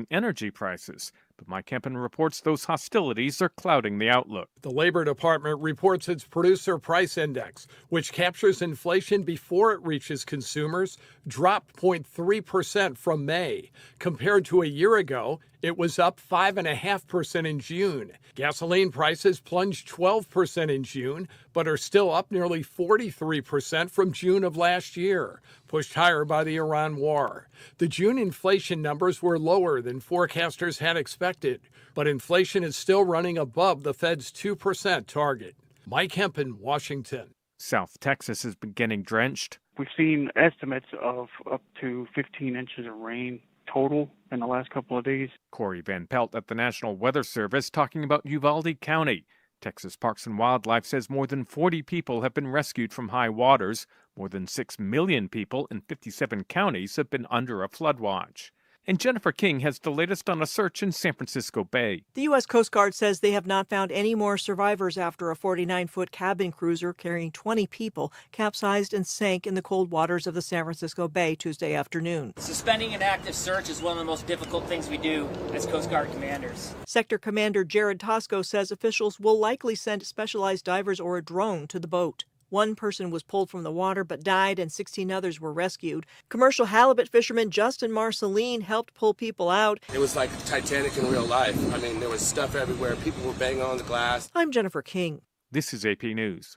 rising energy prices. But Mike Kempen reports those hostilities are clouding the outlook. The Labor Department reports its Producer Price Index, which captures inflation before it reaches consumers, dropped 0.3% from May. Compared to a year ago, it was up 5.5% in June. Gasoline prices plunged 12% in June, but are still up nearly 43% from June of last year, pushed higher by the Iran war. The June inflation numbers were lower than forecasters had expected, but inflation is still running above the Fed's 2% target. Mike Kempen, Washington. South Texas has been getting drenched. We've seen estimates of up to 15 inches of rain total in the last couple of days. Corey Van Pelt at the National Weather Service talking about Uvalde County. Texas Parks and Wildlife says more than 40 people have been rescued from high waters. More than 6 million people in 57 counties have been under a flood watch. And Jennifer King has the latest on a search in San Francisco Bay. The U.S. Coast Guard says they have not found any more survivors after a 49-foot cabin cruiser carrying 20 people capsized and sank in the cold waters of the San Francisco Bay Tuesday afternoon. Suspending an active search is one of the most difficult things we do as Coast Guard commanders. Sector Commander Jared Tosco says officials will likely send specialized divers or a drone to the boat. One person was pulled from the water but died, and 16 others were rescued. Commercial halibut fisherman Justin Marceline helped pull people out. It was like Titanic in real life. I mean, there was stuff everywhere. People were banging on the glass. I'm Jennifer King. This is AP News.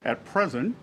At present,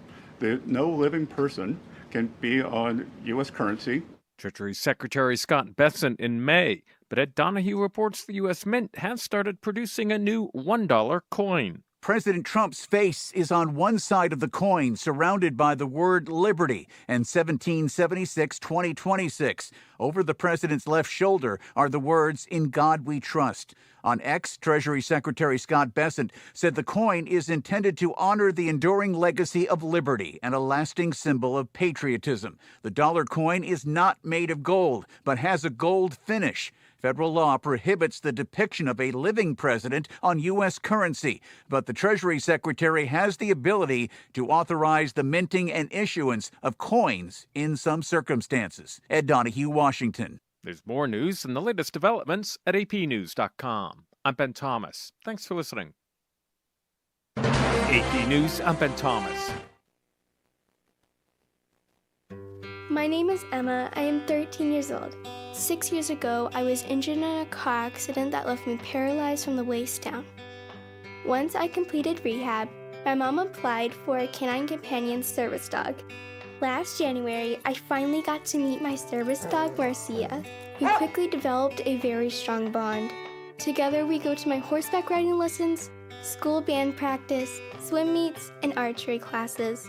no living person can be on U.S. currency. Treasury Secretary Scott Bessent in May, but Ed Donahue reports the U.S. Mint has started producing a new $1 coin. President Trump's face is on one side of the coin, surrounded by the word liberty and 1776-2026. Over the president's left shoulder are the words, "In God We Trust." On X, Treasury Secretary Scott Bessent said the coin is intended to honor the enduring legacy of liberty and a lasting symbol of patriotism. The dollar coin is not made of gold, but has a gold finish. Federal law prohibits the depiction of a living president on U.S. currency, but the Treasury Secretary has the ability to authorize the minting and issuance of coins in some circumstances. Ed Donahue, Washington. There's more news and the latest developments at apnews.com. I'm Ben Thomas. Thanks for listening. AP News, I'm Ben Thomas. My name is Emma. I am 13 years old. 6 years ago, I was injured in a car accident that left me paralyzed from the waist down. Once I completed rehab, my mom applied for a canine companion service dog. Last January, I finally got to meet my service dog, Marcia. We quickly developed a very strong bond. Together, we go to my horseback riding lessons, school band practice, swim meets, and archery classes.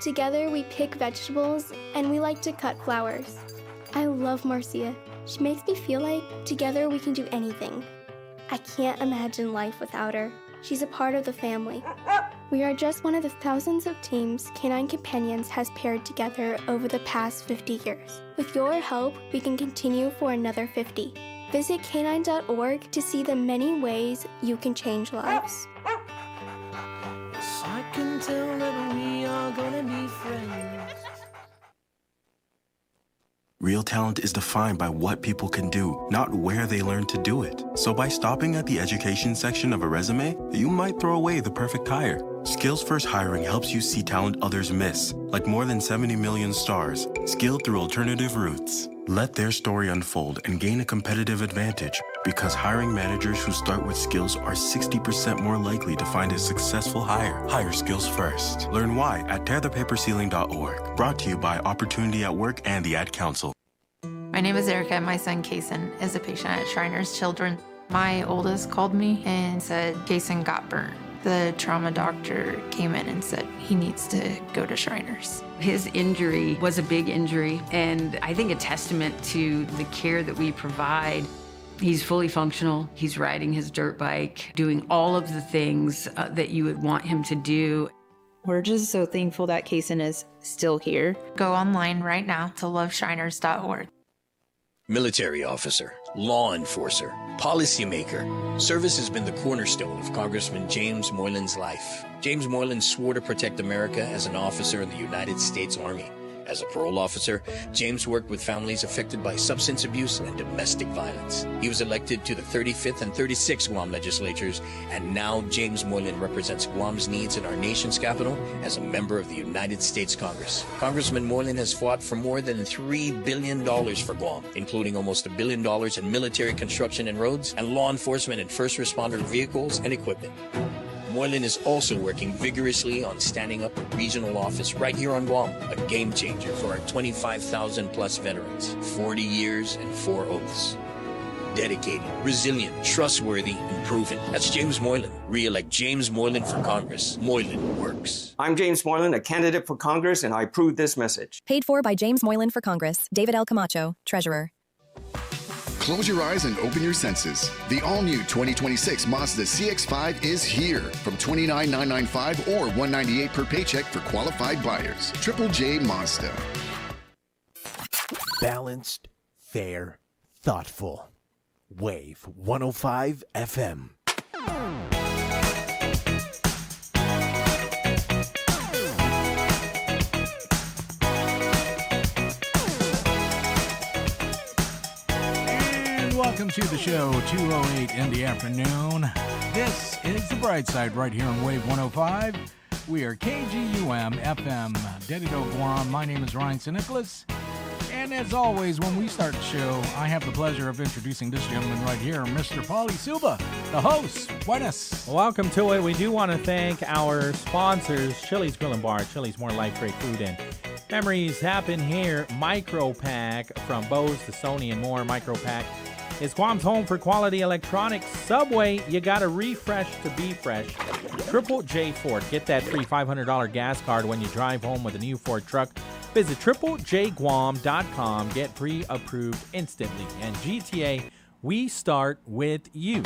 Together, we pick vegetables, and we like to cut flowers. I love Marcia. She makes me feel like together we can do anything. I can't imagine life without her. She's a part of the family. We are just one of the thousands of teams Canine Companions has paired together over the past 50 years. With your help, we can continue for another 50. Visit canine.org to see the many ways you can change lives. I can tell that we are gonna be friends. Real talent is defined by what people can do, not where they learn to do it. So by stopping at the education section of a resume, you might throw away the perfect hire. Skills First Hiring helps you see talent others miss, like more than 70 million stars, skilled through alternative routes. Let their story unfold and gain a competitive advantage, because hiring managers who start with skills are 60% more likely to find a successful hire. Hire skills first. Learn why at tearthepaperceiling.org. Brought to you by Opportunity at Work and the Ad Council. My name is Erica. My son, Kason, is a patient at Shriners Children. My oldest called me and said Kason got burned. The trauma doctor came in and said he needs to go to Shriners. His injury was a big injury, and I think a testament to the care that we provide. He's fully functional. He's riding his dirt bike, doing all of the things that you would want him to do. We're just so thankful that Kason is still here. Go online right now to loveshriners.org. Military officer, law enforcer, policymaker. Service has been the cornerstone of Congressman James Moylan's life. James Moylan swore to protect America as an officer in the United States Army. As a parole officer, James worked with families affected by substance abuse and domestic violence. He was elected to the 35th and 36th Guam legislatures, and now James Moylan represents Guam's needs in our nation's capital as a member of the United States Congress. Congressman Moylan has fought for more than $3 billion for Guam, including almost $1 billion in military construction and roads, and law enforcement and first responder vehicles and equipment. Moylan is also working vigorously on standing up a regional office right here on Guam, a game changer for our 25,000 plus veterans, 40 years and 4 oaths. Dedicated, resilient, trustworthy, and proven. That's James Moylan. Re-elect James Moylan for Congress. Moylan works. I'm James Moylan, a candidate for Congress, and I approve this message. Paid for by James Moylan for Congress. David L. Camacho, Treasurer. Close your eyes and open your senses. The all-new 2026 Mazda CX-5 is here from $29,995 or $198 per paycheck for qualified buyers. Triple J Mazda. Balanced, fair, thoughtful. Wave 105 FM. Welcome to the show, 2:08 in the afternoon. This is the BrightSide right here on Wave 105. We are KGUM FM, Dedido Guam. My name is Ryan St. Nicholas. And as always, when we start the show, I have the pleasure of introducing this gentleman right here, Mr. Pauly Suba, the host. Buenas. Welcome to it. We do want to thank our sponsors, Chili's Grill and Bar. Chili's, more life, great food, and memories happen here. Micro Pack, from Bose to Sony and more. Micro Pack is Guam's home for quality electronics. Subway, you got to refresh to be fresh. Triple J Ford, get that free $500 gas card when you drive home with a new Ford truck. Visit triplejguam.com, get pre-approved instantly. And GTA, we start with you.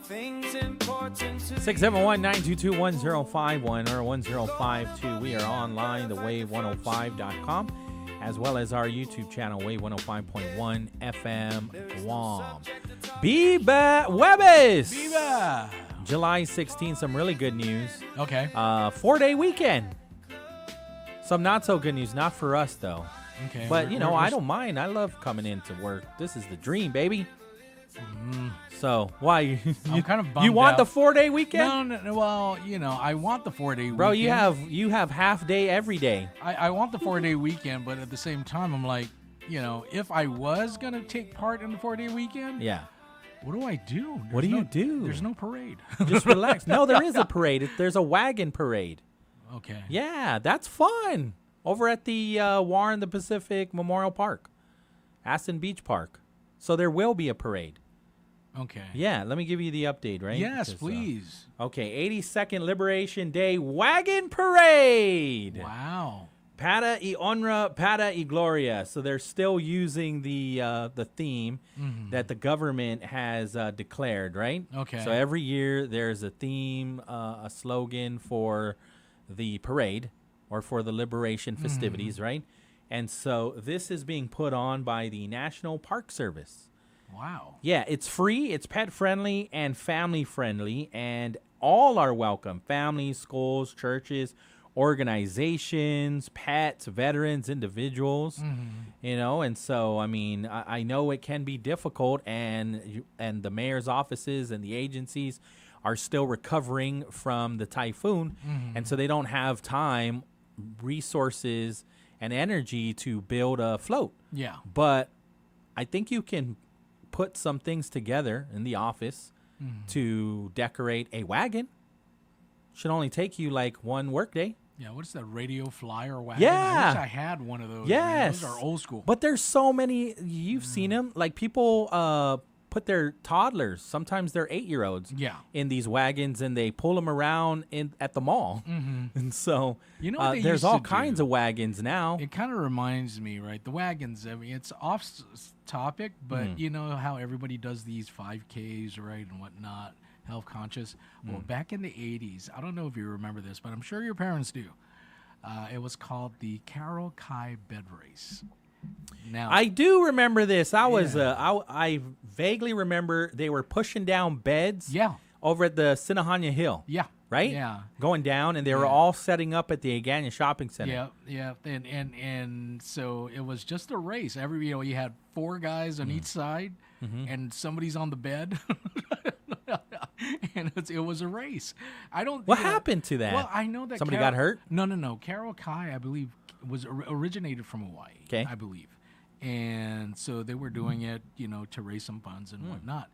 Things important to 671-922-1051 or 1052. We are online, thewave105.com, as well as our YouTube channel, Wave 105.1 FM Guam. Biba Webis! Biba! July 16th, some really good news. Okay. 4-day weekend. Some not so good news, not for us though. Okay. But, you know, I don't mind. I love coming into work. This is the dream, baby. So why I'm kind of bummed you want out. the 4-day weekend? No, well, you know, I want the 4-day weekend. Bro, you have half day every day. I want the 4-day weekend, but at the same time, I'm like, you know, if I was gonna take part in the 4-day weekend, yeah, what do I do? What do you do? There's no parade. Just relax. No, there is a parade. There's a wagon parade. Okay. Yeah, that's fun. Over at the War in the Pacific Memorial Park, Aston Beach Park. So there will be a parade. Okay. Yeah, let me give you the update, right? Yes, please. Okay, 82nd Liberation Day Wagon Parade. Wow. Para y honra, para y gloria. So they're still using the theme that the government has declared, right? Okay. So every year there's a theme, a slogan for the parade or for the liberation festivities, right? And so this is being put on by the National Park Service. Wow. Yeah, it's free, it's pet friendly and family friendly, and all are welcome. Families, schools, churches, organizations, pets, veterans, individuals, you know. And so, I mean, I know it can be difficult, and the mayor's offices and the agencies are still recovering from the typhoon, and so they don't have time, resources, and energy to build a float. Yeah. But I think you can put some things together in the office to decorate a wagon. Should only take you like one workday. Yeah, what's that, radio flyer wagon? Yeah. I wish I had one of those. Yes. Man. Those are old school. But there's so many, you've seen them. Like people put their toddlers, sometimes they're 8-year-olds, in these wagons, and they pull them around at the mall. And so You know what they there's used all to kinds do? of wagons now. It kind of reminds me, right? The wagons, I mean, it's off topic, but you know how everybody does these 5Ks, right, and whatnot, health conscious. Well, back in the 80s, I don't know if you remember this, but I'm sure your parents do. It was called the Carol Kai Bed Race. Now, I do remember this. I vaguely remember they were pushing down beds over at the Sinahanya Hill. Right? Yeah. Going down, and they were all setting up at the Agania Shopping Center. Yeah. And so it was just a race. You had 4 guys on each side, and somebody's on the bed. And it was a race. What happened to that? Well, I know that somebody got hurt. No. Carol Kai, I believe, was originated from Hawaii. Okay. I believe, and so they were doing it, to raise some funds and whatnot.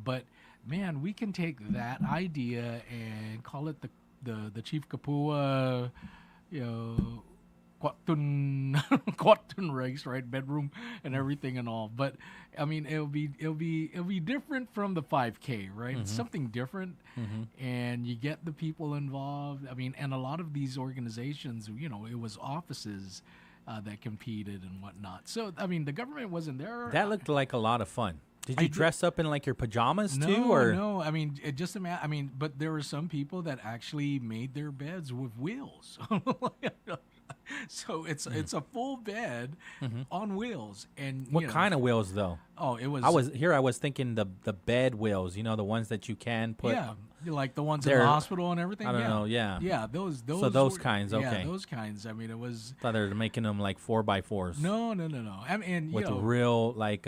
But man, we can take that idea and call it the Chief Kapua, Kwatun race, right? Bedroom and everything and all. But I mean, it'll be different from the 5K, right? It's something different, and you get the people involved. I mean, and a lot of these organizations, it was offices that competed and whatnot. So I mean, the government wasn't there. That looked like a lot of fun. Did you dress up in like your pajamas too, or no? I mean, but there were some people that actually made their beds with wheels. So it's a full bed on wheels. And what kind of wheels though? Oh, it was. I was thinking the bed wheels. The ones that you can put. Yeah, like the ones in the hospital and everything. I don't know. Yeah. Yeah, those. So those kinds. Okay. Yeah, those kinds. I mean, it was. I thought they were making them like 4x4s. No. I mean, with real like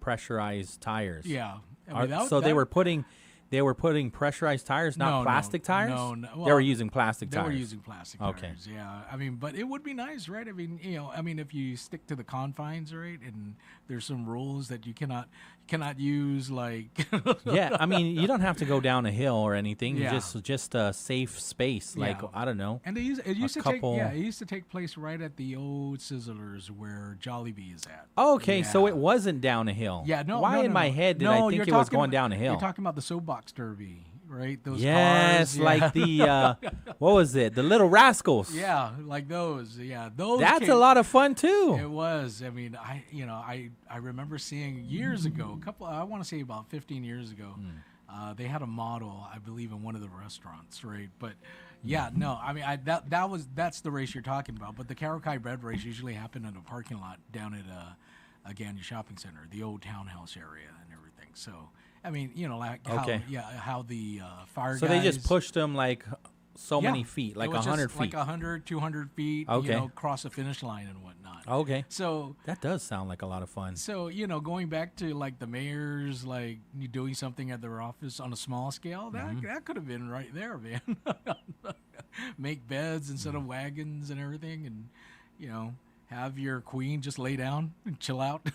pressurized tires. Yeah. They were putting pressurized tires, not plastic tires? No. They were using plastic tires. They were using plastic tires, yeah. I mean, but it would be nice, right? I mean, if you stick to the confines, right? And there's some rules that you cannot use, like... Yeah, I mean, you don't have to go down a hill or anything. Yeah. Just a safe space, like, I don't know. And it used to take place right at the old Sizzlers where Jollibee is at. Okay, so it wasn't down a hill. Yeah, no. Why in my head did I think it was going down a hill? You're talking about the soapbox derby, right? Those yes, cars. Like the what was it? The Little Rascals. Yeah, like those. Yeah, those. That's a lot of fun too. It was. I mean, I remember seeing years ago, I want to say about 15 years ago, they had a model, I believe, in one of the restaurants, right? But yeah, no, I mean, that's the race you're talking about. But the Carol Kai bread race usually happened in a parking lot down at Agania Shopping Center, the old townhouse area and everything. So. I mean, like how the fire guys... So they just pushed them like so many feet, like 100 feet. Like 100, 200 feet, cross the finish line and whatnot. Okay. So... That does sound like a lot of fun. So, going back to like the mayors, like doing something at their office on a small scale, that could have been right there, man. Make beds instead of wagons and everything, and, have your queen just lay down and chill out.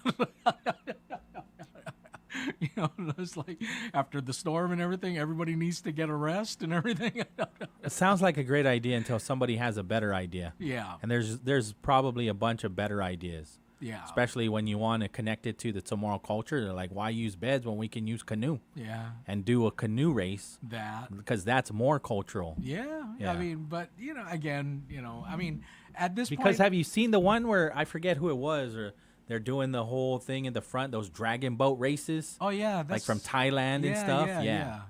It's like after the storm and everything, everybody needs to get a rest and everything. It sounds like a great idea until somebody has a better idea. Yeah. And there's probably a bunch of better ideas. Yeah. Especially when you want to connect it to the Tomorrow culture. They're like, why use beds when we can use canoe? Yeah. And do a canoe race. Because that's more cultural. Yeah. I mean, but, again, I mean, at this point. Because have you seen the one where, I forget who it was, or... They're doing the whole thing in the front, those dragon boat races. Oh yeah, like from Thailand and stuff. Yeah.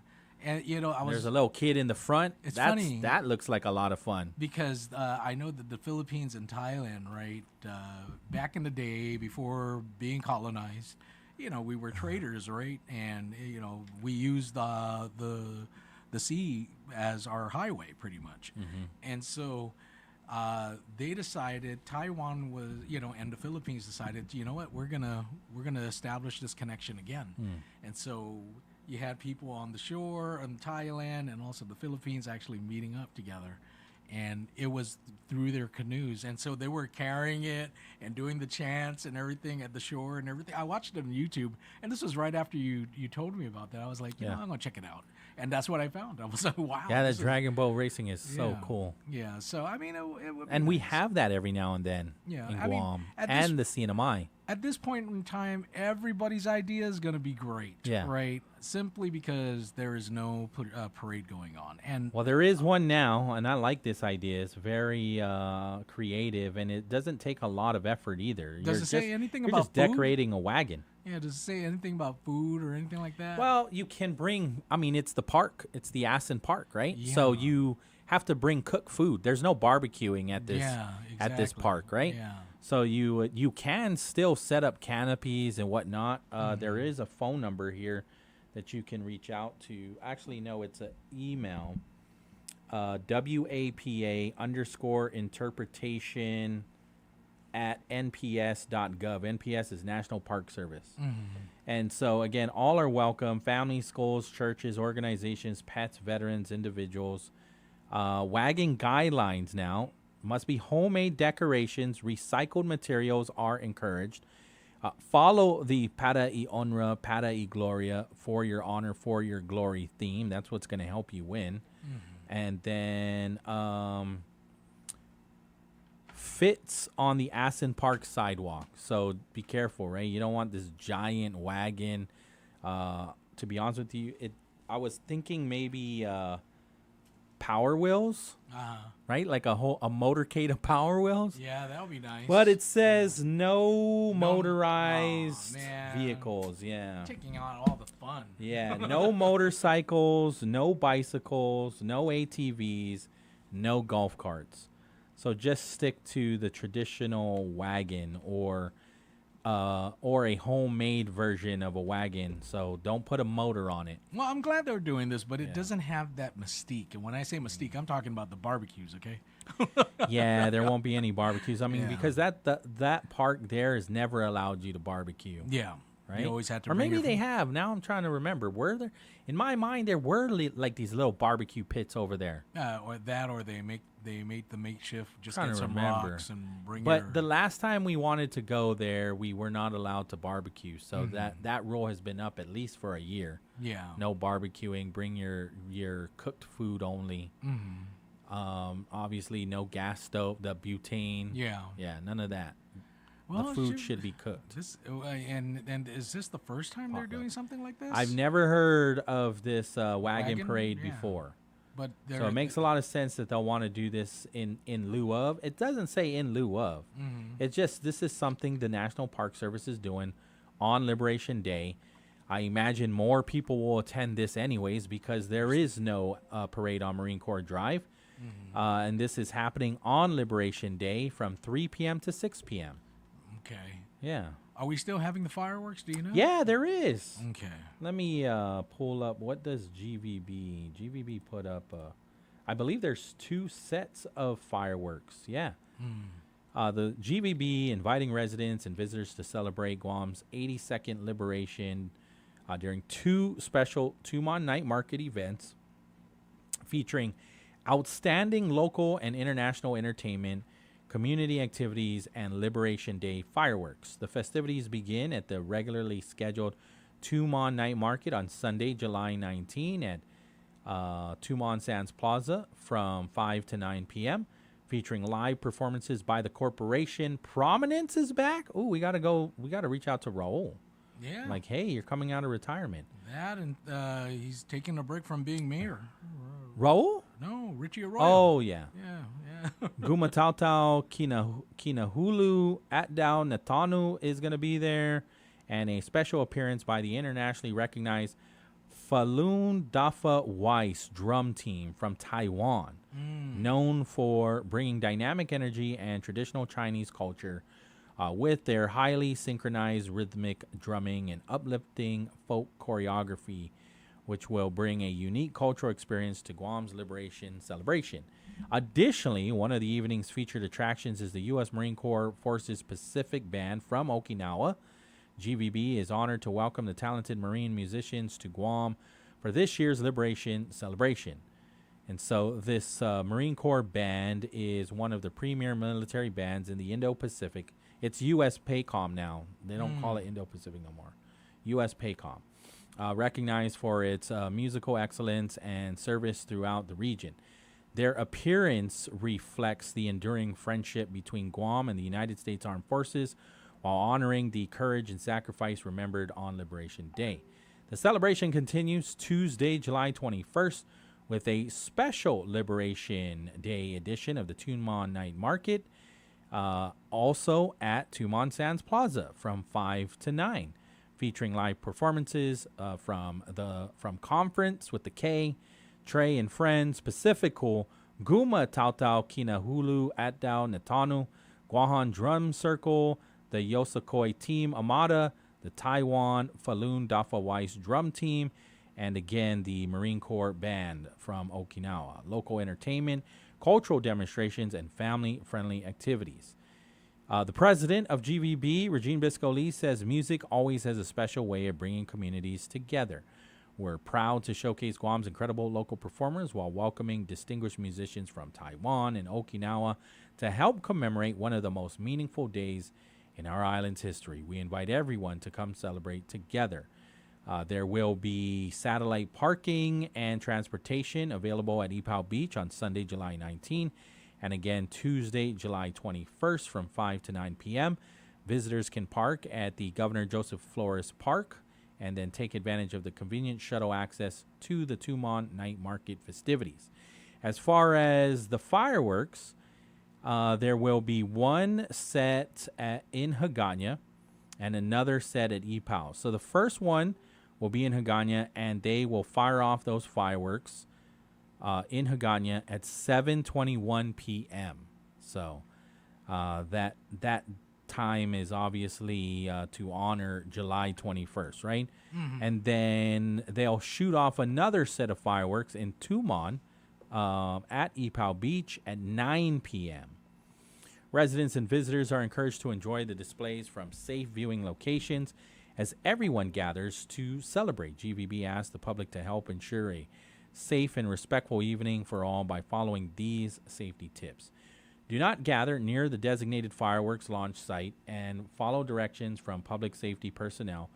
And there's a little kid in the front. It's funny. That looks like a lot of fun. Because I know that the Philippines and Thailand, right, back in the day before being colonized, we were traders, right, and we used the sea as our highway pretty much, and so. They decided, Taiwan was, and the Philippines decided, you know what, we're gonna establish this connection again. And so you had people on the shore in Thailand and also the Philippines actually meeting up together. And it was through their canoes. And so they were carrying it and doing the chants and everything at the shore and everything. I watched it on YouTube, and this was right after you told me about that. I was like, I'm going to check it out. And that's what I found. I was like, wow. Yeah, the dragon boat racing is so cool. Yeah, so, I mean, it would be and we nice. have that every now and then in Guam and the CNMI. at this point in time, everybody's idea is going to be great, Yeah. right? Simply because there is no parade going on. And Well, there is one now, and I like this idea. It's very creative, and it doesn't take a lot of effort either. Does it say anything you're about just food? decorating a wagon. yeah, does it say anything about food or anything like that? Well, you can bring. I mean, it's the park. It's the Aspen Park, right? So Yeah. you have to bring cooked food. There's no barbecuing at this at this exactly. park, right? Yeah. So you can still set up canopies and whatnot. There Mm-hmm. is a phone number here that you can reach out to. Actually, no, it's an email. WAPA_interpretation at nps.gov. NPS is National Park Service. And so, again, all are welcome. Families, schools, churches, organizations, pets, veterans, individuals. Wagon guidelines now must be homemade decorations. Recycled materials are encouraged. Follow the Para y Honra, Para y Gloria, for your honor, for your glory theme. That's what's going to help you win. And then fits on the Aspen Park sidewalk. So be careful, right? You don't want this giant wagon. To be honest with you, I was thinking maybe Power Wheels, right? Like a motorcade of Power Wheels. Yeah, that would be nice. But it says no motorized vehicles. Yeah. Taking on all the fun. Yeah, no motorcycles, no bicycles, no ATVs, no golf carts. So just stick to the traditional wagon or a homemade version of a wagon. So don't put a motor on it. Well, I'm glad they're doing this, but it doesn't have that mystique. And when I say mystique, I'm talking about the barbecues, okay? Yeah, there won't be any barbecues. I mean, because that park there has never allowed you to barbecue. Yeah. Right? You always have to or bring maybe your they food. have. Now I'm trying to remember. Were there? In my mind, there were like these little barbecue pits over there. Or they make the makeshift, just Trying get to some remember. rocks and bring But the last time we wanted to go there, we were not allowed to barbecue. So Mhm. that rule has been up at least for a year. Yeah. No barbecuing. Bring your cooked food only. Obviously, no gas stove, the butane. Yeah. Yeah, none of that. Well, the food should be cooked. And is this the first time they're doing something like this? I've never heard of this wagon parade Yeah. before. But So it makes a lot of sense that they'll want to do this in lieu of. It doesn't say in lieu of. It's just this is something the National Park Service is doing on Liberation Day. I imagine more people will attend this anyways because there is no parade on Marine Corps Drive. And this is happening on Liberation Day from 3 p.m. to 6 p.m. Okay. Yeah. Are we still having the fireworks? Do you know? Yeah, there is. Okay. Let me pull up. What does GVB? GVB put up. I believe there's 2 sets of fireworks. Yeah. The GVB inviting residents and visitors to celebrate Guam's 82nd liberation during 2 special Tumon Night Market events featuring outstanding local and international entertainment, community activities, and Liberation Day fireworks. The festivities begin at the regularly scheduled Tumon Night Market on Sunday, July 19 at Tumon Sands Plaza from 5 to 9 p.m., featuring live performances by the corporation. Prominence is back. Oh, we got to reach out to Raul. Yeah. Like, hey, you're coming out of retirement. That and he's taking a break from being mayor. Raul? No, Richie Arroyo. Oh, yeah. Yeah. Gumatautau Kinahulu Atdao Natanu is going to be there, and a special appearance by the internationally recognized Falun Dafa Weiss drum team from Taiwan, known for bringing dynamic energy and traditional Chinese culture with their highly synchronized rhythmic drumming and uplifting folk choreography, which will bring a unique cultural experience to Guam's liberation celebration. Additionally, one of the evening's featured attractions is the U.S. Marine Corps Forces Pacific Band from Okinawa. GVB is honored to welcome the talented Marine musicians to Guam for this year's liberation celebration. And so this Marine Corps band is one of the premier military bands in the Indo-Pacific. It's U.S. PACOM now. They don't call it Indo-Pacific no more. U.S. PACOM. Recognized for its musical excellence and service throughout the region. Their appearance reflects the enduring friendship between Guam and the United States Armed Forces, while honoring the courage and sacrifice remembered on Liberation Day. The celebration continues Tuesday, July 21st, with a special Liberation Day edition of the Tumon Night Market, also at Tumon Sands Plaza from 5 to 9, featuring live performances from Conference with the K, Trey and Friends, Pacifical, Guma Tautau Kinahulu Atdao Natanu, Guahan Drum Circle, the Yosakoi Team Amada, the Taiwan Falun Dafa Weiss Drum Team, and again the Marine Corps Band from Okinawa. Local entertainment, cultural demonstrations, and family-friendly activities. The president of GVB, Regine Bisco-Lee, says music always has a special way of bringing communities together. We're proud to showcase Guam's incredible local performers while welcoming distinguished musicians from Taiwan and Okinawa to help commemorate one of the most meaningful days in our island's history. We invite everyone to come celebrate together. There will be satellite parking and transportation available at Ipao Beach on Sunday, July 19, and again Tuesday, July 21st from 5 to 9 p.m. Visitors can park at the Governor Joseph Flores Park and then take advantage of the convenient shuttle access to the Tumon Night Market festivities. As far as the fireworks, there will be one set in Hagåtña and another set at Ipao. So the first one will be in Hagåtña, and they will fire off those fireworks in Hagåtña at 7:21 p.m. So that time is obviously to honor July 21st, right? Mm-hmm. And then they'll shoot off another set of fireworks in Tumon at Ipao Beach at 9 p.m. Residents and visitors are encouraged to enjoy the displays from safe viewing locations as everyone gathers to celebrate. GVB asked the public to help ensure a safe and respectful evening for all by following these safety tips. Do not gather near the designated fireworks launch site and follow directions from public safety personnel.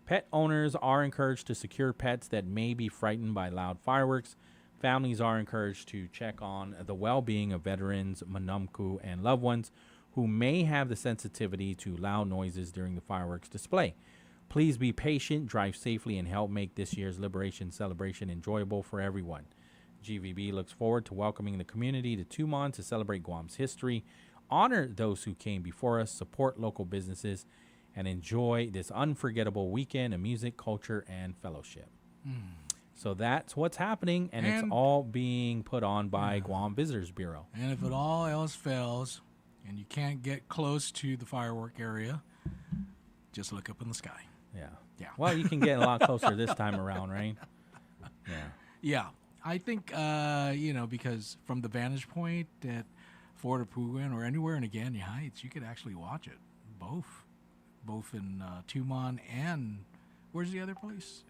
Pet owners are encouraged to secure pets that may be frightened by loud fireworks. Families are encouraged to check on the well-being of veterans, manumku, and loved ones who may have the sensitivity to loud noises during the fireworks display. Please be patient, drive safely, and help make this year's Liberation celebration enjoyable for everyone. GVB looks forward to welcoming the community to Tumon to celebrate Guam's history, honor those who came before us, support local businesses, and enjoy this unforgettable weekend of music, culture, and fellowship. So that's what's happening, and it's all being put on by Guam Visitors Bureau. And if it all else fails and you can't get close to the firework area, just look up in the sky. Yeah. Well, you can get a lot closer this time around, right? Yeah. I think, because from the vantage point at Fort Apugan or anywhere in Agana Heights, you could actually watch it. Both in Tumon and, where's the other place?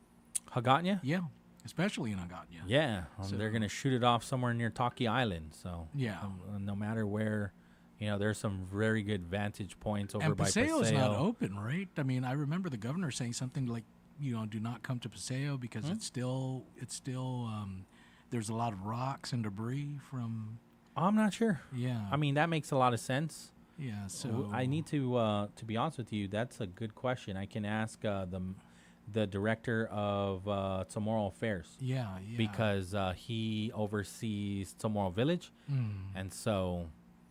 Hagåtña? Yeah. Especially in Hagåtña. Yeah, they're going to shoot it off somewhere near Taki Island. So no matter where, there's some very good vantage points over by Paseo. And Paseo's not open, right? I mean, I remember the governor saying something like, do not come to Paseo because it's still there's a lot of rocks and debris from. I'm not sure. Yeah. I mean, that makes a lot of sense. Yeah. So I need to be honest with you. That's a good question. I can ask the director of Tomorrow Affairs. Yeah. Because he oversees Tomorrow Village, and so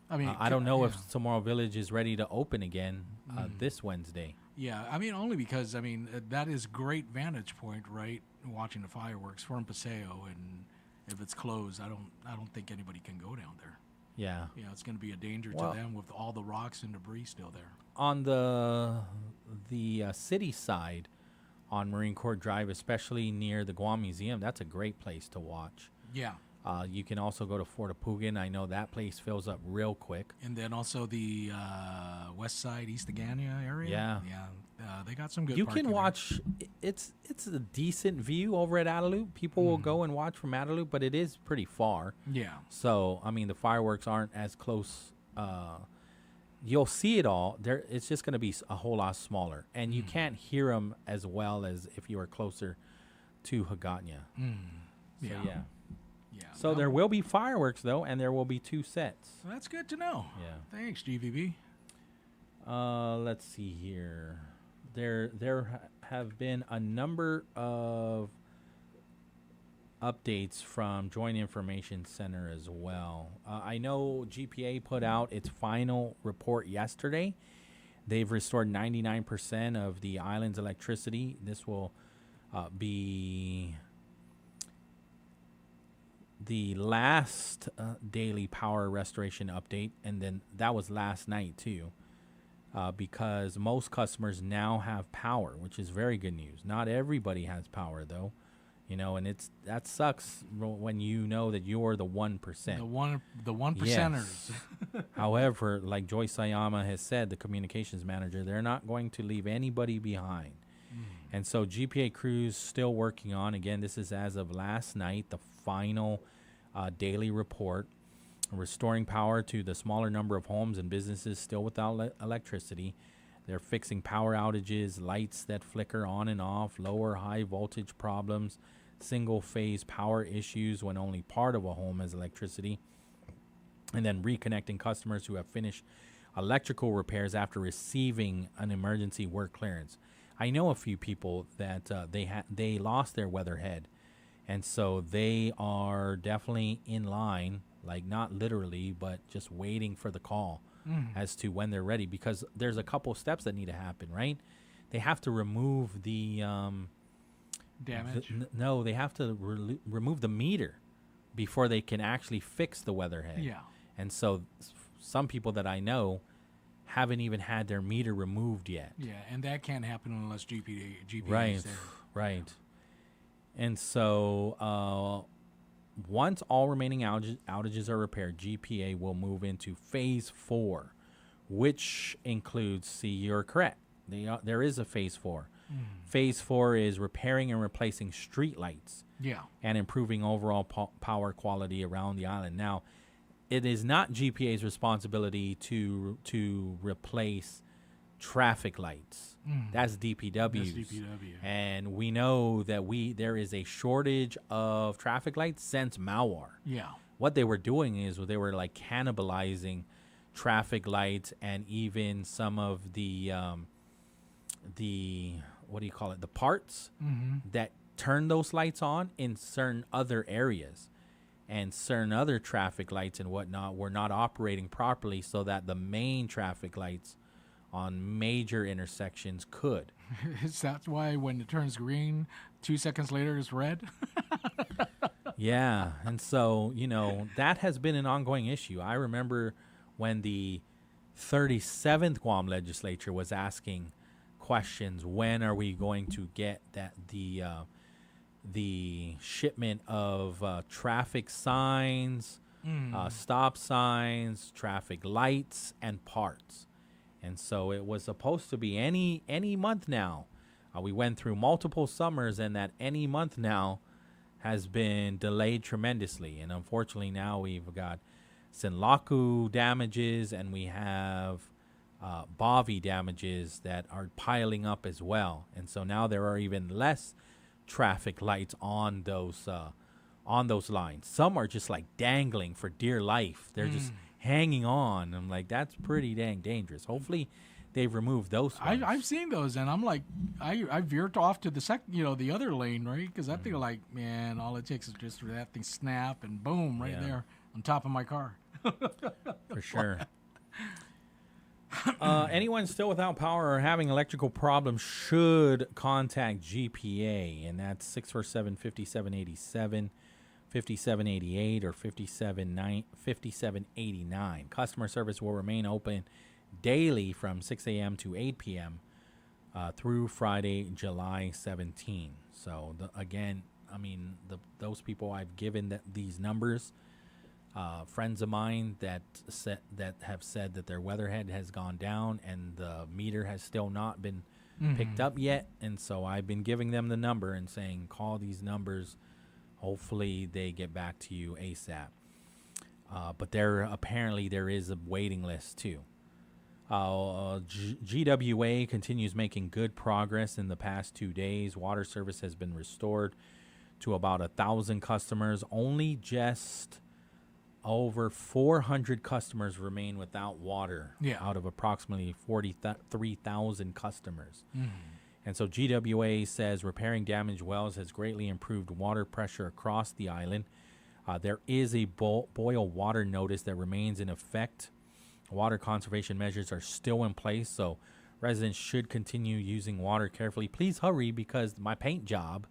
I don't know if Tomorrow Village is ready to open again this Wednesday. Yeah, I mean only because that is great vantage point, right? Watching the fireworks from Paseo, and if it's closed, I don't think anybody can go down there. Yeah. Yeah, it's going to be a danger to them with all the rocks and debris still there. On the city side, on Marine Corps Drive, especially near the Guam Museum, that's a great place to watch. Yeah. You can also go to Fort Apugan. I know that place fills up real quick. And then also the west side, East Agana area. Yeah. Yeah. They got some good You can watch. It's a decent view over at Adaloop. People will go and watch from Adaloop, but it is pretty far. Yeah. So, I mean, the fireworks aren't as close. You'll see it all. It's just going to be a whole lot smaller. And you can't hear them as well as if you were closer to Hagåtña. So, yeah. So there will be fireworks, though, and there will be 2 sets. Well, that's good to know. Yeah. Thanks, GVB. Let's see here. There have been a number of updates from Joint Information Center as well. I know GPA put out its final report yesterday. They've restored 99% of the island's electricity. This will be the last daily power restoration update, and then that was last night too, because most customers now have power, which is very good news. Not everybody has power though, and that sucks when you know that you're the 1%. The one percenters. Yes. However, like Joyce Sayama has said, the communications manager, they're not going to leave anybody behind. And so GPA crews still working on, again, this is as of last night, the final daily report, restoring power to the smaller number of homes and businesses still without electricity. They're fixing power outages, lights that flicker on and off, lower high voltage problems, single phase power issues when only part of a home has electricity, and then reconnecting customers who have finished electrical repairs after receiving an emergency work clearance. I know a few people that they lost their weatherhead, and so they are definitely in line, like not literally, but just waiting for the call as to when they're ready, because there's a couple steps that need to happen, right? They have to remove the damage. No, they have to remove the meter before they can actually fix the weatherhead. Yeah. And so some people that I know haven't even had their meter removed yet. Yeah, and that can't happen unless GPA right, is there. Right. And so once all remaining outages are repaired, GPA will move into Phase 4, which includes, see, you're correct. There is a Phase 4. Phase 4 is repairing and replacing street lights. Yeah. And improving overall power quality around the island. Now, it is not GPA's responsibility to replace traffic lights. That's DPW's. That's DPW. And we know that there is a shortage of traffic lights since Mauar. Yeah. What they were doing is they were like cannibalizing traffic lights and even some of the what do you call it? The parts that turn those lights on in certain other areas. And certain other traffic lights and whatnot were not operating properly, so that the main traffic lights on major intersections could. Is that why when it turns green, 2 seconds later it's red? Yeah, and so, that has been an ongoing issue. I remember when the 37th Guam legislature was asking questions, when are we going to get the shipment of traffic signs, stop signs, traffic lights, and parts. And so it was supposed to be any month now. We went through multiple summers, and that any month now has been delayed tremendously. And unfortunately now we've got Sinlaku damages, and we have Bavi damages that are piling up as well. And so now there are even less traffic lights on those lines. Some are just like dangling for dear life. They're just hanging on. I'm like, that's pretty dang dangerous. Hopefully they've removed those ones. I've seen those, and I'm like, I veered off to the other lane, right? Because that thing, like, man, all it takes is just for that thing snap and boom, right there on top of my car. For sure. Anyone still without power or having electrical problems should contact GPA, and that's 647-5787, 5788, or 5789. Customer service will remain open daily from 6 a.m. to 8 p.m. Through Friday, July 17. So, those people I've given these numbers, friends of mine that have said that their weatherhead has gone down and the meter has still not been picked up yet, and so I've been giving them the number and saying, call these numbers. Hopefully they get back to you ASAP. But there is a waiting list too. GWA continues making good progress in the past 2 days. Water service has been restored to about 1,000 customers. Only just over 400 customers remain without water out of approximately 43,000 customers. And so GWA says repairing damaged wells has greatly improved water pressure across the island. There is a boil water notice that remains in effect. Water conservation measures are still in place, so residents should continue using water carefully. Please hurry because my paint job,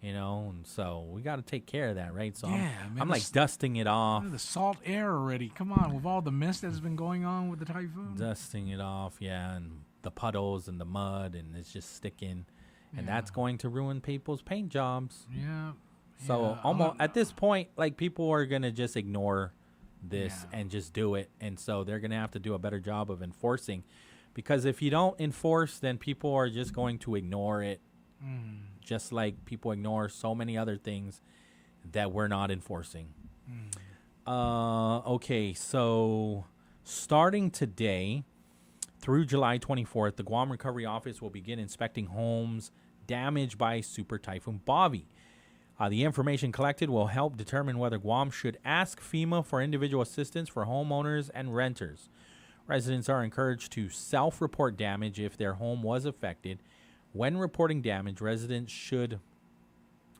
and so we got to take care of that, right? So I'm like dusting it off. The salt air already. Come on, with all the mist that's been going on with the typhoon. Dusting it off, and the puddles and the mud, and it's just sticking. And that's going to ruin people's paint jobs. Yeah. So almost at this point, like people are going to just ignore this and just do it. And so they're going to have to do a better job of enforcing. Because if you don't enforce, then people are just going to ignore it. Just like people ignore so many other things that we're not enforcing. Okay, so starting today through July 24th, the Guam Recovery Office will begin inspecting homes damaged by Super Typhoon Bobby. The information collected will help determine whether Guam should ask FEMA for individual assistance for homeowners and renters. Residents are encouraged to self-report damage if their home was affected. When reporting damage, residents should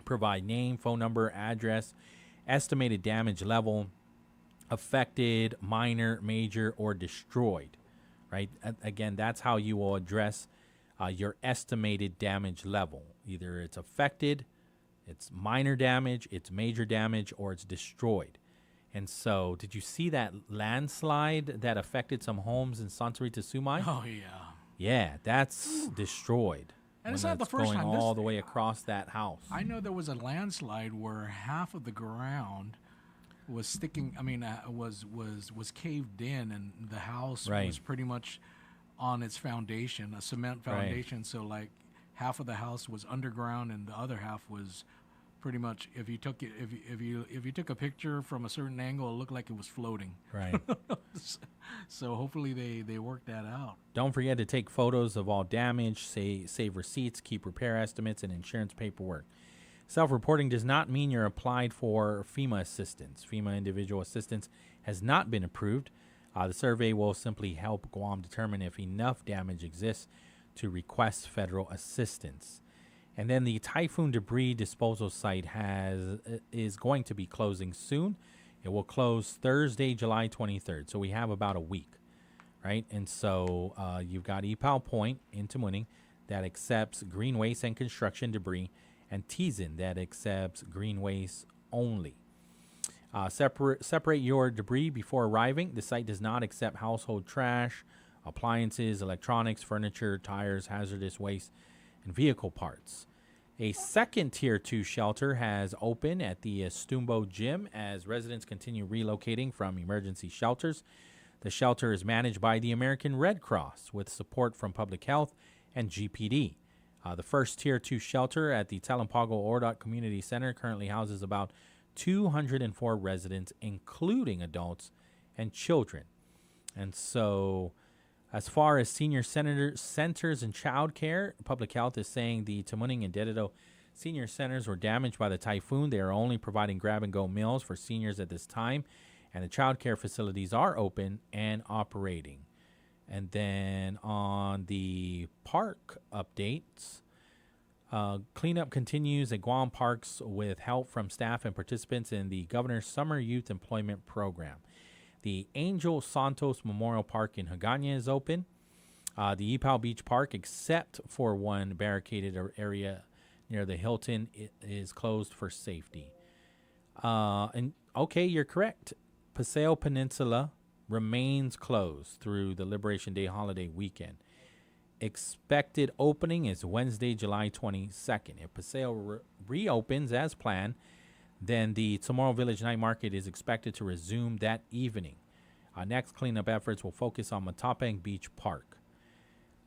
provide name, phone number, address, estimated damage level, affected, minor, major, or destroyed. Right? Again, that's how you will address your estimated damage level. Either it's affected, it's minor damage, it's major damage, or it's destroyed. And so, did you see that landslide that affected some homes in Santarita, Sumai? Oh, yeah. Yeah, that's destroyed. And it's not the first going time. all the way across that house. I know there was a landslide where half of the ground was sticking. I mean, was caved in, and the house was pretty much on its foundation, a cement foundation. Right. So like half of the house was underground, and the other half was pretty much. If you took a picture from a certain angle, it looked like it was floating. Right. So hopefully they work that out. Don't forget to take photos of all damage, save receipts, keep repair estimates, and insurance paperwork. Self-reporting does not mean you're applied for FEMA assistance. FEMA individual assistance has not been approved. The survey will simply help Guam determine if enough damage exists to request federal assistance. And then the typhoon debris disposal site is going to be closing soon. It will close Thursday, July 23rd. So we have about a week, right? And so you've got Epal Point in Tamuning that accepts green waste and construction debris, and Tizin that accepts green waste only. Separate your debris before arriving. The site does not accept household trash, appliances, electronics, furniture, tires, hazardous waste, and vehicle parts. A second Tier 2 shelter has opened at the Stumbo Gym as residents continue relocating from emergency shelters. The shelter is managed by the American Red Cross with support from Public Health and GPD. The first Tier 2 shelter at the Talampago Ordot Community Center currently houses about 204 residents, including adults and children. And so, as far as senior centers and child care, Public Health is saying the Tamuning and Dededo senior centers were damaged by the typhoon. They are only providing grab-and-go meals for seniors at this time, and the child care facilities are open and operating. And then on the park updates, cleanup continues at Guam parks with help from staff and participants in the Governor's Summer Youth Employment Program. The Angel Santos Memorial Park in Hagana is open. The Epal Beach Park, except for one barricaded area near the Hilton, is closed for safety. And okay, you're correct. Paseo Peninsula remains closed through the Liberation Day holiday weekend. Expected opening is Wednesday, July 22nd. If Paseo reopens as planned, then the Tomorrow Village Night Market is expected to resume that evening. Next cleanup efforts will focus on Matapang Beach Park.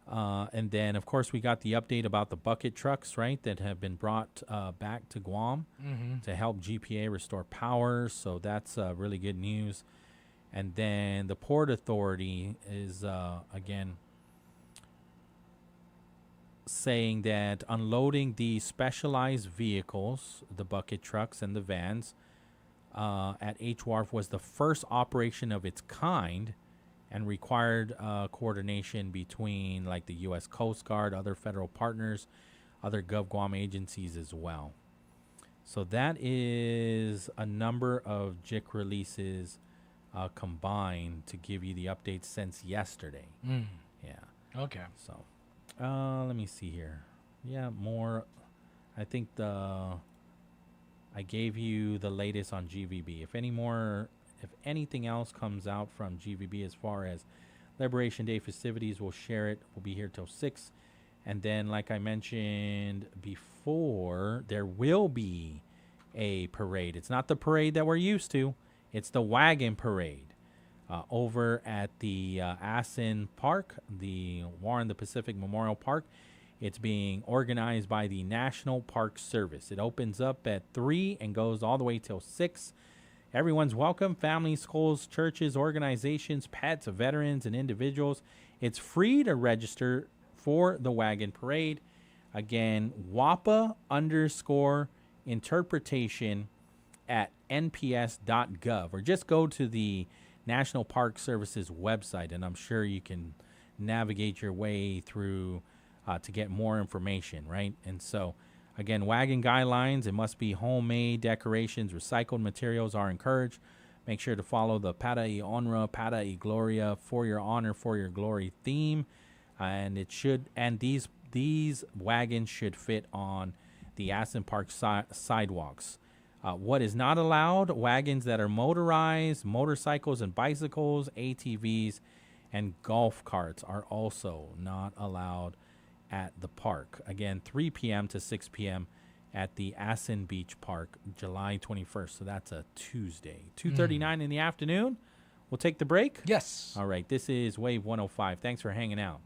And then, of course, we got the update about the bucket trucks, right, that have been brought back to Guam to help GPA restore power. So that's really good news. And then the Port Authority is, again, saying that unloading the specialized vehicles, the bucket trucks and the vans, at H Wharf was the first operation of its kind and required coordination between like the U.S. Coast Guard, other federal partners, other GovGuam agencies as well. So that is a number of JIC releases combined to give you the updates since yesterday. Yeah. Okay. So let me see here. Yeah, more. I think I gave you the latest on GVB. If anything else comes out from GVB as far as Liberation Day festivities, we'll share it. We'll be here till 6. And then, like I mentioned before, there will be a parade. It's not the parade that we're used to. It's the wagon parade over at the Asin Park, the War in the Pacific Memorial Park. It's being organized by the National Park Service. It opens up at 3 and goes all the way till 6. Everyone's welcome. Families, schools, churches, organizations, pets, veterans, and individuals. It's free to register for the wagon parade. Again, WAPA_interpretation at nps.gov, or just go to the National Park Service's website, and I'm sure you can navigate your way through to get more information, right? And so, again, wagon guidelines, it must be homemade decorations, recycled materials are encouraged. Make sure to follow the Para y Honra, Para y Gloria, for your honor, for your glory theme. And these wagons should fit on the Asin Park sidewalks. What is not allowed? Wagons that are motorized, motorcycles and bicycles, ATVs, and golf carts are also not allowed at the park. Again, 3 p.m. to 6 p.m. at the Asin Beach Park, July 21st. So that's a Tuesday. 2:39 in the afternoon. We'll take the break? Yes. All right. This is Wave 105. Thanks for hanging out.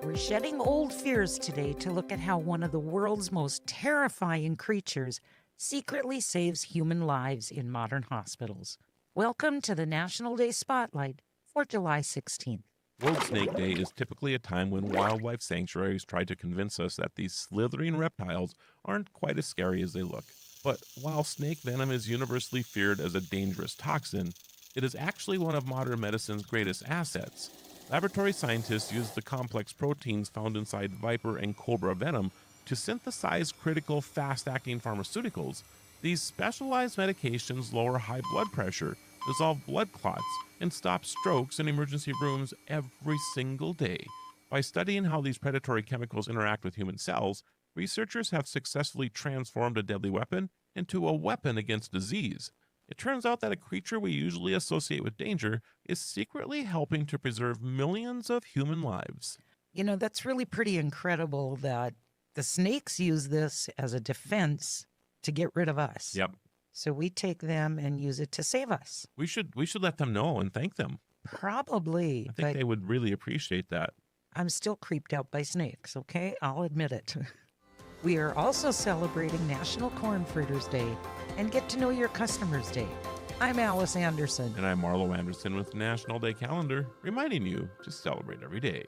We're shedding old fears today to look at how one of the world's most terrifying creatures secretly saves human lives in modern hospitals. Welcome to the National Day Spotlight for July 16th. World Snake Day is typically a time when wildlife sanctuaries try to convince us that these slithering reptiles aren't quite as scary as they look. But while snake venom is universally feared as a dangerous toxin, it is actually one of modern medicine's greatest assets. Laboratory scientists use the complex proteins found inside viper and cobra venom to synthesize critical fast-acting pharmaceuticals. These specialized medications lower high blood pressure, dissolve blood clots, and stop strokes in emergency rooms every single day. By studying how these predatory chemicals interact with human cells, researchers have successfully transformed a deadly weapon into a weapon against disease. It turns out that a creature we usually associate with danger is secretly helping to preserve millions of human lives. You know, that's really pretty incredible that the snakes use this as a defense to get rid of us. Yep. So we take them and use it to save us. We should let them know and thank them. Probably. I think they would really appreciate that. I'm still creeped out by snakes, okay? I'll admit it. We are also celebrating National Corn Fritters Day and Get to Know Your Customers Day. I'm Alice Anderson. And I'm Marlo Anderson with the National Day Calendar, reminding you to celebrate every day.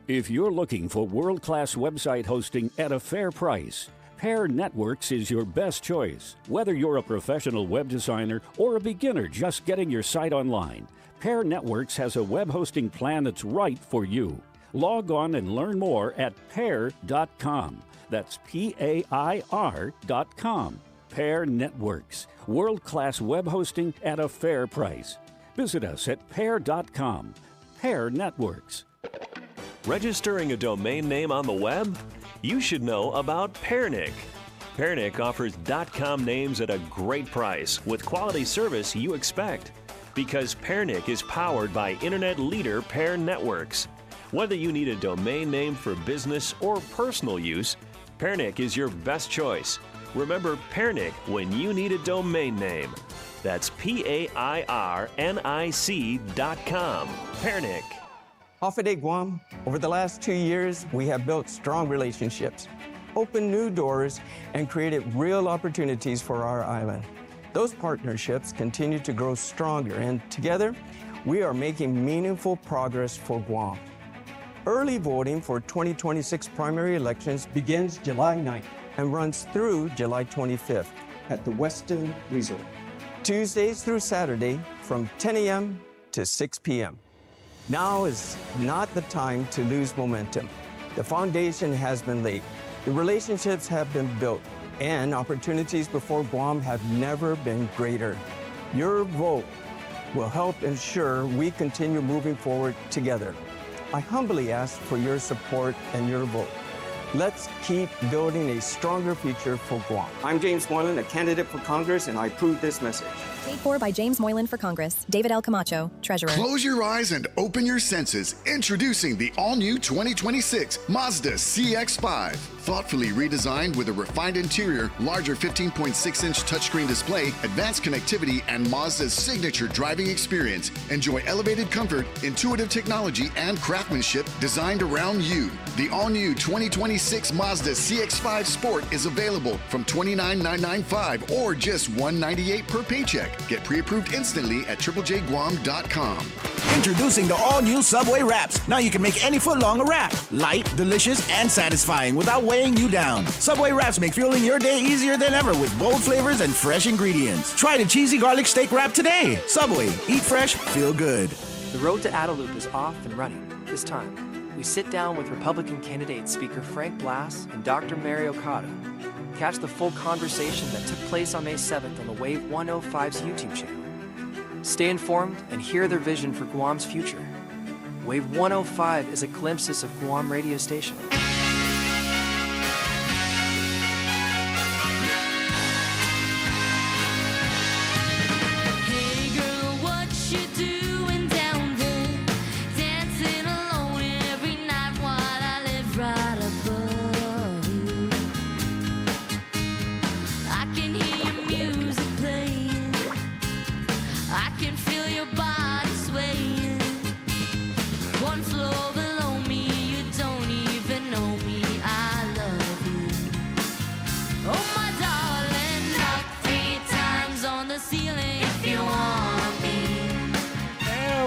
If you're looking for world-class website hosting at a fair price, Pair Networks is your best choice. Whether you're a professional web designer or a beginner just getting your site online, Pair Networks has a web hosting plan that's right for you. Log on and learn more at pair.com. That's PAIR.com. Pair Networks, world-class web hosting at a fair price. Visit us at pair.com. Pair Networks. Registering a domain name on the web? You should know about Pairnic. Pairnic offers .com names at a great price with quality service you expect. Because Pairnic is powered by internet leader Pair Networks. Whether you need a domain name for business or personal use, Pairnic is your best choice. Remember Pairnic when you need a domain name. That's PAIRNIC.com. Pairnic. Hafaday Guam, over the last 2 years, we have built strong relationships, opened new doors, and created real opportunities for our island. Those partnerships continue to grow stronger, and together, we are making meaningful progress for Guam. Early voting for 2026 primary elections begins July 9th and runs through July 25th. at the Westin Resort. Tuesdays through Saturday from 10 a.m. to 6 p.m. Now is not the time to lose momentum. The foundation has been laid. The relationships have been built, and opportunities before Guam have never been greater. Your vote will help ensure we continue moving forward together. I humbly ask for your support and your vote. Let's keep building a stronger future for Guam. I'm James Moylan, a candidate for Congress, and I approve this message. Paid for by James Moylan for Congress. David L. Camacho, Treasurer. Close your eyes and open your senses. Introducing the all-new 2026 Mazda CX-5. Thoughtfully redesigned with a refined interior, larger 15.6-inch touchscreen display, advanced connectivity, and Mazda's signature driving experience. Enjoy elevated comfort, intuitive technology, and craftsmanship designed around you. The all-new 2026 Mazda CX-5 Sport is available from $29,995 or just $198 per paycheck. Get pre-approved instantly at triplejguam.com. Introducing the all-new Subway Wraps. Now you can make any footlong a wrap. Light, delicious, and satisfying without weighing you down. Subway Wraps make fueling your day easier than ever with bold flavors and fresh ingredients. Try the cheesy garlic steak wrap today. Subway. Eat fresh, feel good. The road to Adelup is off and running. This time, we sit down with Republican candidate Speaker Frank Blass and Dr. Mary Okada. Catch the full conversation that took place on May 7th on the Wave 105's YouTube channel. Stay informed and hear their vision for Guam's future. Wave 105 is a glimpse of Guam radio station.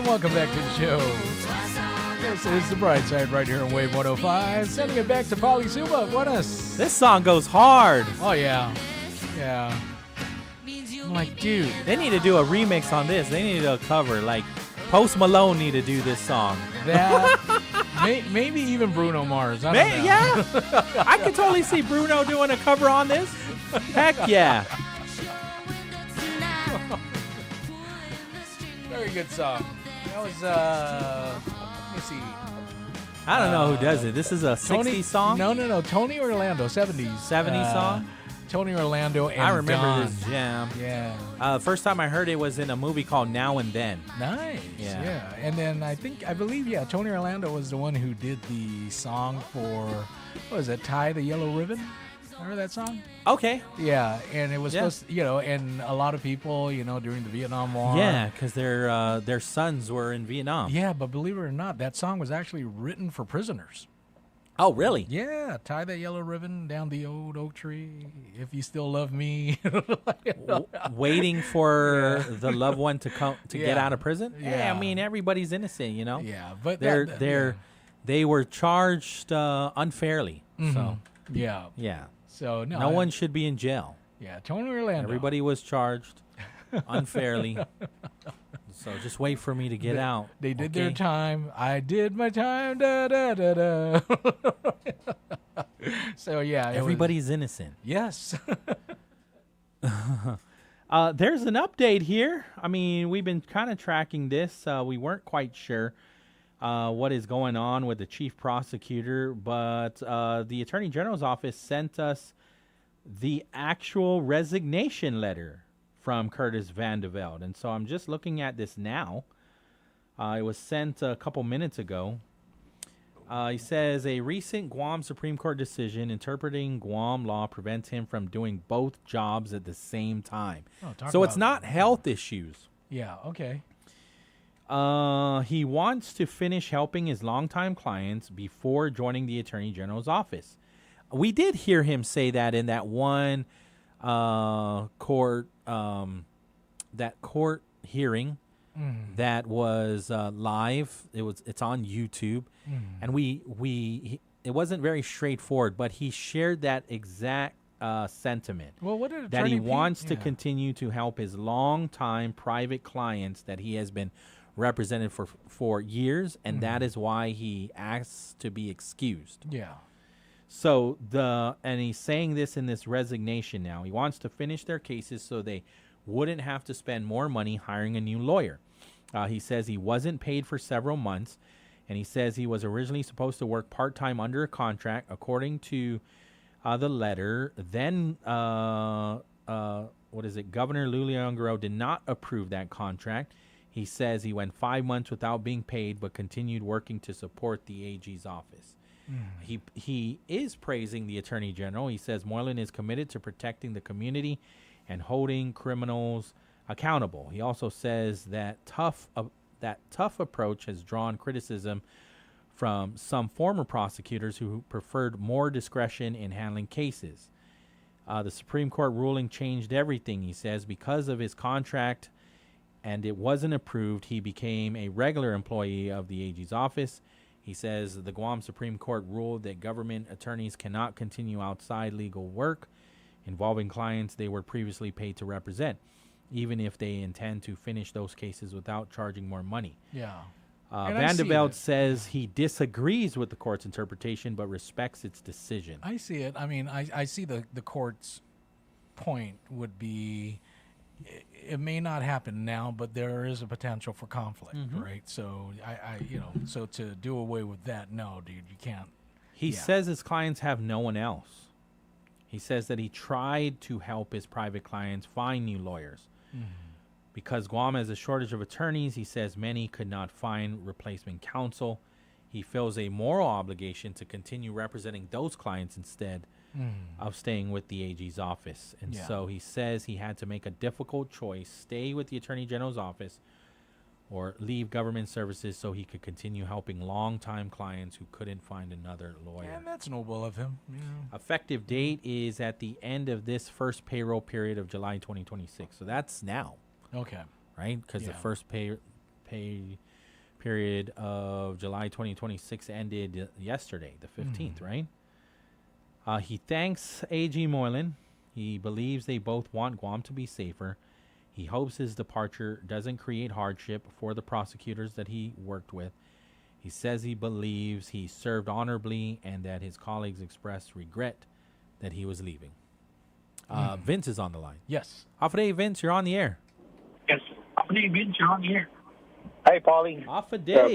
Welcome back to the show. This is the Bright Side right here on Wave 105. Sending it back to Pauly Suba. This song goes hard. Oh, yeah. Yeah. I'm like, dude, they need to do a remix on this. They need to do a cover. Like, Post Malone need to do this song. That, maybe even Bruno Mars. I don't know. Yeah. I could totally see Bruno doing a cover on this. Heck yeah. Very good song. That was, let me see. I don't know who does it. This is a 60s song? No. Tony Orlando, 70s. 70s song? Tony Orlando and I remember Don. this jam. Yeah. First time I heard it was in a movie called Now and Then. Nice. Yeah. And then I believe, Tony Orlando was the one who did the song for, what was it, Tie the Yellow Ribbon? Remember that song? Okay. Yeah, and it was supposed to, and a lot of people, during the Vietnam War. Yeah, because their sons were in Vietnam. Yeah, but believe it or not, that song was actually written for prisoners. Oh, really? Yeah, tie that yellow ribbon down the old oak tree, if you still love me. Waiting for the loved one to come to get out of prison? Yeah. I mean, everybody's innocent, Yeah, but they were charged unfairly. Mm-hmm. So yeah. So no one should be in jail. Yeah, Tony Orlando. Everybody was charged unfairly. So just wait for me to get out. They did their time. I did my time. Da da da da. So yeah, everybody's innocent. Yes. There's an update here. I mean, we've been kind of tracking this. We weren't quite sure what is going on with the chief prosecutor, but the Attorney General's office sent us the actual resignation letter from Curtis Van de Velde. And so I'm just looking at this now. It was sent a couple minutes ago. He says a recent Guam Supreme Court decision interpreting Guam law prevents him from doing both jobs at the same time. So it's not health issues. Yeah, okay. He wants to finish helping his longtime clients before joining the Attorney General's office. We did hear him say that in that one court hearing that was live. It's on YouTube, and it wasn't very straightforward, but he shared that exact sentiment. Well, what did that he Attorney wants Pete- to yeah. continue to help his longtime private clients that he has been represented for years, and that is why he asks to be excused. Yeah. So and he's saying this in this resignation now. He wants to finish their cases so they wouldn't have to spend more money hiring a new lawyer. He says he wasn't paid for several months, and he says he was originally supposed to work part-time under a contract, according to the letter. Then, Governor Lou Leongaro did not approve that contract. He says he went 5 months without being paid, but continued working to support the AG's office. He is praising the Attorney General. He says Moylan is committed to protecting the community and holding criminals accountable. He also says that tough approach has drawn criticism from some former prosecutors who preferred more discretion in handling cases. The Supreme Court ruling changed everything, he says. Because of his contract and it wasn't approved, he became a regular employee of the AG's office. He says the Guam Supreme Court ruled that government attorneys cannot continue outside legal work involving clients they were previously paid to represent, even if they intend to finish those cases without charging more money. Yeah. And I see Vandeveld that. says he disagrees with the court's interpretation but respects its decision. I see it. I mean, I see the court's point would be it may not happen now, but there is a potential for conflict, right? So so to do away with that, no, dude, you can't. He says his clients have no one else. He says that he tried to help his private clients find new lawyers. Because Guam has a shortage of attorneys, he says many could not find replacement counsel. He feels a moral obligation to continue representing those clients instead of staying with the AG's office. And so he says he had to make a difficult choice, stay with the Attorney General's office or leave government services so he could continue helping longtime clients who couldn't find another lawyer. And that's noble of him. Yeah. Effective date is at the end of this first payroll period of July 2026. So that's now. Okay. Right? Because the first pay period of July 2026 ended yesterday, the 15th, right? He thanks A.G. Moylan. He believes they both want Guam to be safer. He hopes his departure doesn't create hardship for the prosecutors that he worked with. He says he believes he served honorably and that his colleagues expressed regret that he was leaving. Vince is on the line. Yes. Off a day, Vince, you're on the air. Yes. Vince, you're on the air. Hey, Pauly. Off a day.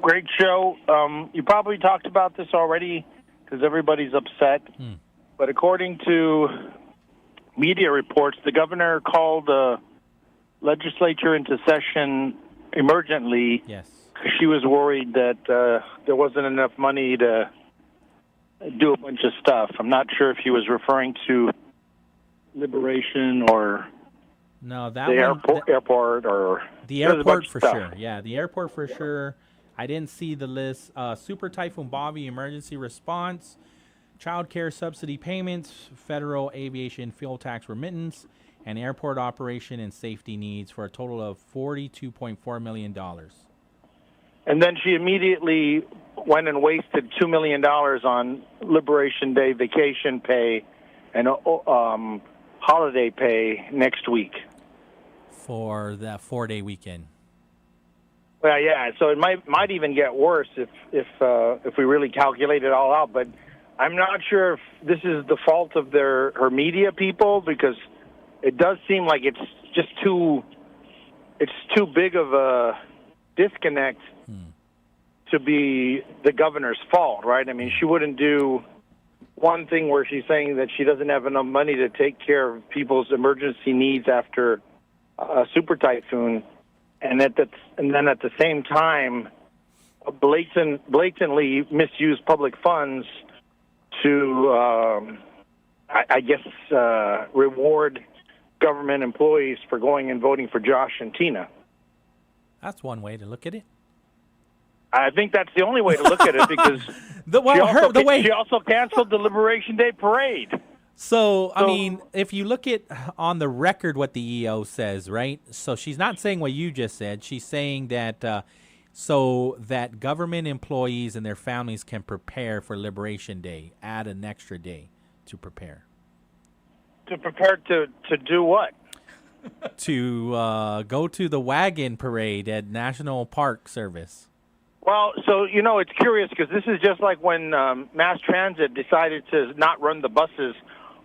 Great show. You probably talked about this already because everybody's upset. But according to media reports, the governor called the legislature into session emergently. Yes. Because she was worried that there wasn't enough money to do a bunch of stuff. I'm not sure if he was referring to Liberation or no, that the one, airport or the airport for sure. Yeah, the airport for sure. I didn't see the list. Super Typhoon Bobby emergency response, child care subsidy payments, federal aviation fuel tax remittance, and airport operation and safety needs for a total of $42.4 million. And then she immediately went and wasted $2 million on Liberation Day vacation pay and holiday pay next week. For the 4-day weekend. Well, yeah. So it might even get worse if we really calculate it all out. But I'm not sure if this is the fault of her media people, because it does seem like it's just too big of a disconnect to be the governor's fault, right? I mean, she wouldn't do one thing where she's saying that she doesn't have enough money to take care of people's emergency needs after a super typhoon, and then at the same time blatantly misuse public funds to, I guess, reward government employees for going and voting for Josh and Tina. That's one way to look at it. I think that's the only way to look at it, because she also canceled the Liberation Day parade. So, I mean, if you look at on the record what the EO says, right? So she's not saying what you just said. She's saying that so that government employees and their families can prepare for Liberation Day, add an extra day to prepare. to prepare to do what? To go to the wagon parade at National Park Service. Well, so, it's curious because this is just like when mass transit decided to not run the buses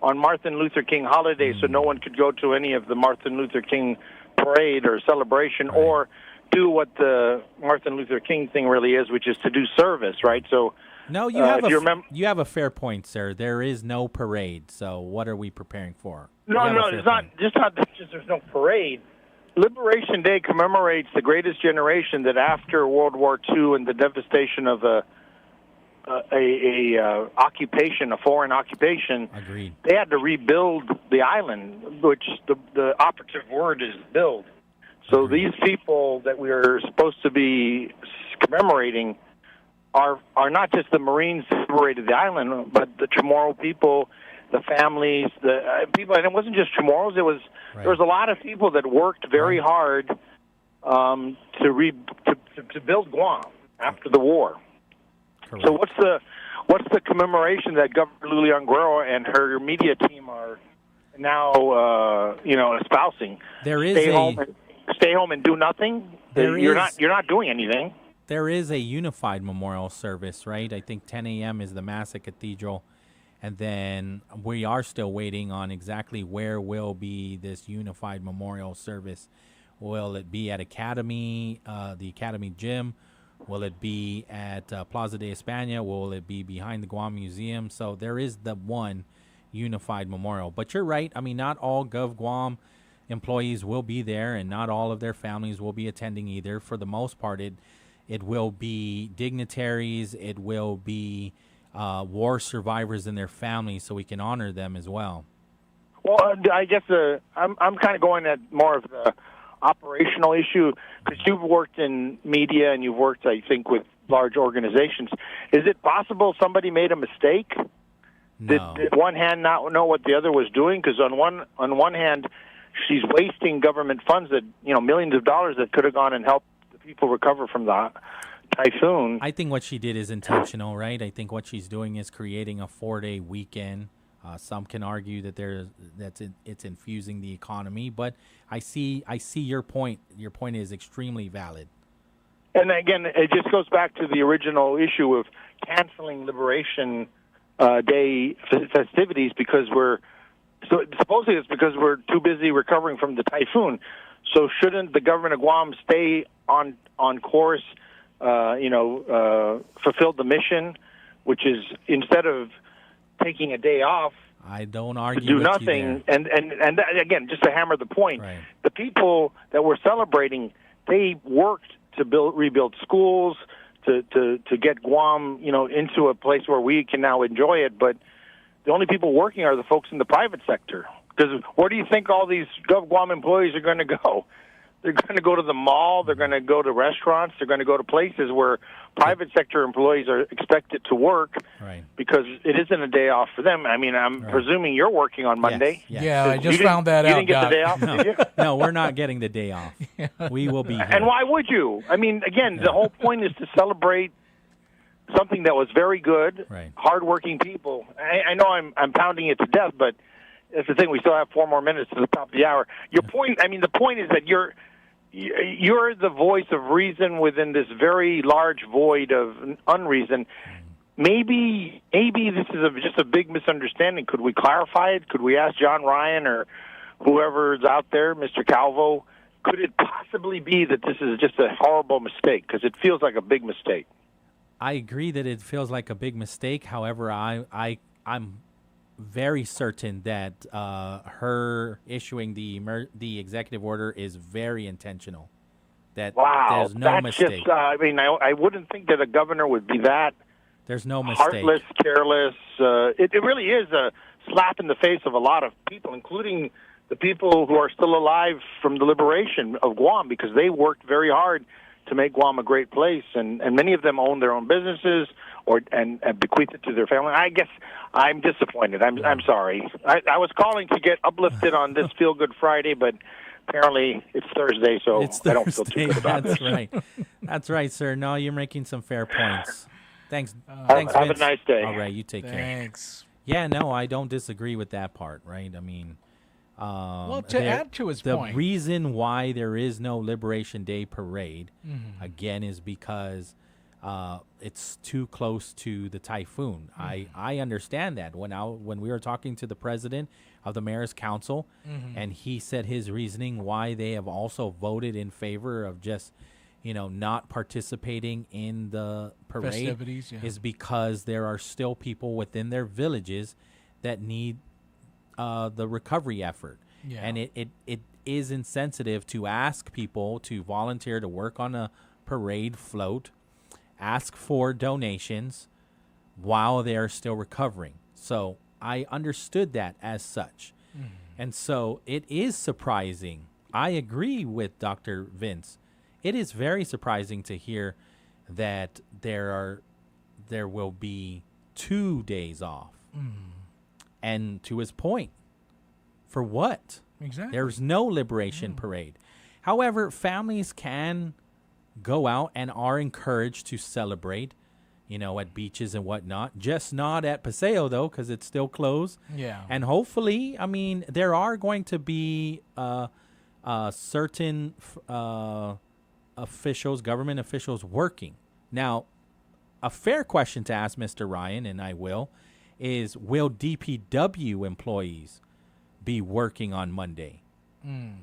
on Martin Luther King holiday so no one could go to any of the Martin Luther King parade or celebration or do what the Martin Luther King thing really is, which is to do service, right? So, No, you have a fair point, sir. There is no parade, so what are we preparing for? No, it's not just there's no parade. Liberation Day commemorates the greatest generation that after World War II and the devastation of a occupation, a foreign occupation, Agreed. They had to rebuild the island, which the operative word is build. So these people that we are supposed to be commemorating are not just the Marines who liberated the island, but the Chamorro people, the families, the people, and it wasn't just Chamorros. There was a lot of people that worked very hard to build Guam after the war. Correct. So what's the commemoration that Governor Lilian Guerrero and her media team are now espousing? There is stay home and do nothing. You're not doing anything. There is a unified memorial service, right? I think 10 a.m. is the Mass at Cathedral. And then we are still waiting on exactly where will be this unified memorial service. Will it be at Academy, the Academy Gym? Will it be at Plaza de España? Will it be behind the Guam Museum? So there is the one unified memorial. But you're right. I mean, not all Gov Guam employees will be there, and not all of their families will be attending either. For the most part, it will be dignitaries. It will be war survivors and their families, so we can honor them as well. Well, I guess I'm kind of going at more of the operational issue because you've worked in media and you've worked, I think, with large organizations. Is it possible somebody made a mistake? No. Did one hand not know what the other was doing? Because on one hand, she's wasting government funds that millions of dollars that could have gone and helped the people recover from the typhoon. I think what she did is intentional, right? I think what she's doing is creating a 4-day weekend. Some can argue that it's infusing the economy, but I see your point. Your point is extremely valid. And again, it just goes back to the original issue of canceling Liberation Day festivities because supposedly it's because we're too busy recovering from the typhoon. So shouldn't the government of Guam stay on course? Fulfill the mission, which is instead of taking a day off, I don't argue to do with nothing. you there. And again, just to hammer the point, right. The people that we're celebrating, they worked to rebuild schools, to get Guam, into a place where we can now enjoy it. But the only people working are the folks in the private sector. Because where do you think all these Gov Guam employees are going to go? They're going to go to the mall. They're going to go to restaurants. They're going to go to places where private sector employees are expected to work because it isn't a day off for them. I mean, I'm presuming you're working on Monday. Yes. Yeah, I just found that out. You didn't get the day off, did you? No, we're not getting the day off. We will be here. And why would you? I mean, again, the whole point is to celebrate something that was very good, hardworking people. I know I'm pounding it to death, but that's the thing. We still have 4 more minutes to the top of the hour. Your point, the point is that you're the voice of reason within this very large void of unreason. Maybe this is just a big misunderstanding. Could we clarify it? Could we ask John Ryan or whoever's out there, Mr. Calvo? Could it possibly be that this is just a horrible mistake? Because it feels like a big mistake. I agree that it feels like a big mistake. However, I'm very certain that her issuing the executive order is very intentional. That there's no mistake. Just, I wouldn't think that a governor would be that. There's no mistake. Heartless, careless. It really is a slap in the face of a lot of people, including the people who are still alive from the liberation of Guam, because they worked very hard to make Guam a great place, and many of them own their own businesses and bequeath it to their family. I guess I'm disappointed. I'm sorry. I was calling to get uplifted on this Feel Good Friday, but apparently it's Thursday, so I don't feel too good about That's this. right. That's right, sir. No, you're making some fair points. Thanks. Have Vince. a nice day. All right, you take care. Thanks. Yeah, no, I don't disagree with that part, right? I mean, Well, to add to his the point, reason why there is no Liberation Day parade, Mhm. again, is because it's too close to the typhoon. I understand that. When we were talking to the president of the Mayor's Council, Mhm. and he said his reasoning why they have also voted in favor of just, not participating in the parade Festivities, yeah. is because there are still people within their villages that need the recovery effort. Yeah. And it is insensitive to ask people to volunteer to work on a parade float, ask for donations while they are still recovering. So I understood that as such. And so it is surprising. I agree with Dr. Vince. It is very surprising to hear that there will be 2 days off. And to his point, for what? Exactly. There's no liberation parade. However, families can go out and are encouraged to celebrate, at beaches and whatnot. Just not at Paseo, though, because it's still closed. Yeah. And hopefully, there are going to be certain government officials working. Now, a fair question to ask Mr. Ryan, and I will DPW employees be working on Monday?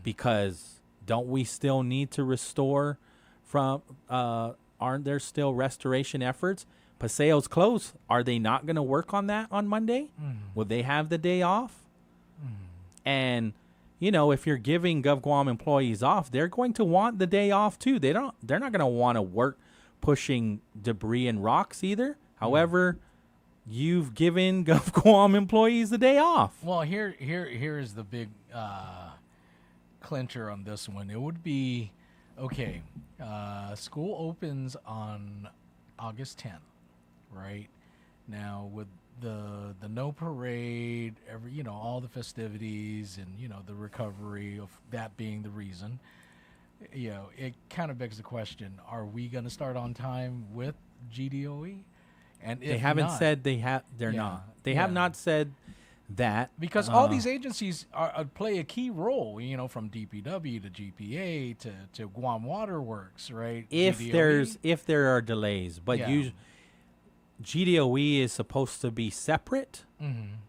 Because don't we still need to restore from, aren't there still restoration efforts? Paseo's closed. Are they not going to work on that on Monday? Will they have the day off? And, if you're giving GovGuam employees off, they're going to want the day off too. They're not going to want to work pushing debris and rocks either. However, you've given GovGuam employees the day off. Well, here is the big clincher on this one. It would be, okay, school opens on August 10th, right? Now, with the no parade, all the festivities and, the recovery of that being the reason, it kind of begs the question, are we going to start on time with GDOE? And they haven't said they're not. They have not said that. Because all these agencies play a key role, from DPW to GPA to Guam Water Works, right? If GDOE. there are delays, but GDOE is supposed to be separate,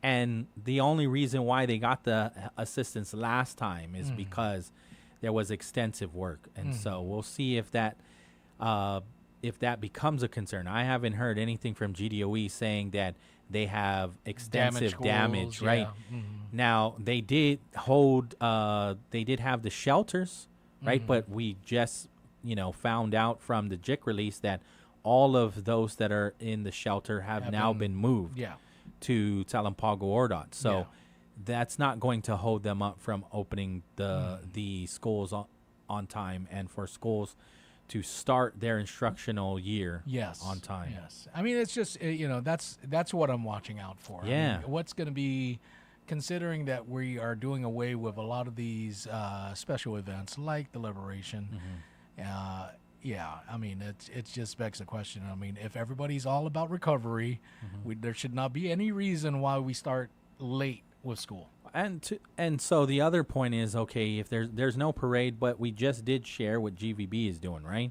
and the only reason why they got the assistance last time is because there was extensive work, and so we'll see if that becomes a concern. I haven't heard anything from GDOE saying that they have extensive damage, right? Now, they did have the shelters, right? But we just, found out from the JIC release that all of those that are in the shelter have now been moved to Talampago Ordot. So that's not going to hold them up from opening the schools on time and for schools to start their instructional year on time. Yes. I mean, it's just, that's what I'm watching out for. Yeah. I mean, what's going to be, considering that we are doing away with a lot of these special events like the Liberation. I mean, it just begs the question. I mean, if everybody's all about recovery, there should not be any reason why we start late with school. And so the other point is, okay, if there's no parade, but we just did share what GVB is doing, right?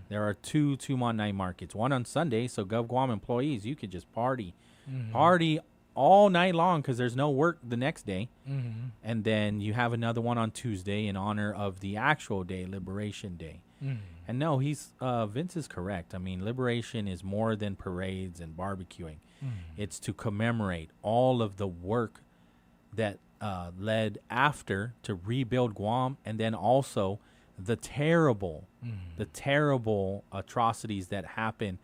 There are two night markets, one on Sunday, so GovGuam employees, you could just party all night long because there's no work the next day. And then you have another one on Tuesday in honor of the actual day, Liberation Day. And no, Vince is correct. I mean, Liberation is more than parades and barbecuing. It's to commemorate all of the work that led after to rebuild Guam, and then also the terrible atrocities that happened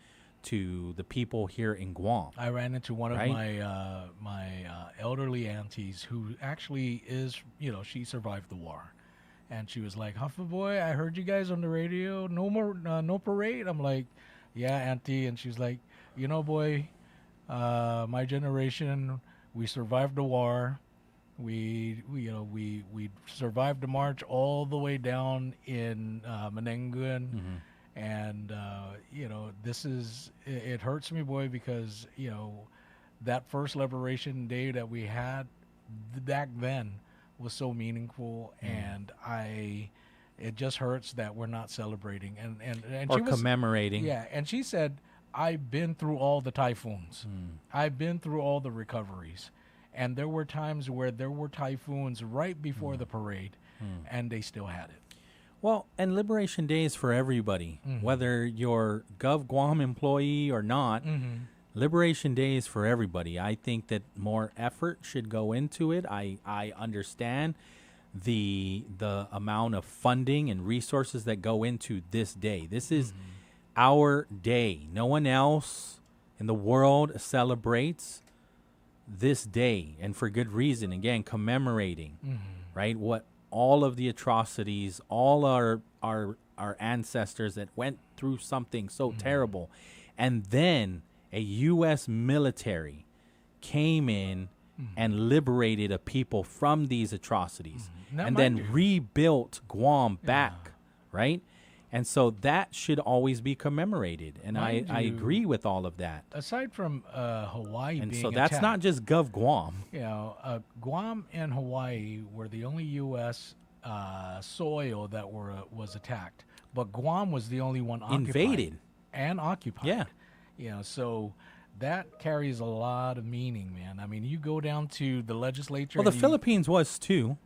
to the people here in Guam. I ran into one of my elderly aunties who actually is, she survived the war. And she was like, Huffa boy, I heard you guys on the radio. No more, no parade. I'm like, yeah, auntie. And she's like, boy, my generation, we survived the war. We survived the march all the way down in Menenguan. And, this is, it hurts me, boy, because, that first Liberation Day that we had back then was so meaningful, and it just hurts that we're not celebrating and Or she was commemorating. Yeah, and she said, I've been through all the typhoons. I've been through all the recoveries. And there were times where there were typhoons right before the parade, and they still had it. Well, and Liberation Day is for everybody, whether you're Gov Guam employee or not. Liberation Day is for everybody. I think that more effort should go into it. I understand the amount of funding and resources that go into this day. This is our day. No one else in the world celebrates this day, and for good reason. Again, commemorating, right? What all of the atrocities, all our ancestors that went through something so terrible, and then a U.S. military came in and liberated a people from these atrocities, and then rebuilt Guam back, right? And so that should always be commemorated, and I agree with all of that. Aside from Hawaii And being so that's attacked, not just Gov Guam. You know, Guam and Hawaii were the only U.S. Soil that was attacked, but Guam was the only one Invaded. and occupied. Yeah. You know, so that carries a lot of meaning, man. I mean, you go down to the legislature. Well, the and Philippines was too.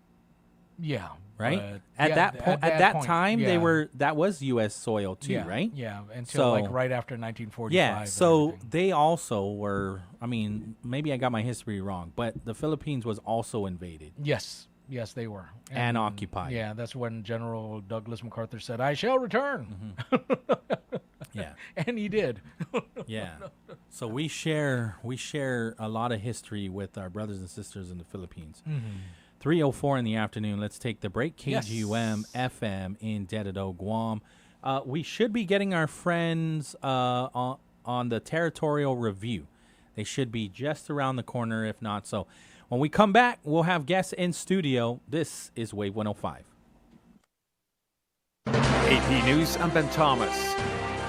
Yeah. Right. but At that point, time, yeah. that was U.S. soil too, Yeah, right? yeah, until like right after 1945. Yeah. and So everything. they also were. I mean, maybe I got my history wrong, but the Philippines was also invaded. Yes, they were. And occupied. Yeah, that's when General Douglas MacArthur said, "I shall return." Yeah. And he did. Yeah. So we share a lot of history with our brothers and sisters in the Philippines. 3:04 in the afternoon. Let's take the break. KGUM FM in Dededo, Guam. We should be getting our friends on the territorial review. They should be just around the corner, if not so. When we come back, we'll have guests in studio. This is Wave 105. AP News, I'm Ben Thomas.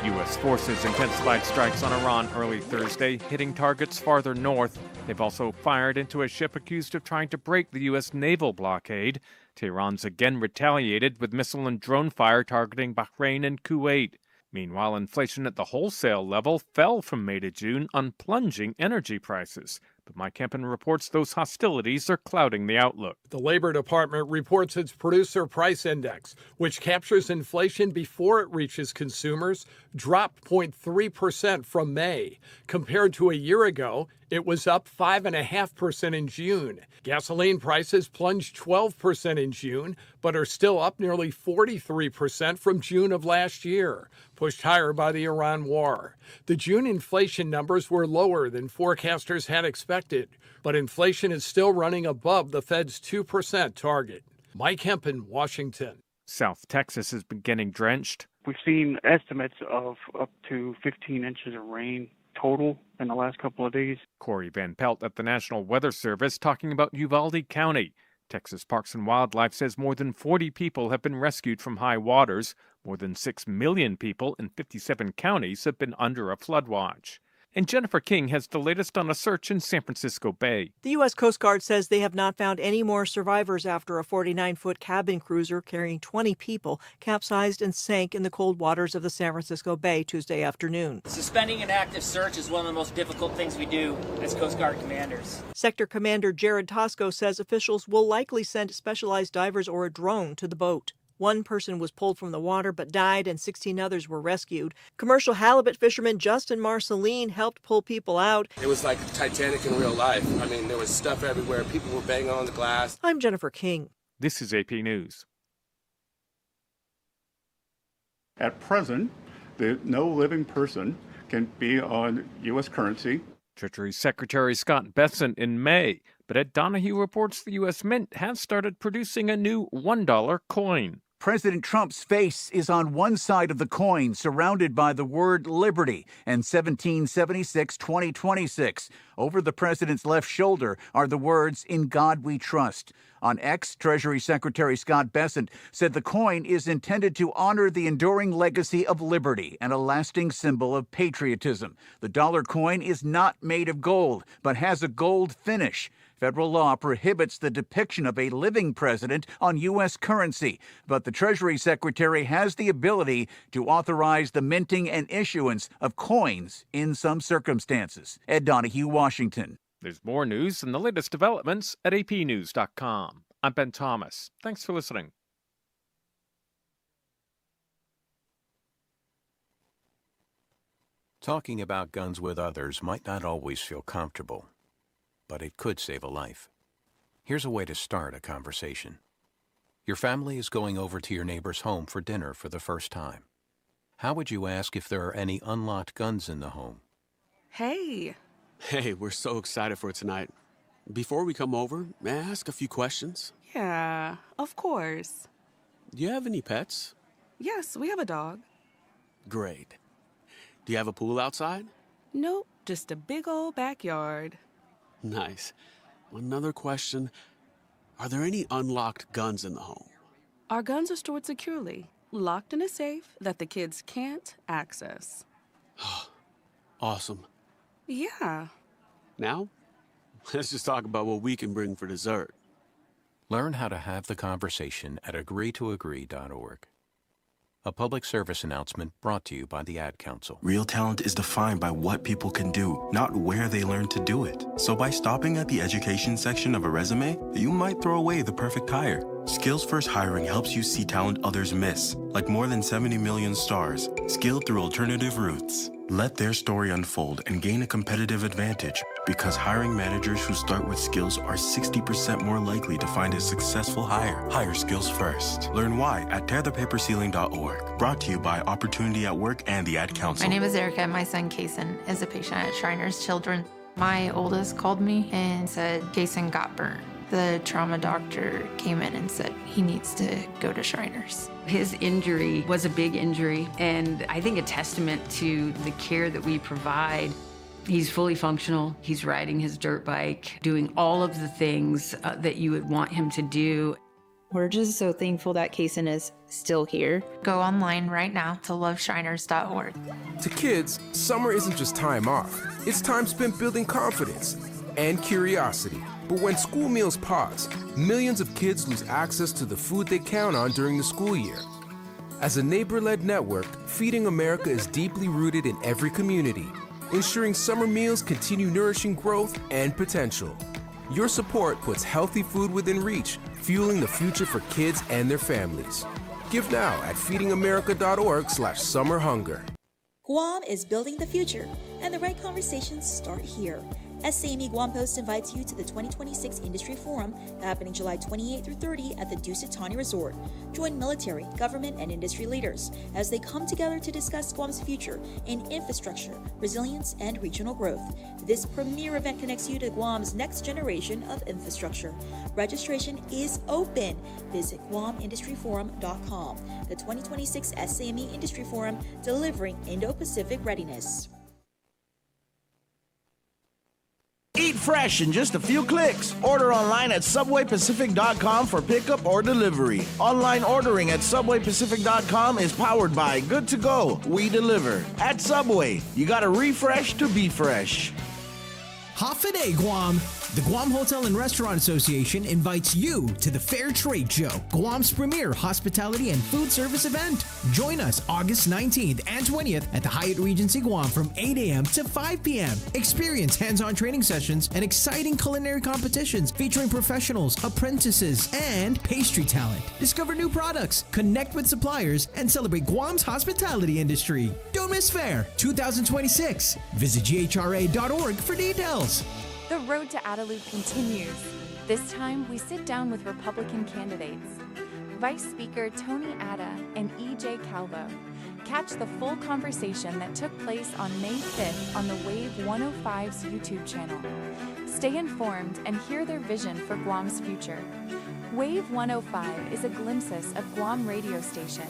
U.S. forces intensified strikes on Iran early Thursday, hitting targets farther north. They've also fired into a ship accused of trying to break the U.S. naval blockade. Tehran's again retaliated with missile and drone fire targeting Bahrain and Kuwait. Meanwhile, inflation at the wholesale level fell from May to June on plunging energy prices. But Mike Kempen reports those hostilities are clouding the outlook. The Labor Department reports its Producer Price Index, which captures inflation before it reaches consumers, dropped 0.3% from May. Compared to a year ago, it was up 5.5% in June. Gasoline prices plunged 12% in June, but are still up nearly 43% from June of last year, pushed higher by the Iran war. The June inflation numbers were lower than forecasters had expected, but inflation is still running above the Fed's 2% target. Mike Hempen, Washington. South Texas has been getting drenched. We've seen estimates of up to 15 inches of rain total in the last couple of days. Corey Van Pelt at the National Weather Service talking about Uvalde County. Texas Parks and Wildlife says more than 40 people have been rescued from high waters. More than 6 million people in 57 counties have been under a flood watch. And Jennifer King has the latest on a search in San Francisco Bay. The U.S. Coast Guard says they have not found any more survivors after a 49-foot cabin cruiser carrying 20 people capsized and sank in the cold waters of the San Francisco Bay Tuesday afternoon. Suspending an active search is one of the most difficult things we do as Coast Guard commanders. Sector Commander Jared Tosco says officials will likely send specialized divers or a drone to the boat. One person was pulled from the water but died, and 16 others were rescued. Commercial halibut fisherman Justin Marceline helped pull people out. It was like Titanic in real life. I mean, there was stuff everywhere. People were banging on the glass. I'm Jennifer King. This is AP News. At present, no living person can be on U.S. currency. Treasury Secretary Scott Bessent in May. But Ed Donahue reports the U.S. Mint has started producing a new $1 coin. President Trump's face is on one side of the coin, surrounded by the word liberty and 1776-2026. Over the president's left shoulder are the words, "In God We Trust." On X, Treasury Secretary Scott Bessent said the coin is intended to honor the enduring legacy of liberty and a lasting symbol of patriotism. The dollar coin is not made of gold, but has a gold finish. Federal law prohibits the depiction of a living president on U.S. currency, but the Treasury Secretary has the ability to authorize the minting and issuance of coins in some circumstances. Ed Donahue, Washington. There's more news and the latest developments at apnews.com. I'm Ben Thomas. Thanks for listening. Talking about guns with others might not always feel comfortable, but it could save a life. Here's a way to start a conversation. Your family is going over to your neighbor's home for dinner for the first time. How would you ask if there are any unlocked guns in the home? Hey, we're so excited for tonight. Before we come over, may I ask a few questions? Yeah, of course. Do you have any pets? Yes, we have a dog. Great. Do you have a pool outside? Nope, just a big old backyard. Nice. Another question. Are there any unlocked guns in the home? Our guns are stored securely, locked in a safe that the kids can't access. Awesome. Yeah. Now, let's just talk about what we can bring for dessert. Learn how to have the conversation at agreetoagree.org. A public service announcement brought to you by the Ad Council. Real talent is defined by what people can do, not where they learn to do it. So by stopping at the education section of a resume, you might throw away the perfect hire. Skills First Hiring helps you see talent others miss, like more than 70 million stars, skilled through alternative routes. Let their story unfold and gain a competitive advantage, because hiring managers who start with skills are 60% more likely to find a successful hire. Hire skills first. Learn why at tearthepaperceiling.org. Brought to you by Opportunity at Work and the Ad Council. My name is Erica. My son, Kason, is a patient at Shriners Children. My oldest called me and said Kason got burnt. The trauma doctor came in and said he needs to go to Shriners. His injury was a big injury, and I think a testament to the care that we provide. He's fully functional. He's riding his dirt bike, doing all of the things that you would want him to do. We're just so thankful that Kason is still here. Go online right now to loveshriners.org. To kids, summer isn't just time off. It's time spent building confidence and curiosity. But when school meals pause, millions of kids lose access to the food they count on during the school year. As a neighbor-led network, Feeding America is deeply rooted in every community, ensuring summer meals continue nourishing growth and potential. Your support puts healthy food within reach, fueling the future for kids and their families. Give now at feedingamerica.org/summerhunger. Guam is building the future, and the right conversations start here. SAME Guam Post invites you to the 2026 Industry Forum happening July 28 through 30 at the Dusitani Resort. Join military, government, and industry leaders as they come together to discuss Guam's future in infrastructure, resilience, and regional growth. This premier event connects you to Guam's next generation of infrastructure. Registration is open. Visit GuamIndustryForum.com. The 2026 SAME Industry Forum, delivering Indo-Pacific readiness. Eat fresh in just a few clicks. Order online at SubwayPacific.com for pickup or delivery. Online ordering at SubwayPacific.com is powered by Good to Go. We deliver. At Subway, you gotta refresh to be fresh. Hafiday Guam! The Guam Hotel and Restaurant Association invites you to the Fair Trade Show, Guam's premier hospitality and food service event. Join us August 19th and 20th at the Hyatt Regency Guam from 8 a.m. to 5 p.m. Experience hands-on training sessions and exciting culinary competitions featuring professionals, apprentices, and pastry talent. Discover new products, connect with suppliers, and celebrate Guam's hospitality industry. Don't miss Fair 2026. Visit GHRA.org for details. The road to Adelude continues. This time, we sit down with Republican candidates. Vice Speaker Tony Atta and E.J. Calvo. Catch the full conversation that took place on May 5th on the Wave 105's YouTube channel. Stay informed and hear their vision for Guam's future. Wave 105 is a glimpse of Guam radio station.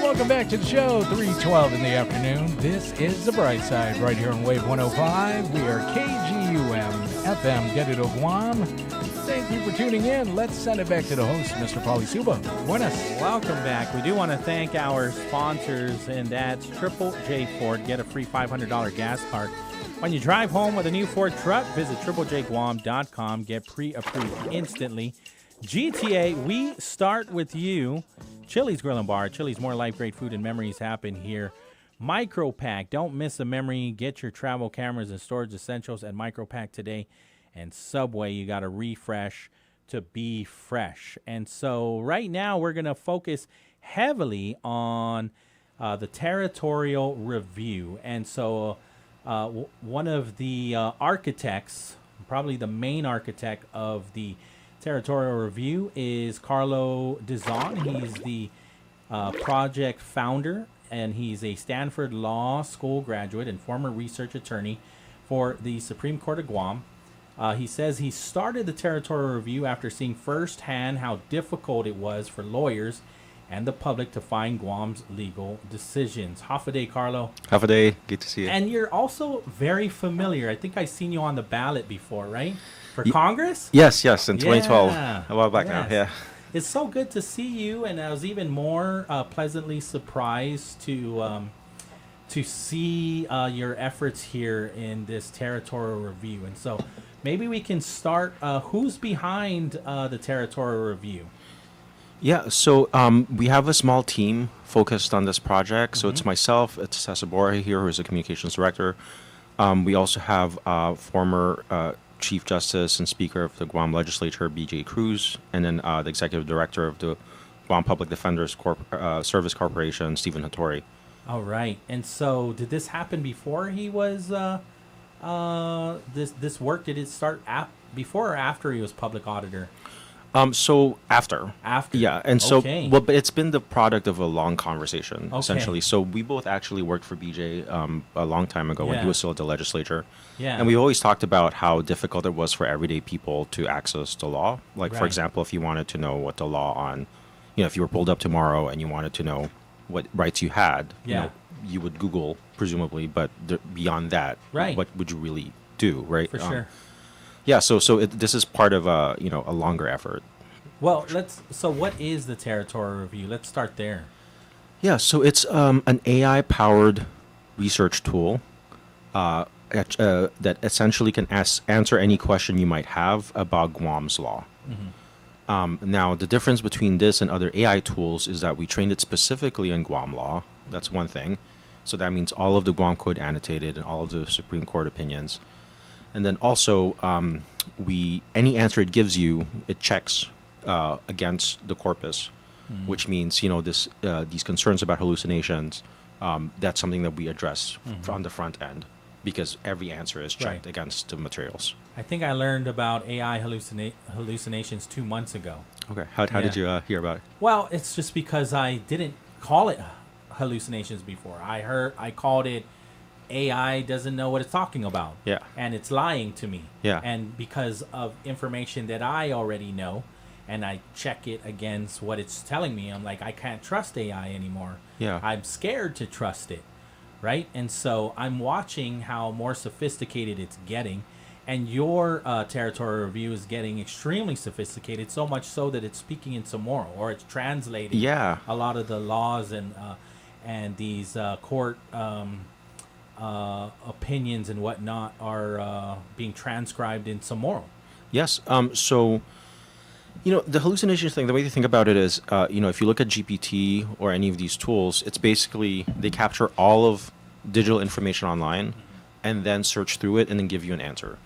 Welcome back to the show, 3:12 in the afternoon. This is the Bright Side right here on Wave 105. We are KGUM FM, Get It Guam. Thank you for tuning in. Let's send it back to the host, Mr. Pauly Suba. Buenas. Welcome back. We do want to thank our sponsors, and that's Triple J Ford. Get a free $500 gas card. When you drive home with a new Ford truck, visit triplejguam.com. Get pre-approved instantly. GTA, we start with you. Chili's Grill and Bar. Chili's, more life, great food and memories happen here. Micropack, don't miss a memory. Get your travel cameras and storage essentials at Micropack today. And Subway, you got to refresh to be fresh. And so right now we're going to focus heavily on the territorial review. And so one of the architects, probably the main architect of the territorial review, is Carlo Dizon. He's the project founder, and he's a Stanford Law School graduate and former research attorney for the Supreme Court of Guam. He says he started the territorial review after seeing firsthand how difficult it was for lawyers and the public to find Guam's legal decisions. Half a day, Carlo. Half a day. Good to see you. And you're also very familiar. I think I've seen you on the ballot before, right? For Congress? Yes, in 2012. Yeah. A while back now, yeah. It's so good to see you, and I was even more pleasantly surprised to see your efforts here in this territorial review. And so maybe we can start. Who's behind the territorial review? Yeah, so we have a small team focused on this project. So it's myself, it's Sasabora here, who is the communications director. We also have former Chief Justice and Speaker of the Guam Legislature, B.J. Cruz, and then the Executive Director of the Guam Public Defenders Service Corporation, Stephen Hattori. All right. And so did this happen before he was, this work, did it start before or after he was public auditor? So after. Yeah, and so, Okay. well, but it's been the product of a long conversation, Okay. essentially. So we both actually worked for BJ a long time ago when Yeah. he was still at the legislature. Yeah. And we always talked about how difficult it was for everyday people to access the law. Like, for Right. example, if you wanted to know what the law on, if you were pulled up tomorrow and you wanted to know what rights you had, Yeah. you would Google, presumably, but beyond that, Right. what would you really do, right? For sure. Yeah, so this is part of a longer effort. Well, so what is the territorial review? Let's start there. Yeah, so it's an AI-powered research tool that essentially can answer any question you might have about Guam's law. Now, the difference between this and other AI tools is that we trained it specifically in Guam law. That's one thing. So that means all of the Guam Code annotated and all of the Supreme Court opinions. And then also, any answer it gives you, it checks against the corpus, which means these concerns about hallucinations. That's something that we address on the front end, because every answer is checked against the materials. I think I learned about AI hallucinations 2 months ago. Okay, how did you hear about it? Well, it's just because I didn't call it hallucinations before. I called it AI doesn't know what it's talking about. Yeah. And it's lying to me. Yeah. And because of information that I already know, and I check it against what it's telling me, I'm like, I can't trust AI anymore. Yeah. I'm scared to trust it, right? And so I'm watching how more sophisticated it's getting, and your territorial review is getting extremely sophisticated, so much so that it's speaking in Chamorro, or it's translating Yeah. a lot of the laws and these court opinions and whatnot are being transcribed in Chamorro. Yes. So, the hallucination thing, the way to think about it is, if you look at GPT or any of these tools, it's basically they capture all of digital information online and then search through it and then give you an answer.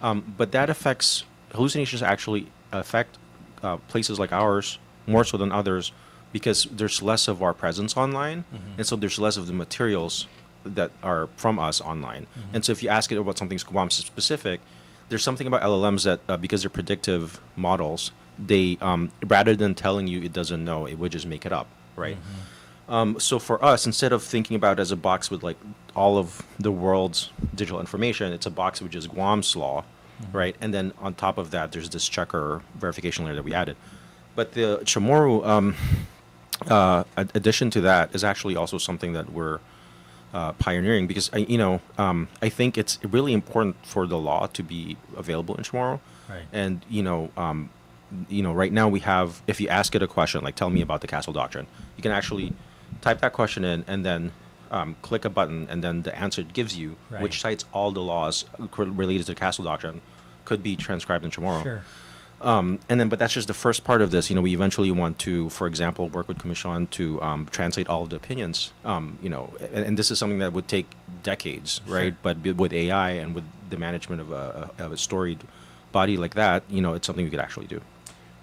Right. But that affects, hallucinations actually affect places like ours more so than others because there's less of our presence online. And so there's less of the materials that are from us online. And so if you ask it about something Guam specific, there's something about LLMs that because they're predictive models, they rather than telling you it doesn't know, it would just make it up, right? So for us, instead of thinking about it as a box with like all of the world's digital information, it's a box with just Guam's law, right? And then on top of that, there's this checker verification layer that we added. But the Chamorro addition to that is actually also something that we're pioneering because I think it's really important for the law to be available in Chamorro. Right. And right now we have, if you ask it a question like tell me about the castle doctrine, you can actually type that question in and then click a button and then the answer it gives you, Right. which cites all the laws related to the castle doctrine, could be transcribed in Chamorro. Sure. But that's just the first part of this. We eventually want to, for example, work with Commission to translate all of the opinions. And this is something that would take decades, right? But with AI and with the management of a storied body like that, it's something we could actually do.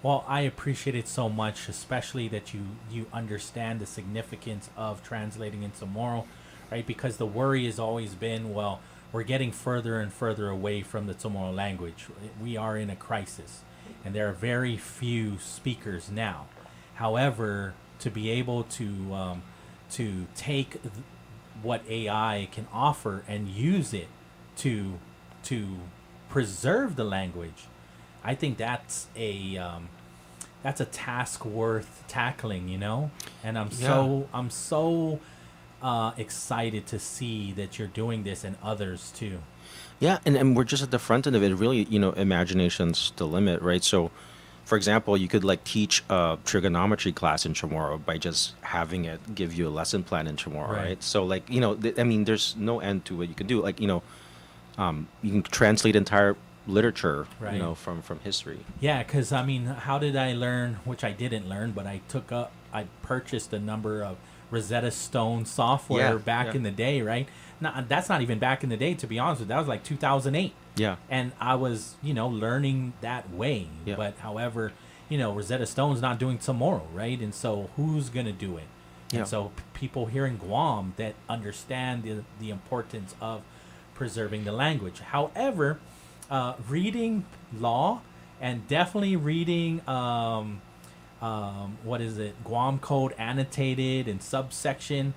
Well, I appreciate it so much, especially that you understand the significance of translating in Chamorro, right? Because the worry has always been, well, we're getting further and further away from the Chamorro language. We are in a crisis, and there are very few speakers now. However, to be able to take what AI can offer and use it to preserve the language, I think that's a task worth tackling, And I'm so excited to see that you're doing this and others too. Yeah, and we're just at the front end of it. Really, imagination's the limit, right? So, for example, you could like teach a trigonometry class in Chamorro by just having it give you a lesson plan in Chamorro, right? So, like, there's no end to what you can do. Like, you can translate entire literature, Right. from history. Yeah, because how did I learn? Which I didn't learn, but I purchased a number of Rosetta Stone software back in the day, right? That's not even back in the day, to be honest with you. That was like 2008. Yeah. And I was, learning that way. Yeah. But however, Rosetta Stone's not doing Chamorro, right? And so who's going to do it? Yeah. And so people here in Guam that understand the importance of preserving the language. However, reading law and definitely reading Guam Code annotated and subsection,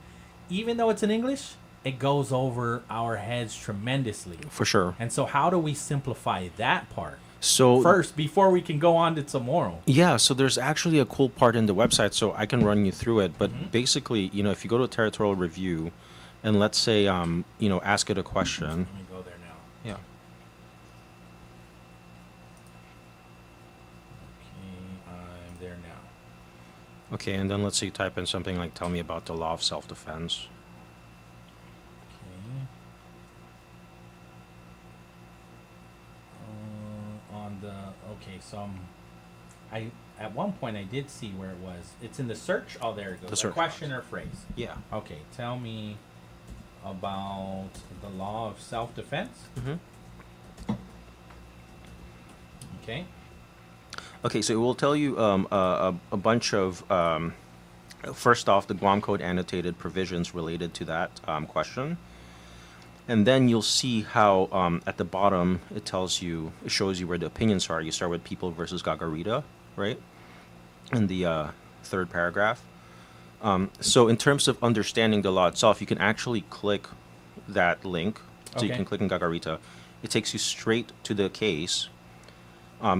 even though it's in English, it goes over our heads tremendously. For sure. And so how do we simplify that part? So first, before we can go on to Chamorro. Yeah, so there's actually a cool part in the website, so I can run you through it. But basically, if you go to a territorial review, and let's say, ask it a question. Let me go there now. Yeah. Okay, I'm there now. Okay, and then let's say you type in something like, tell me about the law of self-defense. So at one point I did see where it was. It's in the search. Oh, there it goes. The A search question or phrase. Yeah. Okay, tell me about the law of self-defense. Okay. Okay, so it will tell you a bunch of, first off, the Guam Code annotated provisions related to that question. And then you'll see how at the bottom it shows you where the opinions are. You start with People versus Gagarita, right? In the third paragraph. So in terms of understanding the law itself, you can actually click that link. So you can click on Gagarita. It takes you straight to the case.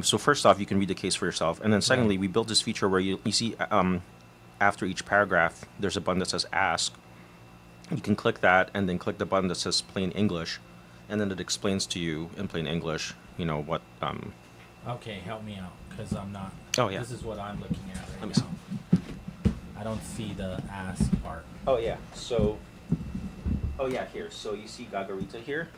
So first off, you can read the case for yourself, and then secondly, we built this feature where you see after each paragraph, there's a button that says Ask. You can click that, and then click the button that says Plain English, and then it explains to you in plain English, what. Okay, help me out, because I'm not. Oh, yeah. This is what I'm looking at Let me right see. now. I don't see the ask part. Oh yeah. So. Oh yeah, here. So you see Gagarita here.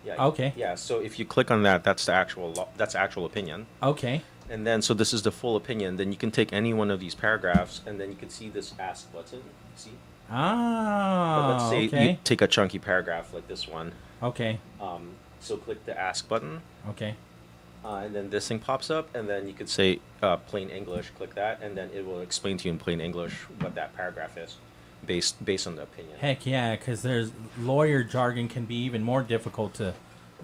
Yeah. Okay. Yeah. So if you click on that, that's the actual opinion. Okay. And then, so this is the full opinion. Then you can take any one of these paragraphs, and then you can see this Ask button. See? Ah. But let's say okay. you take a chunky paragraph like this one. Okay. So click the Ask button. Okay. And then this thing pops up, and then you could say plain English. Click that, and then it will explain to you in plain English what that paragraph is, based on the opinion. Heck yeah, because there's lawyer jargon can be even more difficult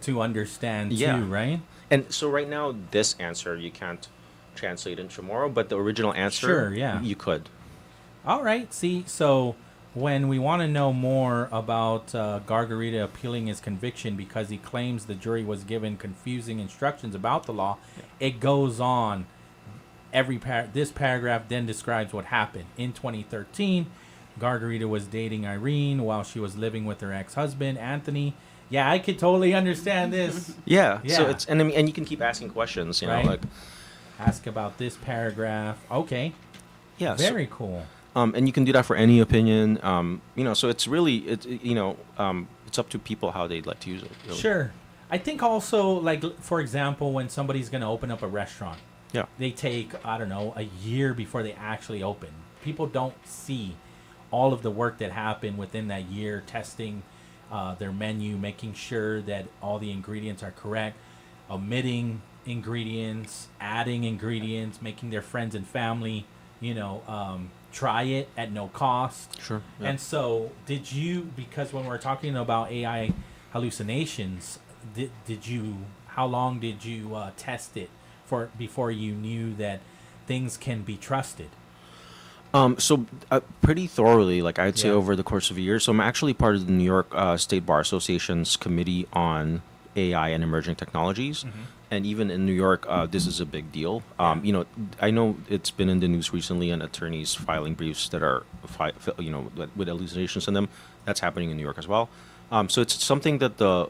to understand too, right? And so right now, this answer you can't translate into tomorrow, but the original answer, Sure, yeah. you could. All right. See, so when we want to know more about Gargarita appealing his conviction because he claims the jury was given confusing instructions about the law, it goes on. This paragraph then describes what happened. In 2013, Gargarita was dating Irene while she was living with her ex-husband, Anthony. Yeah, I could totally understand this. Yeah. So it's and you can keep asking questions, Right. like ask about this paragraph. Okay. Yeah. Very cool. And you can do that for any opinion. So it's really it's up to people how they'd like to use it. Really. Sure. I think also, like, for example, when somebody's going to open up a restaurant, they take, I don't know, a year before they actually open. People don't see all of the work that happened within that year, testing their menu, making sure that all the ingredients are correct, omitting ingredients, adding ingredients, making their friends and family, try it at no cost. Sure. Yeah. And so, because when we're talking about AI hallucinations, how long did you test it before you knew that things can be trusted? So pretty thoroughly, like I'd say over the course of a year. So I'm actually part of the New York State Bar Association's Committee on AI and Emerging Technologies. Mm-hmm. And even in New York, this is a big deal. I know it's been in the news recently, and attorneys filing briefs that are, with hallucinations in them. That's happening in New York as well. So it's something that the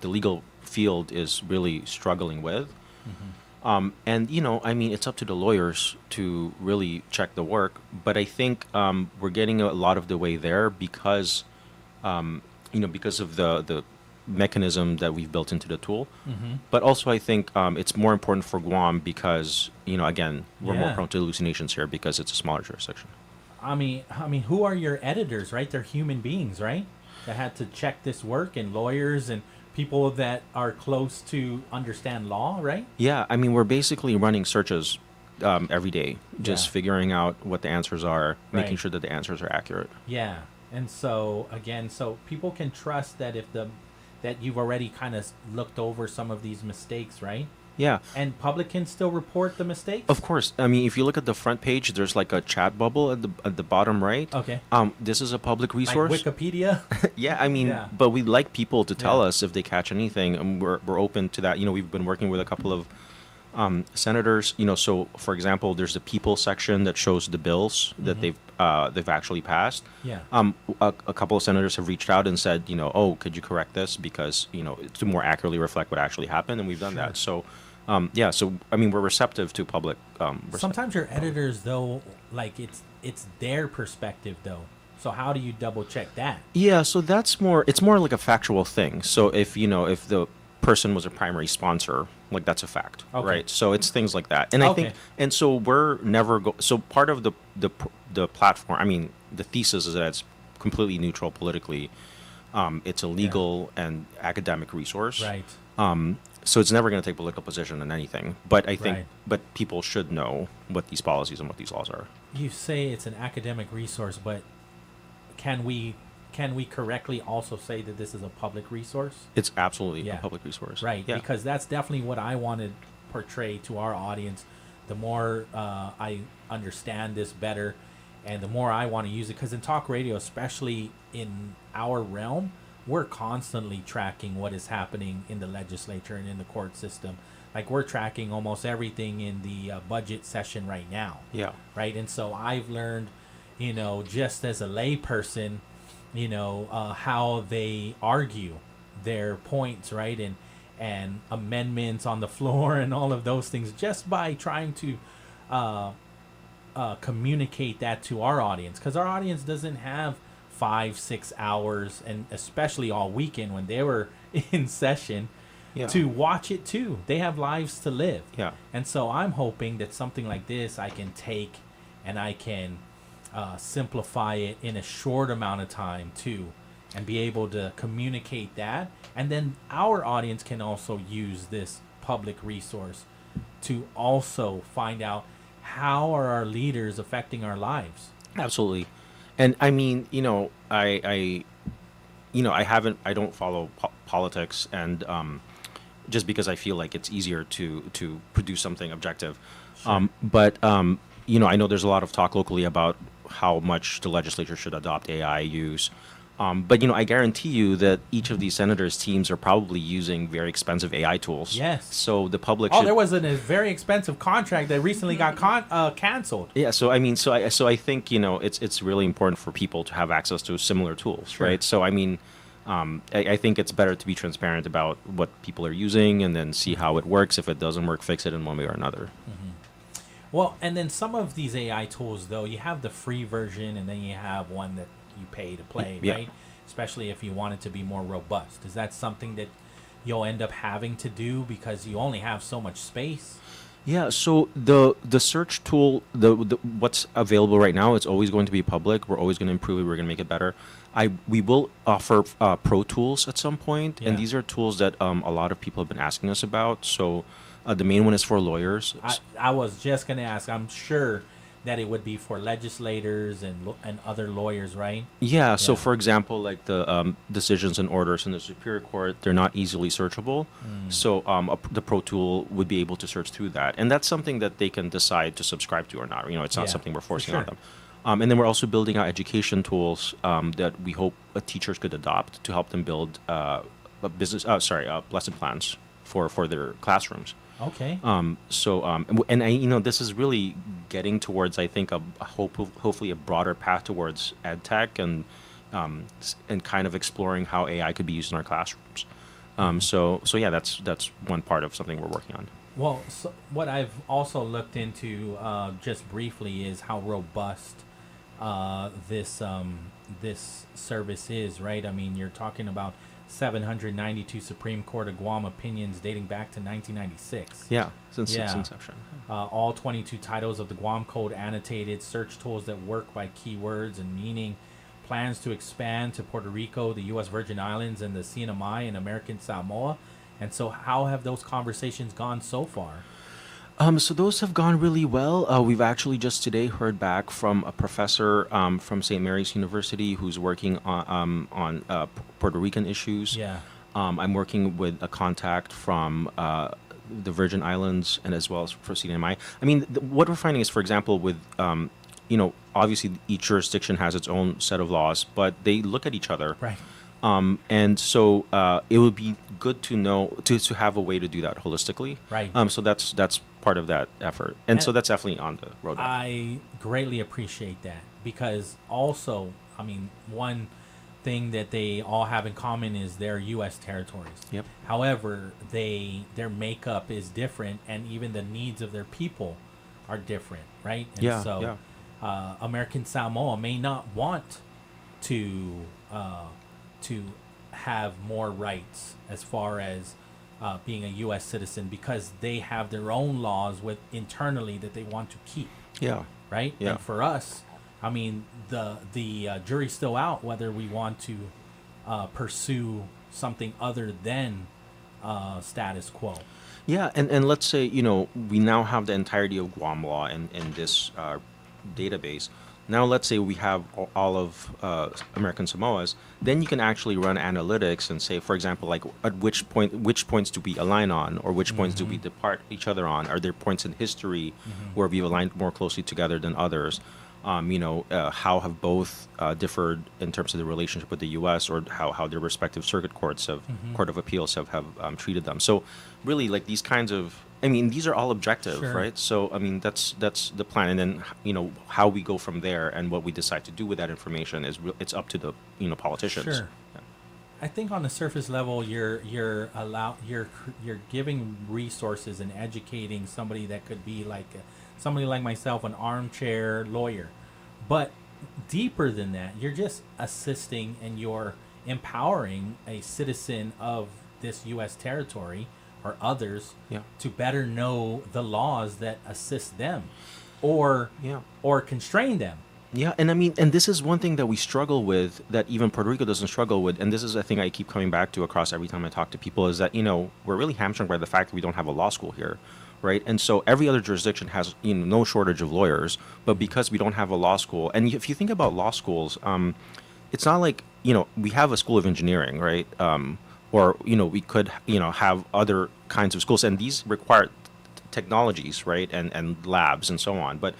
legal field is really struggling with. Mm-hmm. It's up to the lawyers to really check the work. But I think we're getting a lot of the way there because of the mechanism that we've built into the tool. Mm-hmm. But also I think it's more important for Guam because, again, we're more prone to hallucinations here because it's a smaller jurisdiction. I mean, who are your editors, right? They're human beings, right? That had to check this work, and lawyers and people that are close to understand law, right? Yeah, we're basically running searches every day, just figuring out what the answers are, making sure that the answers are accurate. Yeah, and so again, people can trust that that you've already kind of looked over some of these mistakes, right? Yeah. And public can still report the mistakes? Of course. If you look at the front page, there's like a chat bubble at the bottom right. Okay. This is a public resource. Like Wikipedia? But we'd like people to tell us if they catch anything, and we're open to that. We've been working with a couple of senators. So for example, there's the people section that shows the bills that they've actually passed. Yeah. A couple of senators have reached out and said, could you correct this because to more accurately reflect what actually happened, and we've done that. So. We're receptive to public. Sometimes your editors, though, like it's their perspective, though. So how do you double check that? Yeah, so it's more like a factual thing. So if the person was a primary sponsor, like that's a fact, right? So it's things like that, and I think, and so we're never so part of the platform. The thesis is that it's completely neutral politically. It's a legal and academic resource, right? So it's never going to take political position on anything. But I think, but people should know what these policies and what these laws are. You say it's an academic resource, but can we correctly also say that this is a public resource? It's absolutely a public resource. Right, because that's definitely what I want to portray to our audience. The more I understand this better, and the more I want to use it, because in talk radio, especially in our realm, we're constantly tracking what is happening in the legislature and in the court system. Like, we're tracking almost everything in the budget session right now. Yeah. Right. And so I've learned, just as a layperson, how they argue their points, right? And amendments on the floor and all of those things, just by trying to communicate that to our audience, because our audience doesn't have 5-6 hours, and especially all weekend when they were in session, to watch it too. They have lives to live. Yeah. And so I'm hoping that something like this I can take and I can simplify it in a short amount of time too, and be able to communicate that. And then our audience can also use this public resource to also find out how are our leaders affecting our lives. Absolutely. And I mean, I don't follow politics, and just because I feel like it's easier to produce something objective. Sure. But I know there's a lot of talk locally about how much the legislature should adopt AI use. But I guarantee you that each of these senators' teams are probably using very expensive AI tools. Yes. So the public. There was a very expensive contract that recently got canceled. Yeah. So I mean, so I think it's really important for people to have access to similar tools, Sure. right? So I mean, I think it's better to be transparent about what people are using, and then see how it works. If it doesn't work, fix it in one way or another. Mm-hmm. Well, and then some of these AI tools, though, you have the free version, and then you have one that you pay to play, Yeah. right? Especially if you want it to be more robust. Is that something that you'll end up having to do because you only have so much space? Yeah, so the search tool, the what's available right now, it's always going to be public. We're always going to improve it. We're going to make it better. We will offer pro tools at some point, and Yeah. these are tools that a lot of people have been asking us about. So the main one is for lawyers. I was just going to ask. I'm sure that it would be for legislators and other lawyers, right? Yeah, so for example, like the decisions and orders in the Superior Court, they're not easily searchable. So the Pro Tool would be able to search through that. And that's something that they can decide to subscribe to or not. It's not Yeah, something we're for forcing sure. on them. And then we're also building out education tools that we hope teachers could adopt to help them build lesson plans for their classrooms. Okay. This is really getting towards, I think, hopefully a broader path towards ed tech, and kind of exploring how AI could be used in our classrooms. That's one part of something we're working on. Well, so what I've also looked into just briefly is how robust this service is, right? I mean, you're talking about 792 Supreme Court of Guam opinions dating back to 1996. Yeah, since its inception. All 22 titles of the Guam Code annotated, search tools that work by keywords and meaning, plans to expand to Puerto Rico, the U.S. Virgin Islands, and the CNMI and American Samoa. And so how have those conversations gone so far? So those have gone really well. We've actually just today heard back from a professor from St. Mary's University who's working on Puerto Rican issues. Yeah. I'm working with a contact from the Virgin Islands, and as well as for CNMI. I mean, what we're finding is, for example, with obviously each jurisdiction has its own set of laws, but they look at each other. Right. And so it would be good to know to have a way to do that holistically. Right. So that's part of that effort, and so that's definitely on the roadmap. I greatly appreciate that, because also, I mean, one thing that they all have in common is their U.S. territories. Yep. However, their makeup is different, and even the needs of their people are different, right? And so American Samoa may not want to have more rights as far as being a U.S. citizen, because they have their own laws internally that they want to keep. Yeah. Right? Yeah. And for us, I mean, the jury's still out whether we want to pursue something other than status quo. Yeah, and let's say, we now have the entirety of Guam law in this database. Now let's say we have all of American Samoa's, then you can actually run analytics and say, for example, like at which points do we align on, or which points do we depart each other on? Are there points in history where we've aligned more closely together than others? how have both differed in terms of the relationship with the U.S. or how their respective circuit courts have court of appeals have treated them. So really, like these kinds of, I mean, these are all objective, Sure. right? So I mean, that's the plan, and then how we go from there and what we decide to do with that information is it's up to the politicians. Sure. Yeah. I think on the surface level, you're giving resources and educating somebody that could be like somebody like myself, an armchair lawyer, but deeper than that, you're just assisting and you're empowering a citizen of this U.S. territory or others to better know the laws that assist them, or constrain them. Yeah, and I mean, and this is one thing that we struggle with that even Puerto Rico doesn't struggle with, and this is a thing I keep coming back to across every time I talk to people, is that, we're really hamstrung by the fact that we don't have a law school here, right? And so every other jurisdiction has, no shortage of lawyers, but because we don't have a law school, and if you think about law schools, it's not like, we have a school of engineering, right? Or, we could, have other kinds of schools, and these require technologies, right? And labs and so on, but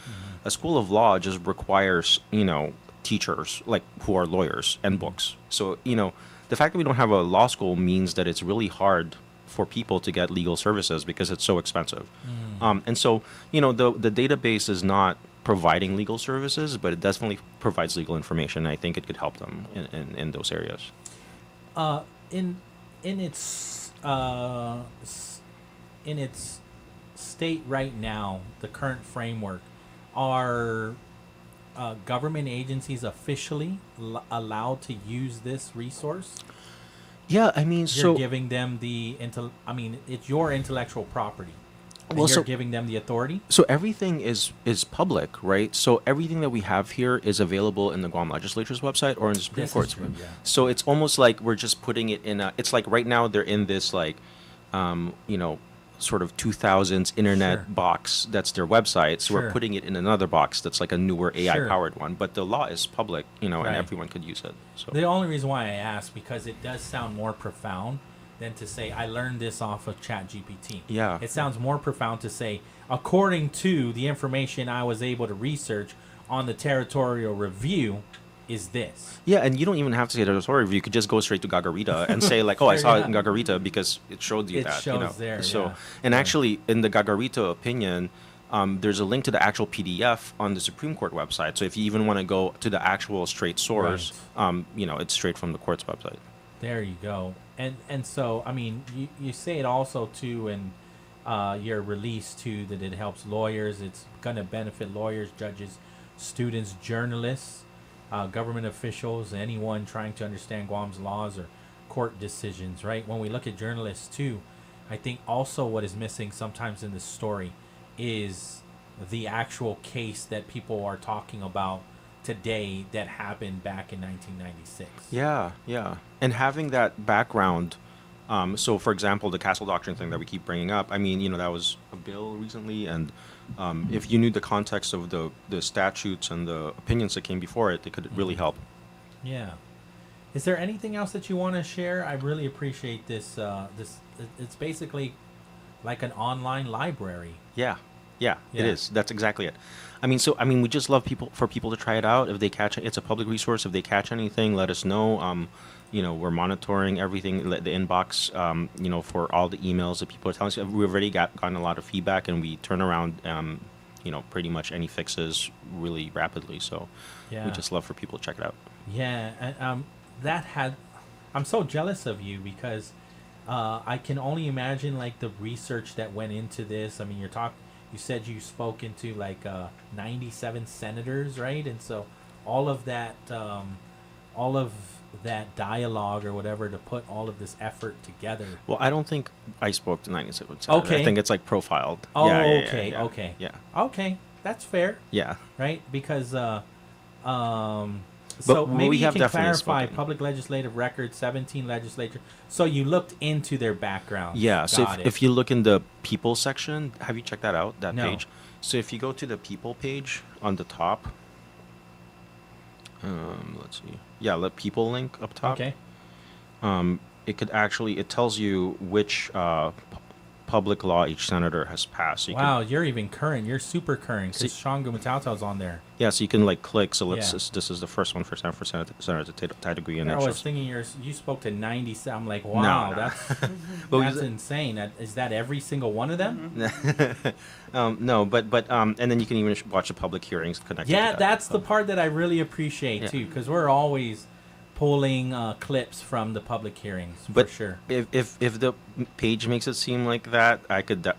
a school of law just requires, teachers like who are lawyers and books. So, the fact that we don't have a law school means that it's really hard for people to get legal services because it's so expensive. And so, the database is not providing legal services, but it definitely provides legal information. I think it could help them in those areas. In its state right now, the current framework, are government agencies officially allowed to use this resource? Yeah, I mean, you're giving them it's your intellectual property. And you're giving them the authority? So everything is public, right? So everything that we have here is available in the Guam legislature's website or in the Supreme Court's. So it's almost like we're just putting it in it's like right now they're in this sort of 2000s internet box that's their website. So we're putting it in another box that's like a newer AI powered one. But the law is public, and everyone could use it. So the only reason why I ask, because it does sound more profound than to say I learned this off of ChatGPT. Yeah. It sounds more profound to say, according to the information I was able to research on the territorial review, is this. Yeah, and you don't even have to say territorial review. You could just go straight to Gagarita and say like, oh, I saw it in Gagarita because it showed you that. Shows there. So, and actually, in the Gagarita opinion, there's a link to the actual PDF on the Supreme Court website. So if you even want to go to the actual straight source, it's straight from the court's website. There you go. And so, I mean, you say it also too in your release too that it helps lawyers. It's going to benefit lawyers, judges, students, journalists, government officials, anyone trying to understand Guam's laws or court decisions, right? When we look at journalists too, I think also what is missing sometimes in the story is the actual case that people are talking about today that happened back in 1996. Yeah. And having that background, so for example, the Castle Doctrine thing that we keep bringing up, I mean, that was a bill recently, and if you knew the context of the statutes and the opinions that came before it, they could really help. Yeah. Is there anything else that you want to share? I really appreciate this. It's basically like an online library. Yeah, it is. That's exactly it. We just love for people to try it out. If they catch it, it's a public resource. If they catch anything, let us know. We're monitoring everything, the inbox, for all the emails that people are telling us. We've already gotten a lot of feedback, and we turn around, pretty much any fixes really rapidly. So we just love for people to check it out. Yeah, and I'm so jealous of you because I can only imagine like the research that went into this. I mean, you said you spoke into like 97 senators, right? And so all of that dialogue or whatever to put all of this effort together. Well, I don't think I spoke to 97 senators. Okay. I think it's like profiled. Oh, Yeah. Okay. Yeah. Okay, that's fair. Yeah. Right? Because But so maybe we you have can definitely clarify spoken. public legislative record, 17 legislature. So you looked into their background. Yeah, so Got it. if you look in the people section, have you checked that out, that No. page? So if you go to the people page on the top, let's see. Yeah, the people link up top. Okay. It tells you which public law each senator has passed. So you Wow, can, you're even current. You're super current because See- Sean Gumatauto's on there. yeah, so you can like click. So let's Yeah. this is the first one for Senator Taitagui, and I it was shows. thinking you spoke to 97. I'm like, wow, no. that's But we that's use it- insane. Is that every single one of them? No, but and then you can even watch the public hearings connected. Yeah, to that. that's the part that I really appreciate Yeah. too, because we're always pulling clips from the public hearings But for sure. if the page makes it seem like that,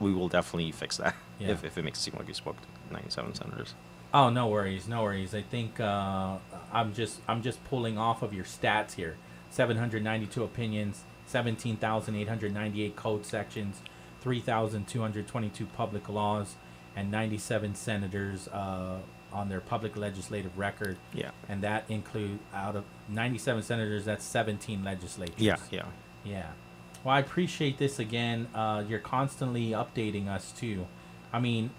we will definitely fix that. Yeah. If it makes it seem like we spoke to 97 senators. Oh, no worries, no worries. I think I'm just pulling off of your stats here. 792 opinions, 17,898 code sections, 3,222 public laws, and 97 senators on their public legislative record. Yeah. And that include out of 97 senators, that's 17 legislatures. Yeah. Yeah. Well, I appreciate this again. You're constantly updating us too. I mean,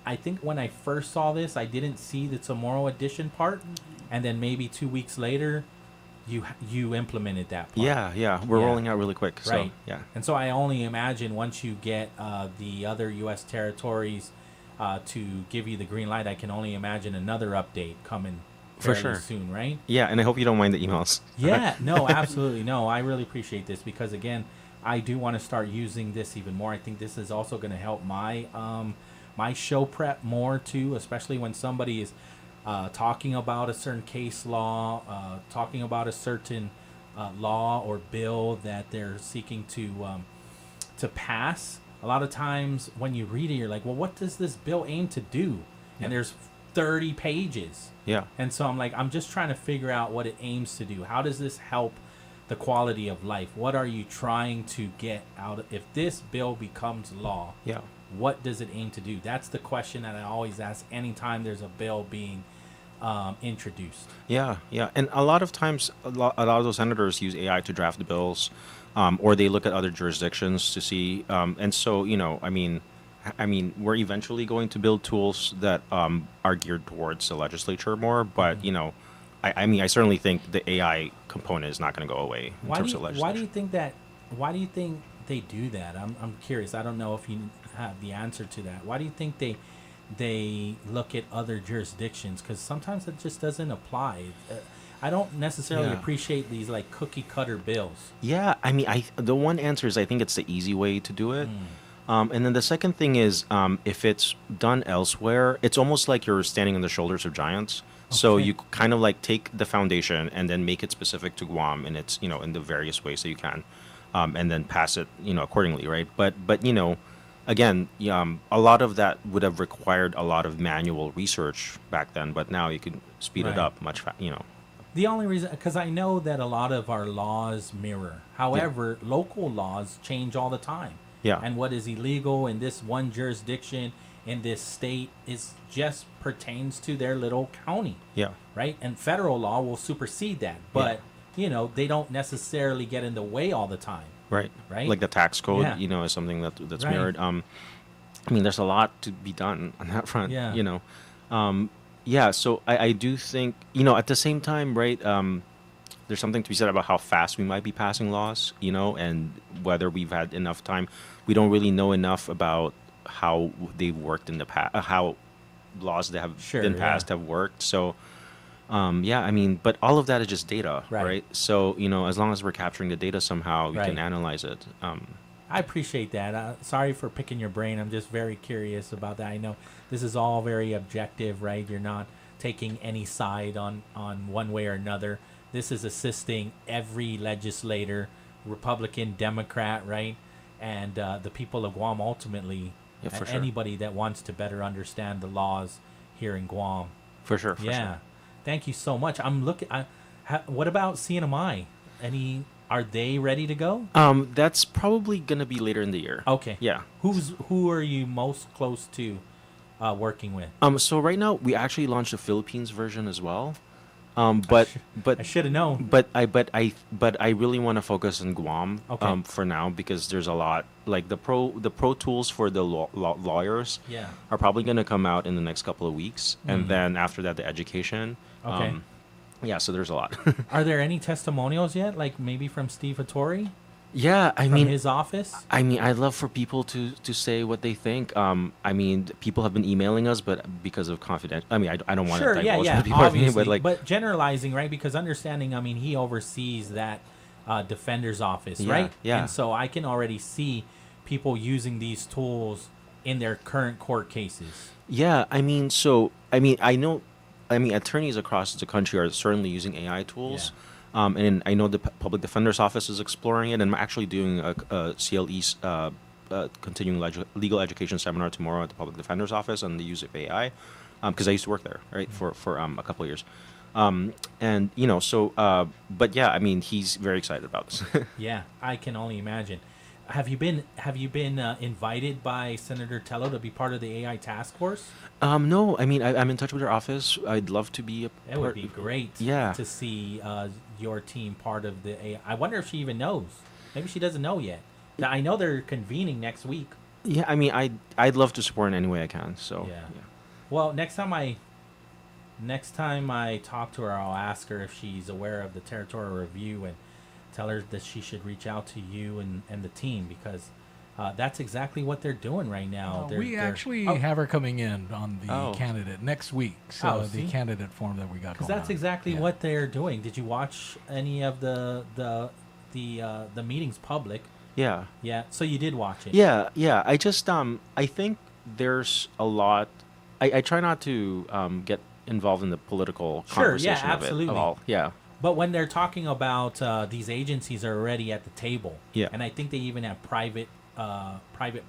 I think when I first saw this, I didn't see the tomorrow edition part, and then maybe 2 weeks later, you implemented that part. Yeah. We're rolling out really quick. So, Right. yeah. And so I only imagine once you get the other U.S. territories to give you the green light, I can only imagine another update coming For fairly sure. soon, right? Yeah, and I hope you don't mind the emails. Yeah, no, absolutely. No, I really appreciate this because, again, I do want to start using this even more. I think this is also going to help my my show prep more, too, especially when somebody is talking about a certain case law, talking about a certain law or bill that they're seeking to pass. A lot of times when you read it, you're like, well, what does this bill aim to do? Yeah. And there's 30 pages. Yeah. And so I'm like, I'm just trying to figure out what it aims to do. How does this help the quality of life? What are you trying to get out of if this bill becomes law? Yeah. What does it aim to do? That's the question that I always ask anytime there's a bill being introduced. Yeah. And a lot of times, a lot of those senators use AI to draft the bills, or they look at other jurisdictions to see. And so, I mean, we're eventually going to build tools that are geared towards the legislature more. But, I mean, I certainly think the AI component is not going to go away in terms of legislation. Why do you think they do that? I'm curious. I don't know if you have the answer to that. Why do you think they look at other jurisdictions? Because sometimes it just doesn't apply. I don't necessarily Yeah. appreciate these like cookie cutter bills. Yeah, I mean, the one answer is I think it's the easy way to do it. And then the second thing is, if it's done elsewhere, it's almost like you're standing on the shoulders of giants. So Okay. you kind of like take the foundation and then make it specific to Guam, and it's in the various ways that you can, and then pass it accordingly, right? But again, a lot of that would have required a lot of manual research back then, but now you can speed it Right. up much faster. The only reason, because I know that a lot of our laws mirror. However, local laws change all the time. Yeah. And what is illegal in this one jurisdiction in this state is just pertains to their little county. Yeah. Right? And federal law will supersede that. But, they don't necessarily get in the way all the time. Right. Right? Like the tax code, Yeah. is something that's Right. mirrored. I mean, there's a lot to be done on that front. Yeah. Yeah. So I do think, at the same time, right, there's something to be said about how fast we might be passing laws, and whether we've had enough time. We don't really know enough about how they've worked in the past, how laws that have been passed have worked. So, I mean, but all of that is just data, right? So, as long as we're capturing the data somehow, we can analyze it. I appreciate that. Sorry for picking your brain. I'm just very curious about that. I know this is all very objective, right? You're not taking any side on one way or another. This is assisting every legislator, Republican, Democrat, right? And the people of Guam ultimately, for sure. anybody that wants to better understand the laws here in Guam. For sure. Yeah. Thank you so much. I'm looking. What about CNMI? Are they ready to go? That's probably gonna be later in the year. Okay. Yeah. Who are you most close to working with? So right now we actually launched the Philippines version as well. But I should have known. But I really want to focus on Guam Okay. for now, because there's a lot, like the pro tools for the lawyers Yeah. are probably going to come out in the next couple of weeks, and Mhm. then after that the education. Okay. Yeah, so there's a lot. Are there any testimonials yet? Like maybe from Steve Hattori? Yeah, I from mean, his office? I mean, I'd love for people to say what they think. I mean, people have been emailing us, but because of confidential, I mean, I don't want to Sure, divulge yeah, what people are thinking, obviously. but like, But generalizing, right? Because understanding, I mean, he oversees that defender's office, Yeah, right? yeah. And so I can already see people using these tools in their current court cases. yeah, I mean, so I mean, I know, I mean, attorneys across the country are certainly using AI tools. And I know the Public Defender's Office is exploring it, and I'm actually doing a CLE continuing legal education seminar tomorrow at the Public Defender's Office on the use of AI, because I used to work there, right, for a couple of years. And you know, so but yeah, I mean, he's very excited about this. Yeah, I can only imagine. Have you been invited by Senator Tello to be part of the AI task force? No, I mean, I'm in touch with her office. I'd love to be a It would be great Yeah. to see your team part of the AI. I wonder if she even knows. Maybe she doesn't know yet. Now, I know they're convening next week. Yeah, I mean, I'd love to support in any way I can. So Yeah. Well, next time I talk to her, I'll ask her if she's aware of the territorial review and tell her that she should reach out to you and the team, because that's exactly what they're doing right now. We actually have her coming in on the candidate next week. So the see? candidate form that we got Because going that's on. exactly what they're doing. Did you watch any of the meetings public? Yeah. Yeah. So you did watch it. Yeah, yeah. I just I think there's a lot. I try not to get involved in the political Sure. Yeah. conversation of it Absolutely. at all. Yeah. But when they're talking about these agencies are already at the table. Yeah. And I think they even have private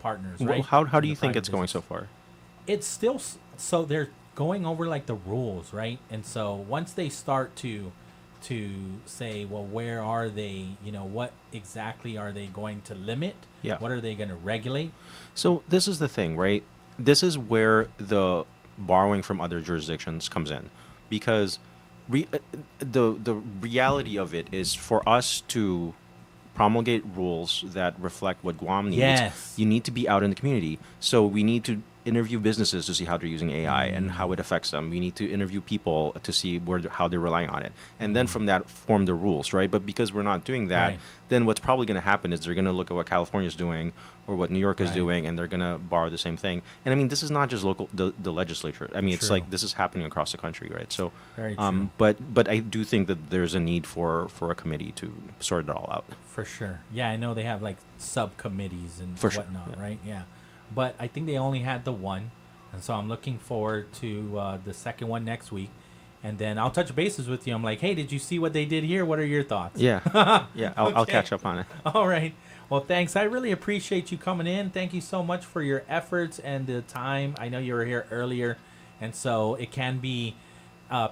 partners, Well, right? how In do the you think private it's going business. so far? It's still so they're going over like the rules, right? And so once they start to say, well, where are they? You know, what exactly are they going to limit? Yeah. What are they going to regulate? So this is the thing, right? This is where the borrowing from other jurisdictions comes in, because the reality of it is, for us to promulgate rules that reflect what Guam needs, Yes. you need to be out in the community. So we need to interview businesses to see how they're using AI and how it affects them. We need to interview people to see how they're relying on it, and then from that form the rules, right? But because we're not doing that, Right. then what's probably going to happen is they're going to look at what California is doing or what New York is Right. doing, and they're going to borrow the same thing. And I mean, this is not just local, the legislature. I mean, it's True. like this is happening across the country, right? So, Very true. but I do think that there's a need for a committee to sort it all out. For sure. Yeah, I know they have like subcommittees and For sure, whatnot, yeah. right? Yeah. But I think they only had the one. And so I'm looking forward to the second one next week. And then I'll touch bases with you. I'm like, hey, did you see what they did here? What are your thoughts? Yeah, yeah, I'll Okay. catch up on it. All right. Well, thanks. I really appreciate you coming in. Thank you so much for your efforts and the time. I know you were here earlier, and so it can be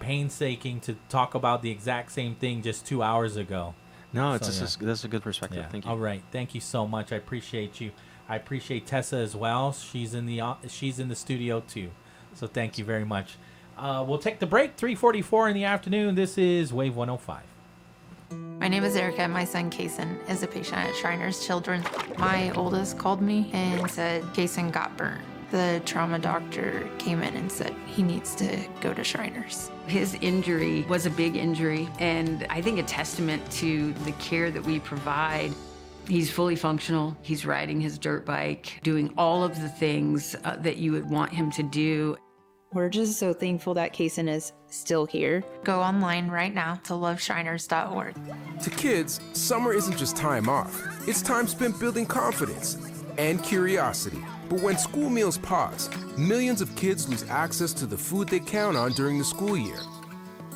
painstaking to talk about the exact same thing just 2 hours ago. No, So, that's a good perspective. yeah. Thank you. All right. Thank you so much. I appreciate you. I appreciate Tessa as well. She's in the studio too. So thank you very much. We'll take the break. 3:44 in the afternoon. This is Wave 105. My name is Erica. My son, Kason, is a patient at Shriners Children. My oldest called me and said Kason got burnt. The trauma doctor came in and said he needs to go to Shriners. His injury was a big injury, and I think a testament to the care that we provide. He's fully functional. He's riding his dirt bike, doing all of the things that you would want him to do. We're just so thankful that Kason is still here. Go online right now to loveshriners.org. To kids, summer isn't just time off. It's time spent building confidence and curiosity. But when school meals pause, millions of kids lose access to the food they count on during the school year.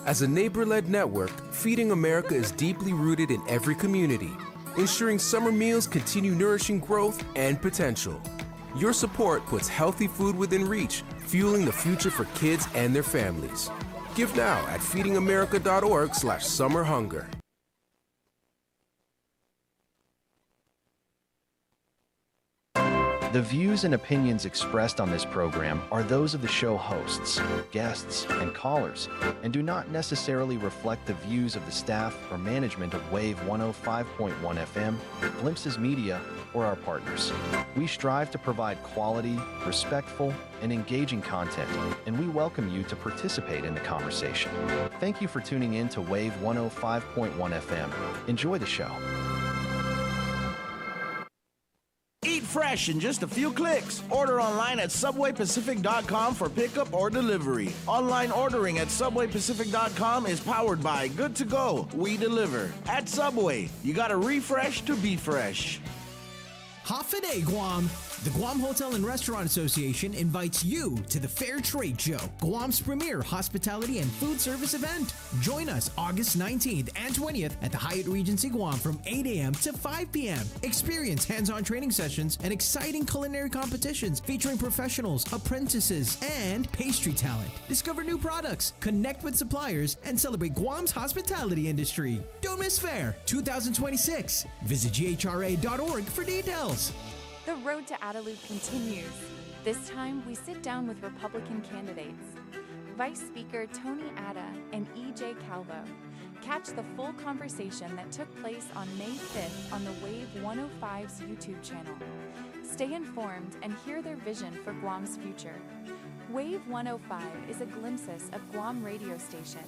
As a neighbor-led network, Feeding America is deeply rooted in every community, ensuring summer meals continue nourishing growth and potential. Your support puts healthy food within reach, fueling the future for kids and their families. Give now at feedingamerica.org/summerhunger. The views and opinions expressed on this program are those of the show hosts, guests, and callers, and do not necessarily reflect the views of the staff or management of Wave 105.1 FM, Glimpses Media, or our partners. We strive to provide quality, respectful, and engaging content, and we welcome you to participate in the conversation. Thank you for tuning in to Wave 105.1 FM. Enjoy the show. fresh in just a few clicks. Order online at subwaypacific.com for pickup or delivery. Online ordering at subwaypacific.com is powered by Good to Go. We deliver. At Subway, you gotta refresh to be fresh. Hafa Guam. The Guam Hotel and Restaurant Association invites you to the Fair Trade Show, Guam's premier hospitality and food service event. Join us August 19th and 20th at the Hyatt Regency Guam from 8 a.m. to 5 p.m. Experience hands-on training sessions and exciting culinary competitions featuring professionals, apprentices, and pastry talent. Discover new products, connect with suppliers, and celebrate Guam's hospitality industry. Don't miss Fair 2026. Visit ghra.org for details. The road to Adelude continues. This time, we sit down with Republican candidates. Vice Speaker Tony Atta and E.J. Calvo. Catch the full conversation that took place on May 5th on the Wave 105's YouTube channel. Stay informed and hear their vision for Guam's future. Wave 105 is a glimpse of Guam radio station.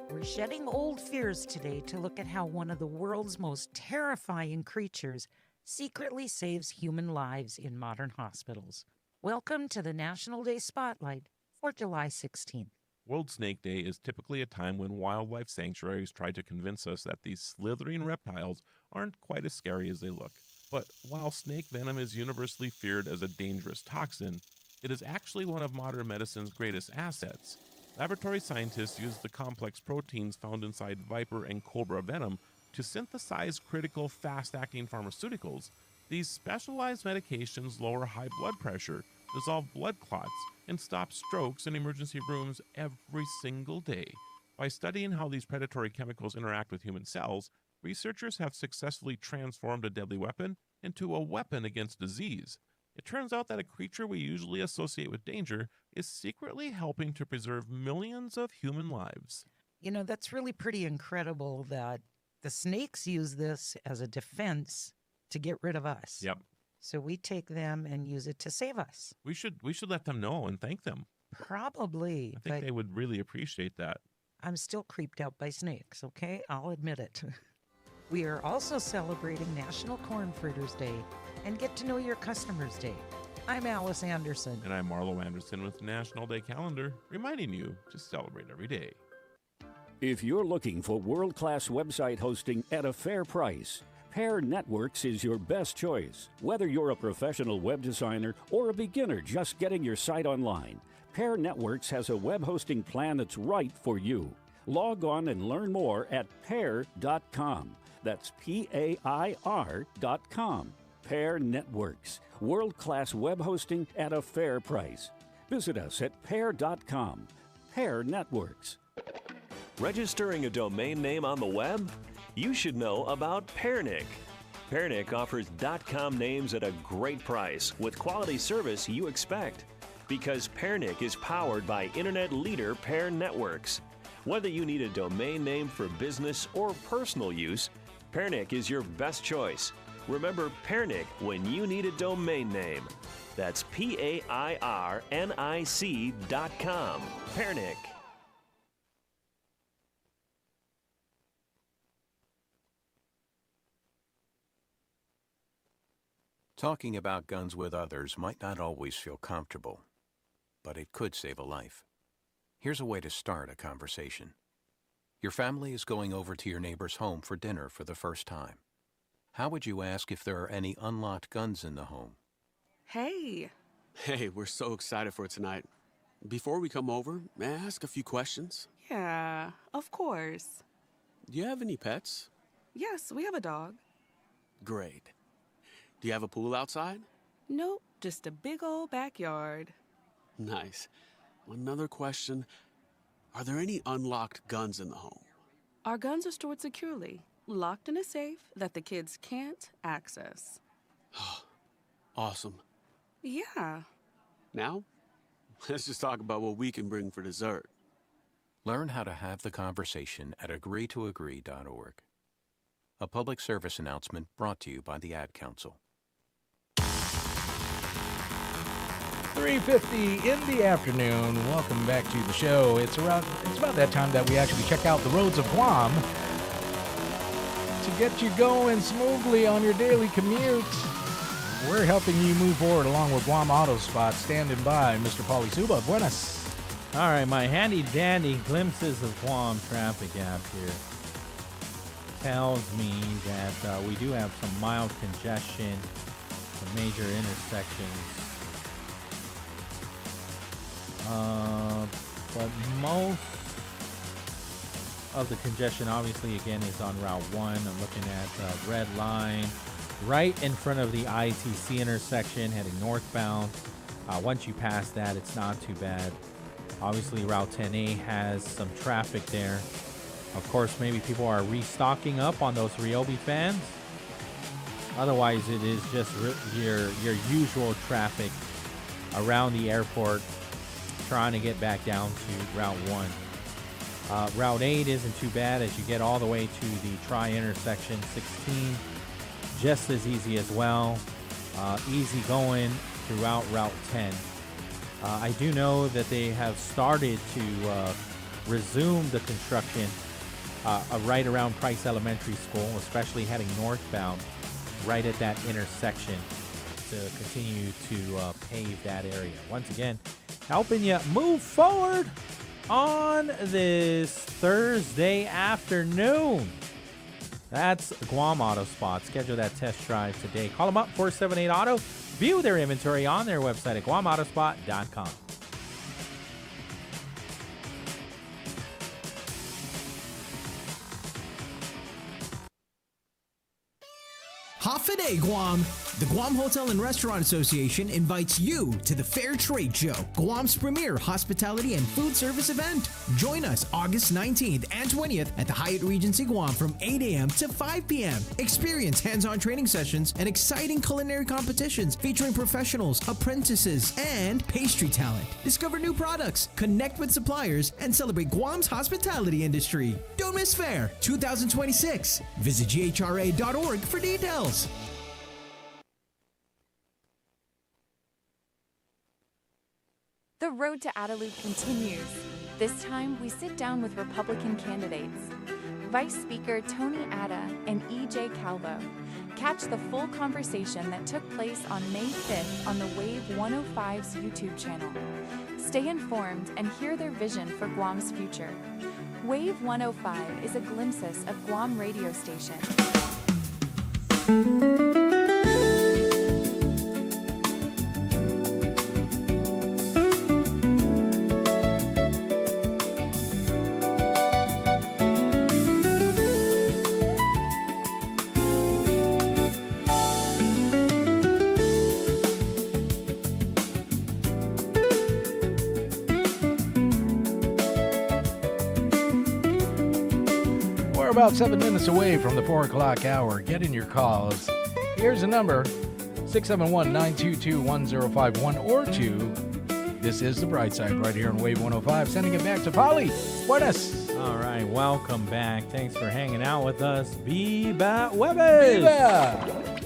We're shedding old fears today to look at how one of the world's most terrifying creatures secretly saves human lives in modern hospitals. Welcome to the National Day Spotlight for July 16th. World Snake Day is typically a time when wildlife sanctuaries try to convince us that these slithering reptiles aren't quite as scary as they look. But while snake venom is universally feared as a dangerous toxin, it is actually one of modern medicine's greatest assets. Laboratory scientists use the complex proteins found inside viper and cobra venom to synthesize critical fast-acting pharmaceuticals. These specialized medications lower high blood pressure, dissolve blood clots, and stop strokes in emergency rooms every single day. By studying how these predatory chemicals interact with human cells, researchers have successfully transformed a deadly weapon into a weapon against disease. It turns out that a creature we usually associate with danger is secretly helping to preserve millions of human lives. You know, that's really pretty incredible that the snakes use this as a defense to get rid of us. Yep. So we take them and use it to save us. We should let them know and thank them. Probably. I think they would really appreciate that. I'm still creeped out by snakes, okay? I'll admit it. We are also celebrating National Corn Fritters Day and Get to Know Your Customers Day. I'm Alice Anderson. And I'm Marlo Anderson with National Day Calendar, reminding you to celebrate every day. If you're looking for world-class website hosting at a fair price, Pair Networks is your best choice. Whether you're a professional web designer or a beginner just getting your site online, Pair Networks has a web hosting plan that's right for you. Log on and learn more at pair.com. That's PAIR.com. Pair Networks, world-class web hosting at a fair price. Visit us at pair.com. Pair Networks. Registering a domain name on the web? You should know about Pairnick. Pairnick offers .com names at a great price with quality service you expect. Because Pairnick is powered by internet leader Pair Networks. Whether you need a domain name for business or personal use, Pairnick is your best choice. Remember Pairnick when you need a domain name. That's PAIRNIC.com. Pairnick. Talking about guns with others might not always feel comfortable, but it could save a life. Here's a way to start a conversation. Your family is going over to your neighbor's home for dinner for the first time. How would you ask if there are any unlocked guns in the home? Hey. Hey, we're so excited for tonight. Before we come over, may I ask a few questions? Yeah, of course. Do you have any pets? Yes, we have a dog. Great. Do you have a pool outside? Nope, just a big old backyard. Nice. Another question. Are there any unlocked guns in the home? Our guns are stored securely, locked in a safe that the kids can't access. Awesome. Yeah. Now, let's just talk about what we can bring for dessert. Learn how to have the conversation at agreetoagree.org. A public service announcement brought to you by the Ad Council. 3:50 in the afternoon. Welcome back to the show. It's about that time that we actually check out the roads of Guam. to get you going smoothly on your daily commute. We're helping you move forward along with Guam Auto Spot. Standing by, Mr. Pauly Suba. Buenas. All right, my handy-dandy glimpses of Guam traffic app here tells me that we do have some mild congestion, some major intersections. But most of the congestion, obviously, again, is on Route 1. I'm looking at red line right in front of the ITC intersection, heading northbound. Once you pass that, it's not too bad. Obviously, Route 10A has some traffic there. Of course, maybe people are restocking up on those Ryobi fans. Otherwise, it is just your usual traffic around the airport trying to get back down to Route 1. Route 8 isn't too bad as you get all the way to the tri-intersection. 16, just as easy as well. Easy going throughout Route 10. I do know that they have started to resume the construction right around Price Elementary School, especially heading northbound, right at that intersection to continue to pave that area. Once again, helping you move forward on this Thursday afternoon. That's Guam Auto Spot. Schedule that test drive today. Call them up, 478-AUTO. View their inventory on their website at guamautospot.com. Hafaday, Guam! The Guam Hotel and Restaurant Association invites you to the Fair Trade Show, Guam's premier hospitality and food service event. Join us August 19th and 20th at the Hyatt Regency Guam from 8 a.m. to 5 p.m. Experience hands-on training sessions and exciting culinary competitions featuring professionals, apprentices, and pastry talent. Discover new products, connect with suppliers, and celebrate Guam's hospitality industry. Don't miss Fair 2026. Visit ghra.org for details. The road to Adelup continues. This time, we sit down with Republican candidates. Vice Speaker Tony Atta and E.J. Calvo. Catch the full conversation that took place on May 5th on the Wave 105's YouTube channel. Stay informed and hear their vision for Guam's future. Wave 105 is a glimpse of Guam radio station. About 7 minutes away from the 4 o'clock hour. Get in your calls. Here's the number, 671-922-1051 or 2. This is the BrightSide right here on Wave 105. Sending it back to Pauly. Buenas. All right, welcome back. Thanks for hanging out with us. Viva Hueves. Viva.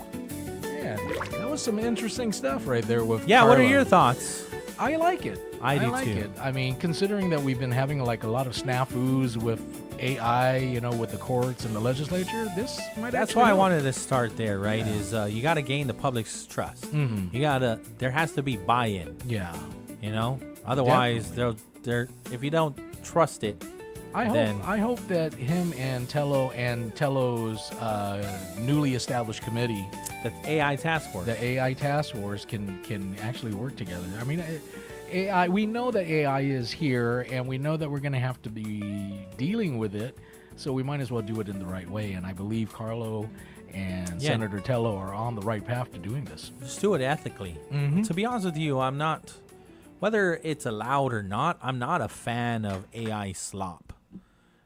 Yeah, that was some interesting stuff right there with Yeah, Carla. what are your thoughts? I like it. I do like too. it. I mean, considering that we've been having like a lot of snafus with AI, you know, with the courts and the legislature, this might That's actually why I help. wanted to start there, right? Yeah. Is you got to gain the public's trust. Mhm. There has to be buy-in. Yeah. You know? Otherwise, if you don't trust it, then I hope that him and Tello's newly established committee, the AI task force, can actually work together. I mean, AI. We know that AI is here, and we know that we're going to have to be dealing with it. So we might as well do it in the right way. And I believe Carlo and Senator Tello are on the right path to doing this. Just do it ethically. To be honest with you, I'm not, whether it's allowed or not, I'm not a fan of AI slop.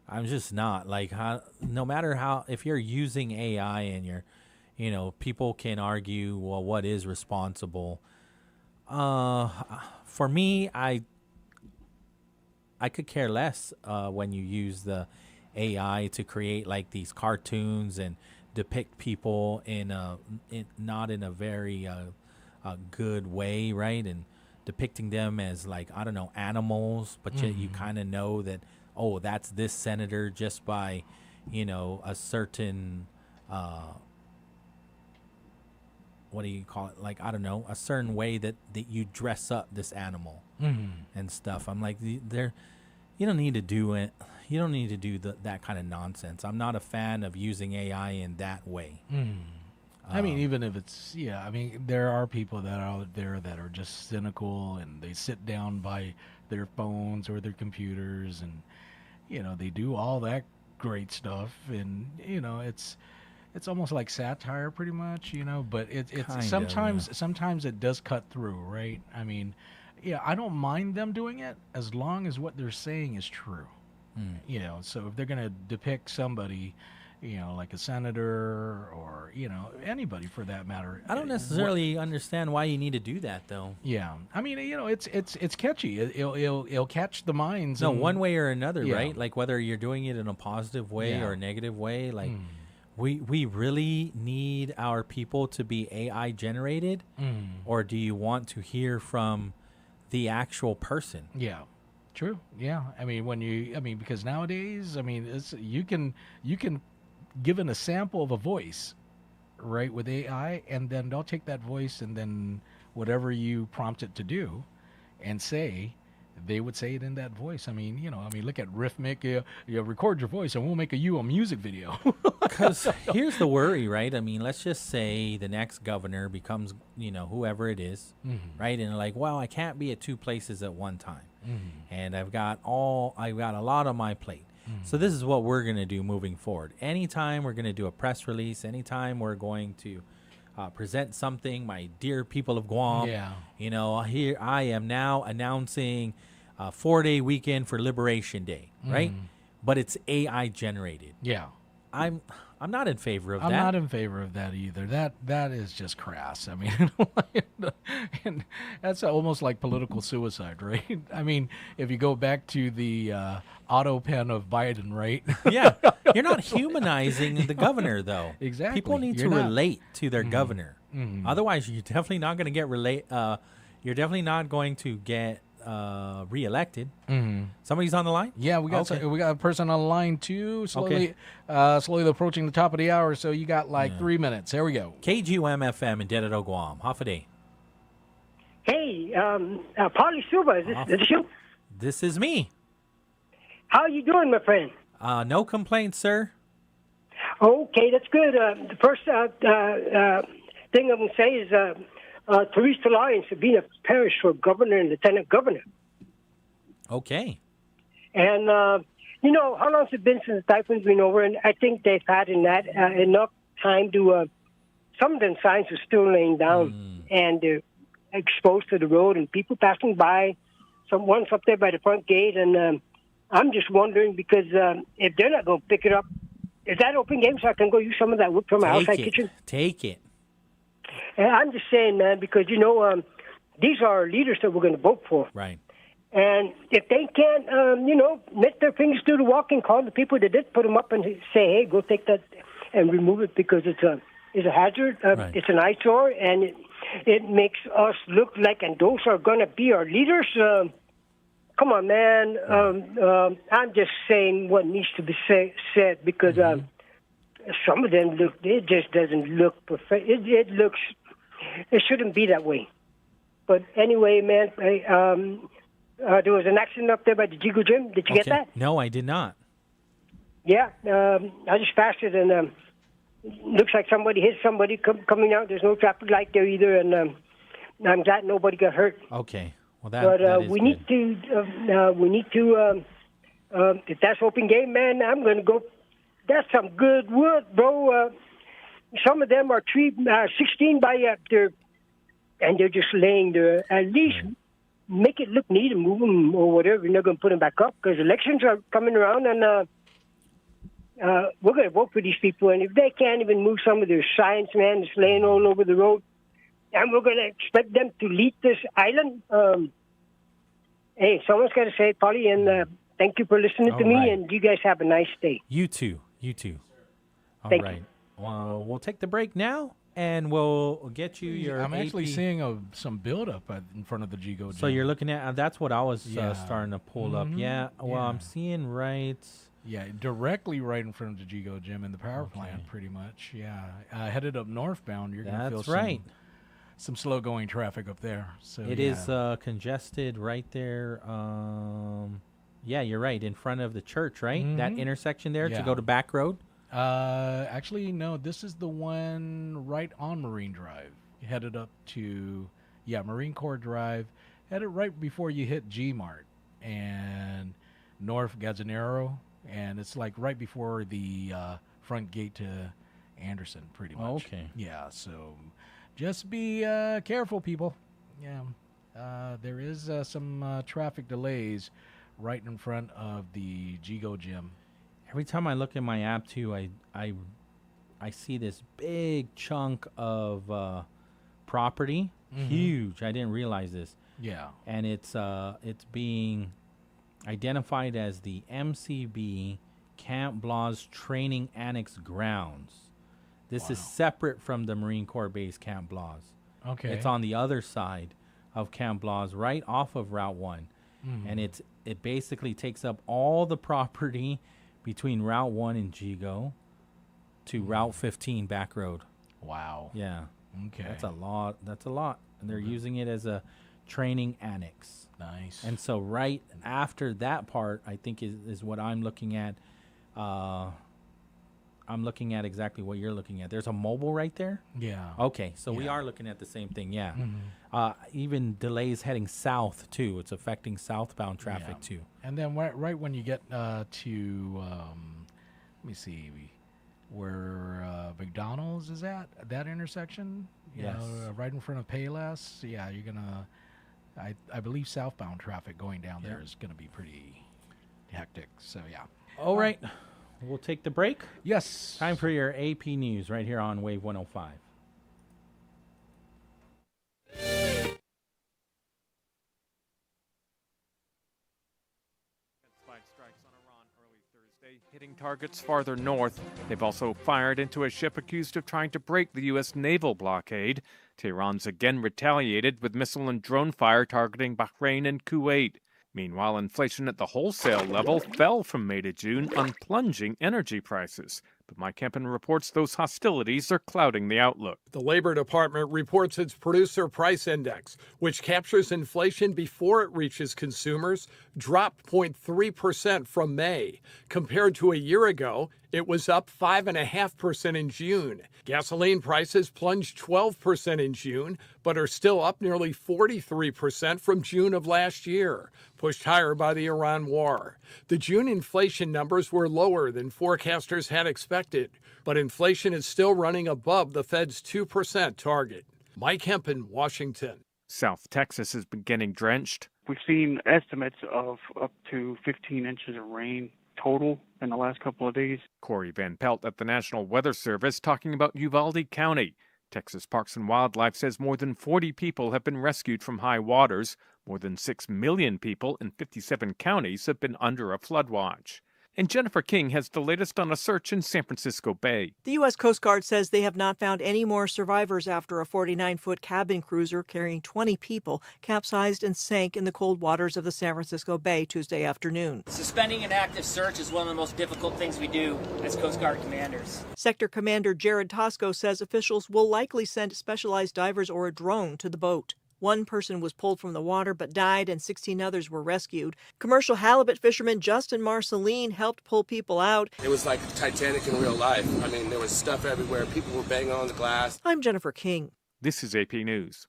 I'm just not. Like, no matter how, if you're using AI and you're, people can argue, well, what is responsible? For me, I could care less when you use the AI to create like these cartoons and depict people not in a very good way, right? And depicting them as like, I don't know, animals, but yet you kind of know that, oh, that's this senator just by, a certain what do you call it? Like, I don't know, a certain way that you dress up this animal and stuff. I'm like, you don't need to do it. You don't need to do that kind of nonsense. I'm not a fan of using AI in that way. I mean, even if it's, I mean, there are people that are out there that are just cynical and they sit down by their phones or their computers and, they do all that great stuff. And, it's almost like satire pretty much, but it's sometimes it does cut through, right? I mean, I don't mind them doing it as long as what they're saying is true. So if they're going to depict somebody, like a senator or, anybody for that matter. I don't necessarily understand why you need to do that, though. Yeah. I mean, it's catchy. It'll catch the minds. No, one way or another, right? Like whether you're doing it in a positive way or a negative way. Like we really need our people to be AI generated, or do you want to hear from the actual person? Yeah. True. Yeah. I mean, because nowadays, I mean, you can given a sample of a voice, right, with AI, and then they'll take that voice and then whatever you prompt it to do and say, they would say it in that voice. I mean, look at Rhythmic. You record your voice and we'll make a music video. Because here's the worry, right? I mean, let's just say the next governor becomes, whoever it is, right? And like, well, I can't be at two places at one time. And I've got a lot on my plate. So this is what we're going to do moving forward. Anytime we're going to do a press release, anytime we're going to present something, my dear people of Guam, here I am now announcing a 4-day weekend for Liberation Day, right? But it's AI generated. Yeah. I'm not in favor of that. I'm not in favor of that either. That is just crass. I mean, and that's almost like political suicide, right? I mean, if you go back to the auto pen of Biden, right? Yeah, you're not humanizing the governor, though. Exactly. People need to relate to their governor. Otherwise, you're definitely not going to get you're definitely not going to get reelected. Somebody's on the line? Yeah, we got a person on the line too. Slowly approaching the top of the hour, so you got 3 minutes. Here we go. KGUM-FM in Dededo, Guam. Hafaday. Hey, Pauly Suba, is this you? This is me. How you doing, my friend? No complaints, sir. Okay, that's good. The first thing I'm going to say is Teresa Lyons Sabina Parish for governor and lieutenant governor. Okay. And, how long has it been since the typhoon's been over? And I think they've had enough time to, some of them signs are still laying down and they're exposed to the road and people passing by. Someone's up there by the front gate. And I'm just wondering because if they're not going to pick it up, is that open game so I can go use some of that wood from my outside kitchen? Take it. And I'm just saying, man, because, these are leaders that we're going to vote for. Right. And if they can't, let their fingers do the walking, call the people that did put them up and say, hey, go take that and remove it because it's a hazard. Right. It's an eyesore, and it makes us look like, and those are going to be our leaders. Come on, man. I'm just saying what needs to be said because some of them it just doesn't look perfect. It shouldn't be that way. But anyway, man, there was an accident up there by the Jigo Gym. Did you get that? No, I did not. Yeah, I just passed it, and looks like somebody hit somebody coming out. There's no traffic light there either, and I'm glad nobody got hurt. Okay. Well, that is we need to. If that's open game, man, I'm going to go. That's some good wood, bro. Some of them are 16 by and they're just laying there. At least make it look neat and move them or whatever. You're not going to put them back up because elections are coming around, and we're going to vote for these people. And if they can't even move some of their signs, man, it's laying all over the road, and we're going to expect them to lead this island. Hey, someone's got to say it, Pauly, and thank you for listening to me, and you guys have a nice day. You too. All Thank right. you. Well, we'll take the break now, and we'll get you your I'm actually AP. seeing some buildup in front of the Jigo Gym. So you're looking at, that's what I was starting to pull up. Yeah, well, I'm seeing Yeah, directly right in front of the Jigo Gym and the power plant, pretty much. Yeah, headed up northbound, you're going to feel some slow-going traffic up there. So it is congested right there. Yeah, you're right, in front of the church, right? Mm-hmm. That intersection there to go to Back Road? Actually, no, this is the one right on Marine Drive, headed up to, Marine Corps Drive, headed right before you hit G-Mart and North Gazzanero, and it's like right before the front gate to Anderson, pretty much. Okay. Yeah, so just be careful, people. Yeah, there is some traffic delays right in front of the Jigo Gym. Every time I look at my app too, I see this big chunk of property, huge. I didn't realize this. Yeah, and it's being identified as the MCB Camp Blas Training Annex grounds. This is separate from the Marine Corps Base Camp Blas. Okay, it's on the other side of Camp Blas, right off of Route 1, and it basically takes up all the property between Route 1 and Jigo to Route 15 Back Road. Wow. Yeah. Okay. That's a lot. And they're using it as a training annex. Nice. And so right after that part, I think is what I'm looking at. I'm looking at exactly what you're looking at. There's a mobile right there? Yeah. Okay, so we are looking at the same thing, yeah. Even delays heading south, too. It's affecting southbound traffic, too. And then right when you get to, let me see, where McDonald's is at, that intersection, you know, right in front of Payless, you're going to, I believe southbound traffic going down there is going to be pretty hectic, so yeah. All right. We'll take the break. Yes. Time for your AP News right here on Wave 105. Strikes on Iran early Thursday, hitting targets farther north. They've also fired into a ship accused of trying to break the U.S. naval blockade. Tehran's again retaliated with missile and drone fire targeting Bahrain and Kuwait. Meanwhile, inflation at the wholesale level fell from May to June on plunging energy prices. But Mike Kempen reports those hostilities are clouding the outlook. The Labor Department reports its Producer Price Index, which captures inflation before it reaches consumers, dropped 0.3% from May. Compared to a year ago, it was up 5.5% in June. Gasoline prices plunged 12% in June, but are still up nearly 43% from June of last year, pushed higher by the Iran war. The June inflation numbers were lower than forecasters had expected, but inflation is still running above the Fed's 2% target. Mike Kempen, Washington. South Texas has been getting drenched. We've seen estimates of up to 15 inches of rain total in the last couple of days. Corey Van Pelt at the National Weather Service talking about Uvalde County. Texas Parks and Wildlife says more than 40 people have been rescued from high waters. More than 6 million people in 57 counties have been under a flood watch. And Jennifer King has the latest on a search in San Francisco Bay. The U.S. Coast Guard says they have not found any more survivors after a 49-foot cabin cruiser carrying 20 people capsized and sank in the cold waters of the San Francisco Bay Tuesday afternoon. Suspending an active search is one of the most difficult things we do as Coast Guard commanders. Sector Commander Jared Tosco says officials will likely send specialized divers or a drone to the boat. One person was pulled from the water but died, and 16 others were rescued. Commercial halibut fisherman Justin Marceline helped pull people out. It was like Titanic in real life. I mean, there was stuff everywhere. People were banging on the glass. I'm Jennifer King. This is AP News.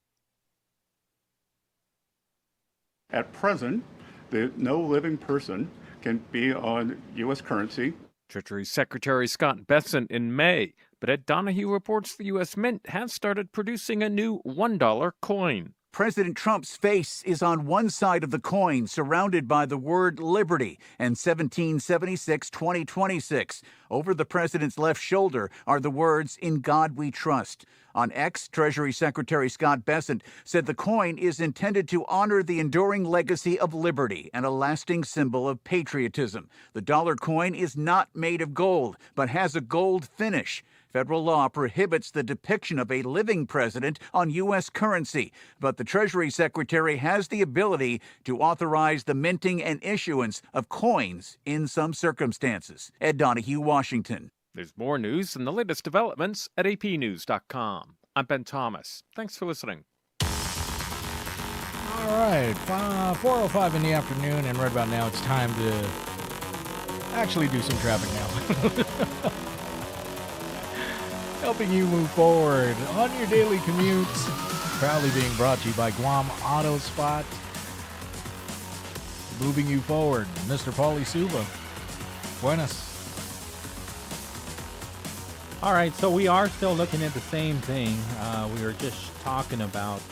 At present, no living person can be on U.S. currency. Treasury Secretary Scott Bessent in May, but Ed Donahue reports the U.S. Mint has started producing a new $1 coin. President Trump's face is on one side of the coin, surrounded by the word liberty and 1776-2026. Over the president's left shoulder are the words, "In God We Trust." On X, Treasury Secretary Scott Bessent said the coin is intended to honor the enduring legacy of liberty and a lasting symbol of patriotism. The dollar coin is not made of gold, but has a gold finish. Federal law prohibits the depiction of a living president on U.S. currency, but the Treasury Secretary has the ability to authorize the minting and issuance of coins in some circumstances. Ed Donahue, Washington. There's more news and the latest developments at apnews.com. I'm Ben Thomas. Thanks for listening. All right, 4:05 in the afternoon, and right about now it's time to actually do some traffic now. Helping you move forward on your daily commutes. Proudly being brought to you by Guam Auto Spot. Moving you forward, Mr. Pauly Suba. Buenas. All right, so we are still looking at the same thing. We were just talking about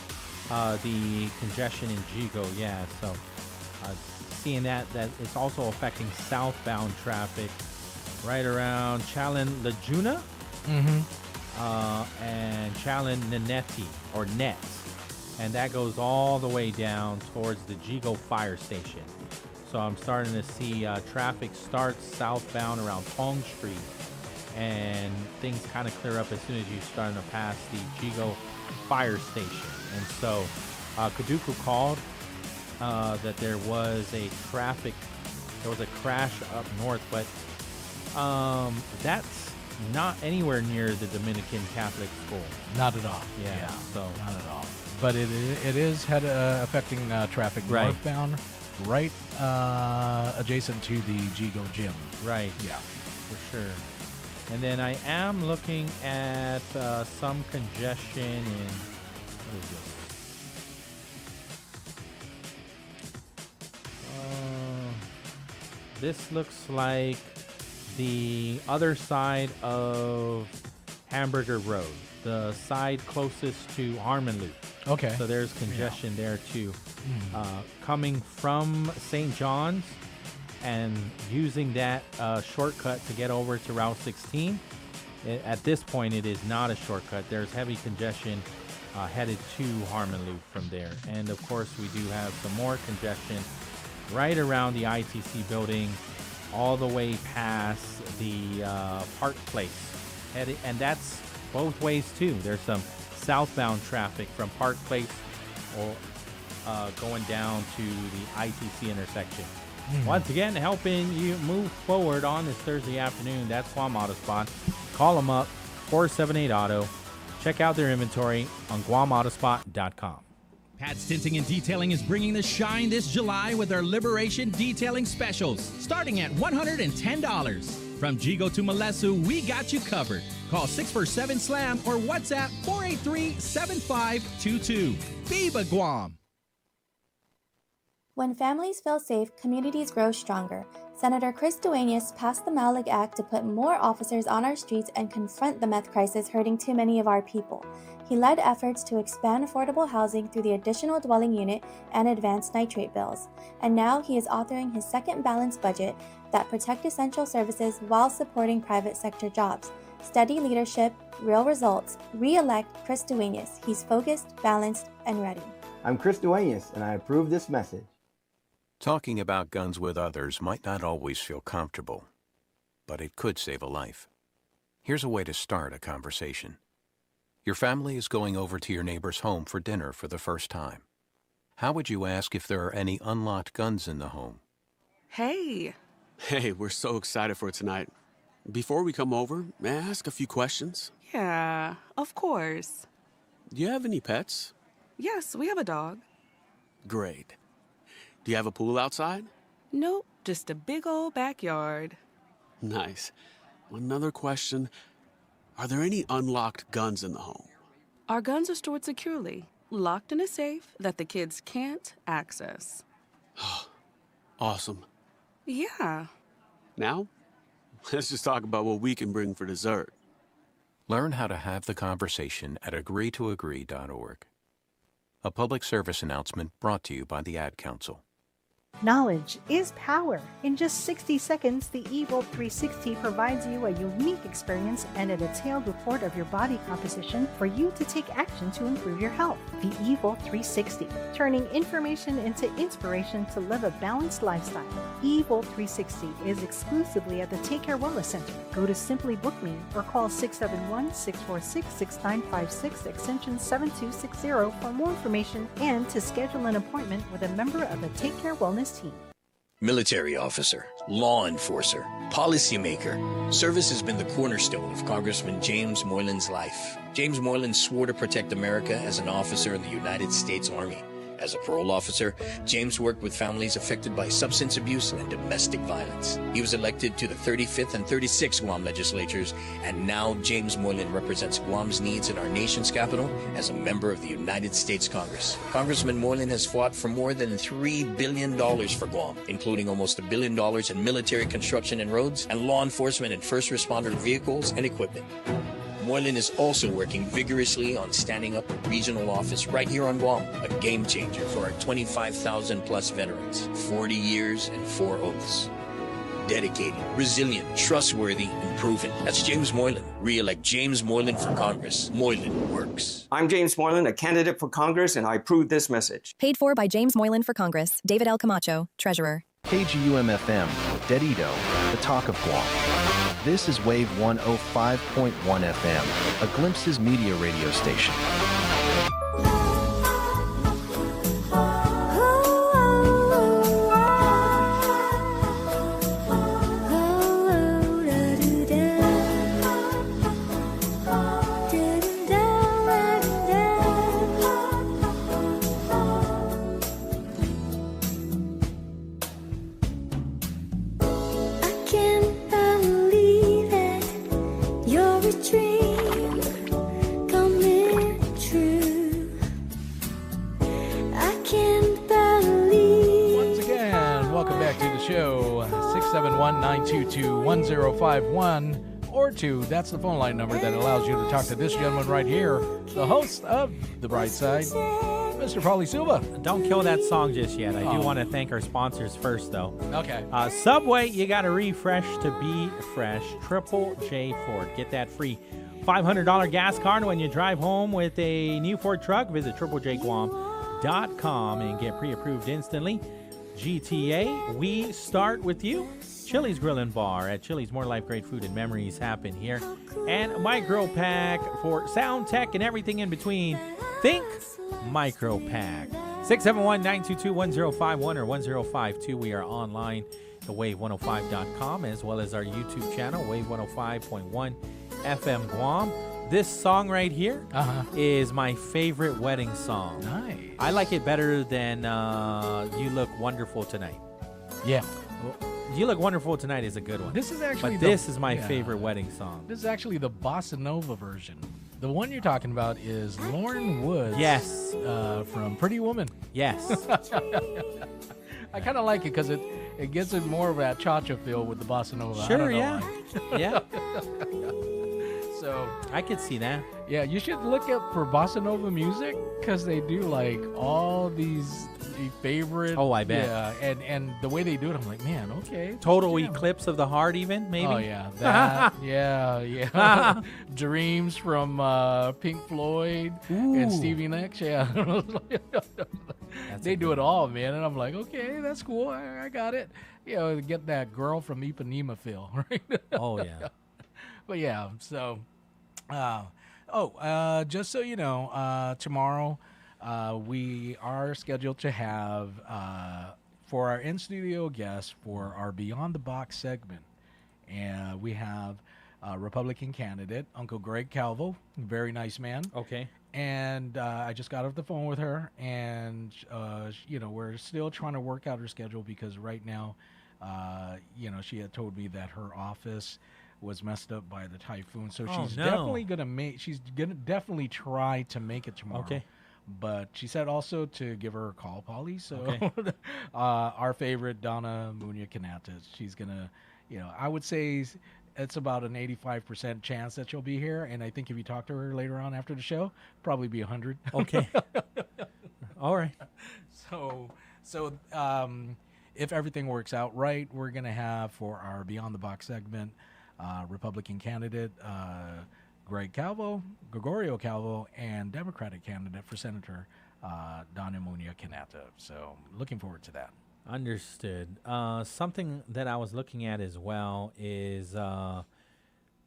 the congestion in Jigo, yeah. So seeing that it's also affecting southbound traffic right around Chalon Laguna and Chalon Naneti, or Nets. And that goes all the way down towards the Jigo Fire Station. So I'm starting to see traffic start southbound around Tong Street. And things kind of clear up as soon as you're starting to pass the Jigo Fire Station. And so Kaduku called that there was a crash up north, but that's not anywhere near the Dominican Catholic school. Not at all. Yeah, so not at all. But it is affecting traffic northbound, right adjacent to the Jigo gym. Right. Yeah, for sure. And then I am looking at some congestion in, what is this? This looks like the other side of Hamburger Road, the side closest to Harmon Loop. Okay. So there's congestion there too. Coming from St. John's and using that shortcut to get over to Route 16. At this point, it is not a shortcut. There's heavy congestion headed to Harmon Loop from there. And of course, we do have some more congestion right around the ITC building, all the way past the Park Place. And that's both ways too. There's some southbound traffic from Park Place or going down to the ITC intersection. Once again, helping you move forward on this Thursday afternoon. That's Guam Auto Spot. Call them up, 478-AUTO. Check out their inventory on GuamAutospot.com. Pat's Tinting and Detailing is bringing the shine this July with their Liberation Detailing Specials, starting at $110. From Jigo to Malesu, we got you covered. Call 647-SLAM or WhatsApp 483-7522. Viva Guam! When families feel safe, communities grow stronger. Senator Chris Duenas passed the Malik Act to put more officers on our streets and confront the meth crisis hurting too many of our people. He led efforts to expand affordable housing through the additional dwelling unit and advanced nitrate bills. And now he is authoring his second balanced budget that protect essential services while supporting private sector jobs. Steady leadership, real results. Re-elect Chris Duenas. He's focused, balanced, and ready. I'm Chris Duenas, and I approve this message. Talking about guns with others might not always feel comfortable, but it could save a life. Here's a way to start a conversation. Your family is going over to your neighbor's home for dinner for the first time. How would you ask if there are any unlocked guns in the home? Hey. Hey, we're so excited for tonight. Before we come over, may I ask a few questions? Yeah, of course. Do you have any pets? Yes, we have a dog. Great. Do you have a pool outside? Nope, just a big old backyard. Nice. Another question. Are there any unlocked guns in the home? Our guns are stored securely, locked in a safe that the kids can't access. Awesome. Yeah. Now, let's just talk about what we can bring for dessert. Learn how to have the conversation at agreetoagree.org. A public service announcement brought to you by the Ad Council. Knowledge is power. In just 60 seconds, the eVolt 360 provides you a unique experience and a detailed report of your body composition for you to take action to improve your health. The eVolt 360, turning information into inspiration to live a balanced lifestyle. eVolt 360 is exclusively at the Take Care Wellness Center. Go to Simply Book Me or call 671-646-6956 extension 7260 for more information and to schedule an appointment with a member of the Take Care Wellness team. Military officer, law enforcer, policymaker. Service has been the cornerstone of Congressman James Moylan's life. James Moylan swore to protect America as an officer in the United States Army. As a parole officer, James worked with families affected by substance abuse and domestic violence. He was elected to the 35th and 36th Guam legislatures, and now James Moylan represents Guam's needs in our nation's capital as a member of the United States Congress. Congressman Moylan has fought for more than $3 billion for Guam, including almost $1 billion in military construction and roads, and law enforcement and first responder vehicles and equipment. Moylan is also working vigorously on standing up a regional office right here on Guam, a game changer for our 25,000 plus veterans, 40 years and 4 oaths. Dedicated, resilient, trustworthy, and proven. That's James Moylan. Re-elect James Moylan for Congress. Moylan works. I'm James Moylan, a candidate for Congress, and I approve this message. Paid for by James Moylan for Congress. David L. Camacho, Treasurer. KGUM-FM, Dedido, the talk of Guam. This is Wave 105.1 FM, a Glimpses media radio station. Show 671-922-1051 or 2. That's the phone line number that allows you to talk to this gentleman right here, the host of The BrightSide, Mr. Pauly Suba. Don't kill that song just yet. I do want to thank our sponsors first, though. Okay. Subway, you got to refresh to be fresh. Triple J Ford. Get that free $500 gas card when you drive home with a new Ford truck. Visit triplejguam.com and get pre-approved instantly. GTA, we start with you. Chili's Grill and Bar. At Chili's, more life, great food, and memories happen here. And Micro Pack for sound tech and everything in between. Think Micro Pack. 671-922-1051 or 1052. We are online at wave105.com as well as our YouTube channel, Wave 105.1 FM Guam. This song right here is my favorite wedding song. Nice. I like it better than You Look Wonderful Tonight. Yeah. You Look Wonderful Tonight is a good one. This is actually this is my favorite wedding song. This is actually the Bossa Nova version. The one you're talking about is Lauren Woods. Yes. From Pretty Woman. Yes. I kind of like it because it gets it more of that cha-cha feel with the Bossa Nova. Sure, I don't know why. Yeah. So I could see that. Yeah, you should look up for Bossa Nova music because they do like all these favorite. Oh, I bet. Yeah, and the way they do it, I'm like, man, okay. Total Eclipse of the Heart, even maybe. Oh yeah, that. yeah. Dreams from Pink Floyd and Stevie Nicks. Yeah, they do it all, man, and I'm like, okay, that's cool. I got it. You know, get that girl from Ipanema feel, right? Oh yeah. But yeah, so. Just so you know, tomorrow we are scheduled to have, for our in-studio guests for our Beyond the Box segment, and we have a Republican candidate, Uncle Greg Calvo, very nice man. Okay. And I just got off the phone with her, and, we're still trying to work out her schedule because right now, she had told me that her office was messed up by the typhoon, so she's definitely gonna try to make it tomorrow. Okay. But she said also to give her a call, Pauly. So our favorite Donna Munya Canata, she's gonna, I would say it's about an 85% chance that she'll be here, and I think if you talk to her later on after the show, probably be 100. Okay. All right. So if everything works out right, we're going to have for our Beyond the Box segment, Republican candidate Gregorio Calvo, and Democratic candidate for Senator Donna Muñoz Caneta. So looking forward to that. Understood. Something that I was looking at as well is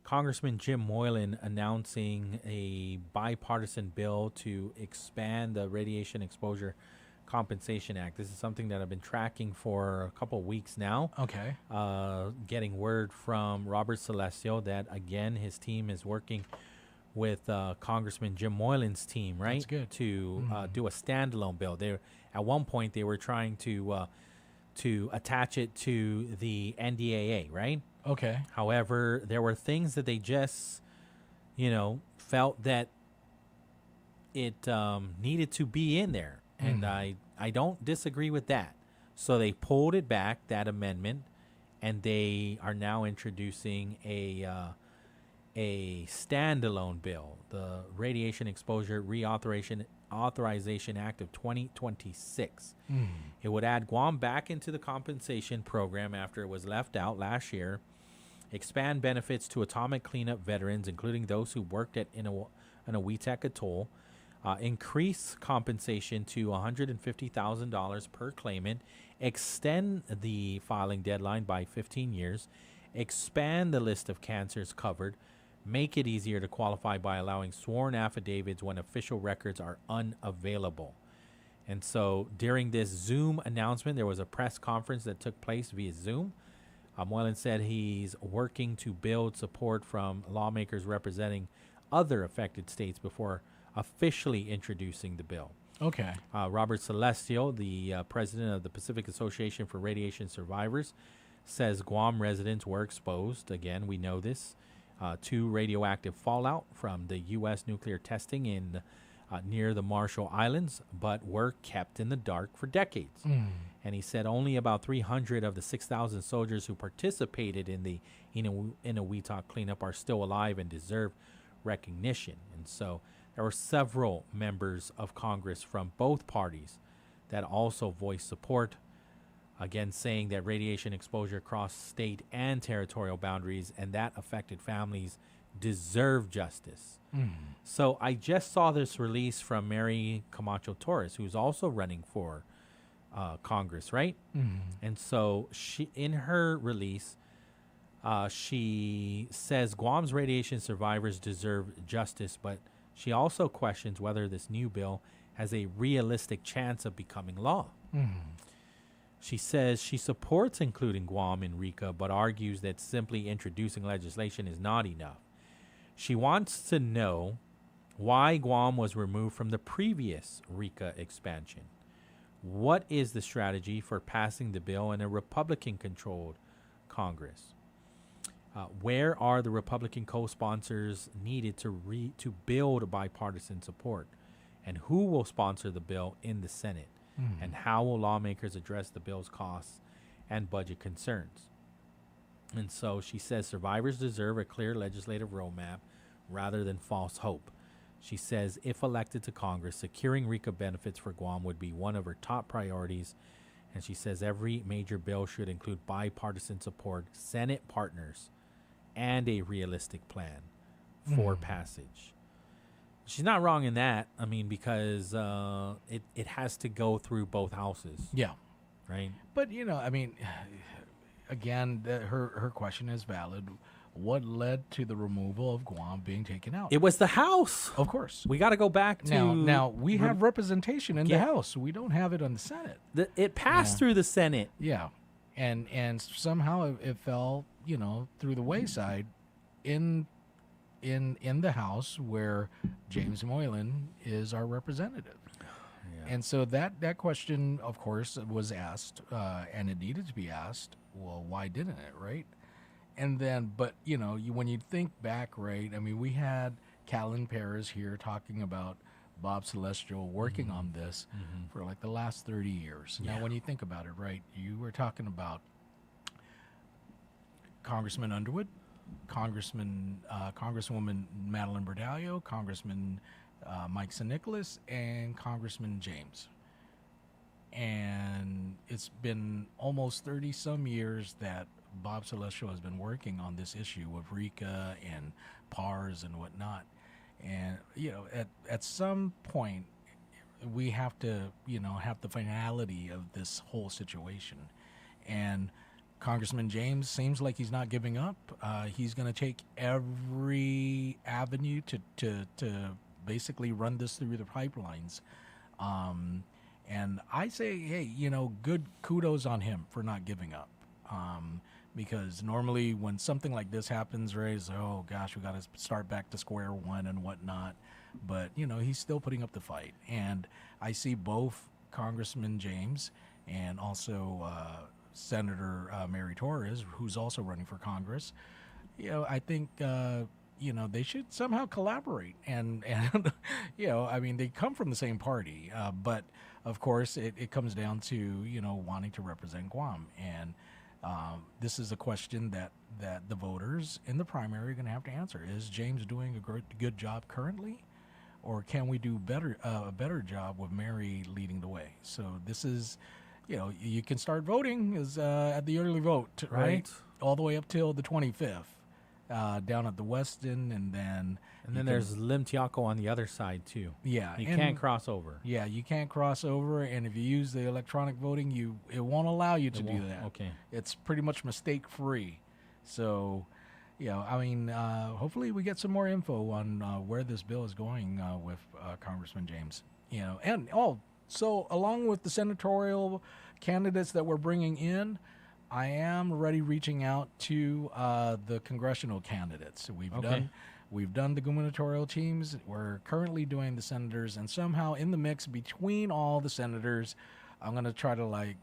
Congressman Jim Moylan announcing a bipartisan bill to expand the Radiation Exposure Compensation Act. This is something that I've been tracking for a couple of weeks now. Okay. Getting word from Robert Celestio that, again, his team is working with Congressman Jim Moylan's team, right? That's good. To do a standalone bill. At one point, they were trying to attach it to the NDAA, right? Okay. However, there were things that they just, felt that it needed to be in there. And I don't disagree with that. So they pulled it back, that amendment, and they are now introducing a standalone bill, the Radiation Exposure Authorization Act of 2026. It would add Guam back into the compensation program after it was left out last year, expand benefits to atomic cleanup veterans, including those who worked at Inahuitec Atoll, increase compensation to $150,000 per claimant, extend the filing deadline by 15 years, expand the list of cancers covered, make it easier to qualify by allowing sworn affidavits when official records are unavailable. And so during this Zoom announcement, there was a press conference that took place via Zoom. Moylan said he's working to build support from lawmakers representing other affected states before officially introducing the bill. Okay. Robert Celestio, the president of the Pacific Association for Radiation Survivors, says Guam residents were exposed, again, we know this, to radioactive fallout from the U.S. nuclear testing in near the Marshall Islands, but were kept in the dark for decades. And he said only about 300 of the 6,000 soldiers who participated in the Inahuitec cleanup are still alive and deserve recognition. And so there were several members of Congress from both parties that also voiced support, again saying that radiation exposure crossed state and territorial boundaries and that affected families deserve justice. So I just saw this release from Mary Camacho Torres, who's also running for Congress, right? And so she, in her release, she says Guam's radiation survivors deserve justice, but she also questions whether this new bill has a realistic chance of becoming law. She says she supports including Guam in RICA, but argues that simply introducing legislation is not enough. She wants to know why Guam was removed from the previous RICA expansion. What is the strategy for passing the bill in a Republican-controlled Congress? Where are the Republican co-sponsors needed to build bipartisan support? And who will sponsor the bill in the Senate? And how will lawmakers address the bill's costs and budget concerns? And so she says survivors deserve a clear legislative roadmap rather than false hope. She says if elected to Congress, securing RICA benefits for Guam would be one of her top priorities. And she says every major bill should include bipartisan support, Senate partners, and a realistic plan for passage. She's not wrong in that. I mean, because it has to go through both houses. Yeah. Right? But, I mean, again, her question is valid. What led to the removal of Guam being taken out? It was the House. Of course. We got to go back to... Now we have representation in the House. We don't have it on the Senate. It passed through the Senate. Yeah. And somehow it fell, through the wayside in the House where James Moylan is our representative. Yeah. And so that question, of course, was asked, and it needed to be asked. Well, why didn't it, right? And then, but, when you think back, right, I mean, we had Callan Perez here talking about Bob Celestial working on this for like the last 30 years. Yeah. Now, when you think about it, right, you were talking about Congressman Underwood, Congresswoman Madeline Berdallo, Congressman Mike San Nicolas, and Congressman James. And it's been almost 30 some years that Bob Celestial has been working on this issue with RICA and PARS and whatnot. And, at some point, we have to, have the finality of this whole situation. And Congressman James seems like he's not giving up. He's going to take every avenue to basically run this through the pipelines. And I say, hey, good kudos on him for not giving up. Because normally when something like this happens, right, it's, oh gosh, we got to start back to square one and whatnot. But, he's still putting up the fight. And I see both Congressman James and also Senator Mary Torres, who's also running for Congress. I think, they should somehow collaborate. And they come from the same party. But, of course, it comes down to, wanting to represent Guam. And this is a question that the voters in the primary are going to have to answer. Is James doing a good job currently? Or can we do a better job with Mary leading the way? So this is, you can start voting at the early vote, right? All the way up till the 25th, down at the Westin, and then there's Lim Tiaco on the other side too. Yeah, you can't cross over. Yeah, you can't cross over, and if you use the electronic voting, it won't allow you to do that. Okay, it's pretty much mistake free. So, hopefully we get some more info on where this bill is going with Congressman James. So along with the senatorial candidates that we're bringing in, I am already reaching out to the congressional candidates. We've done the gubernatorial teams. We're currently doing the senators, and somehow in the mix between all the senators, I'm going to try to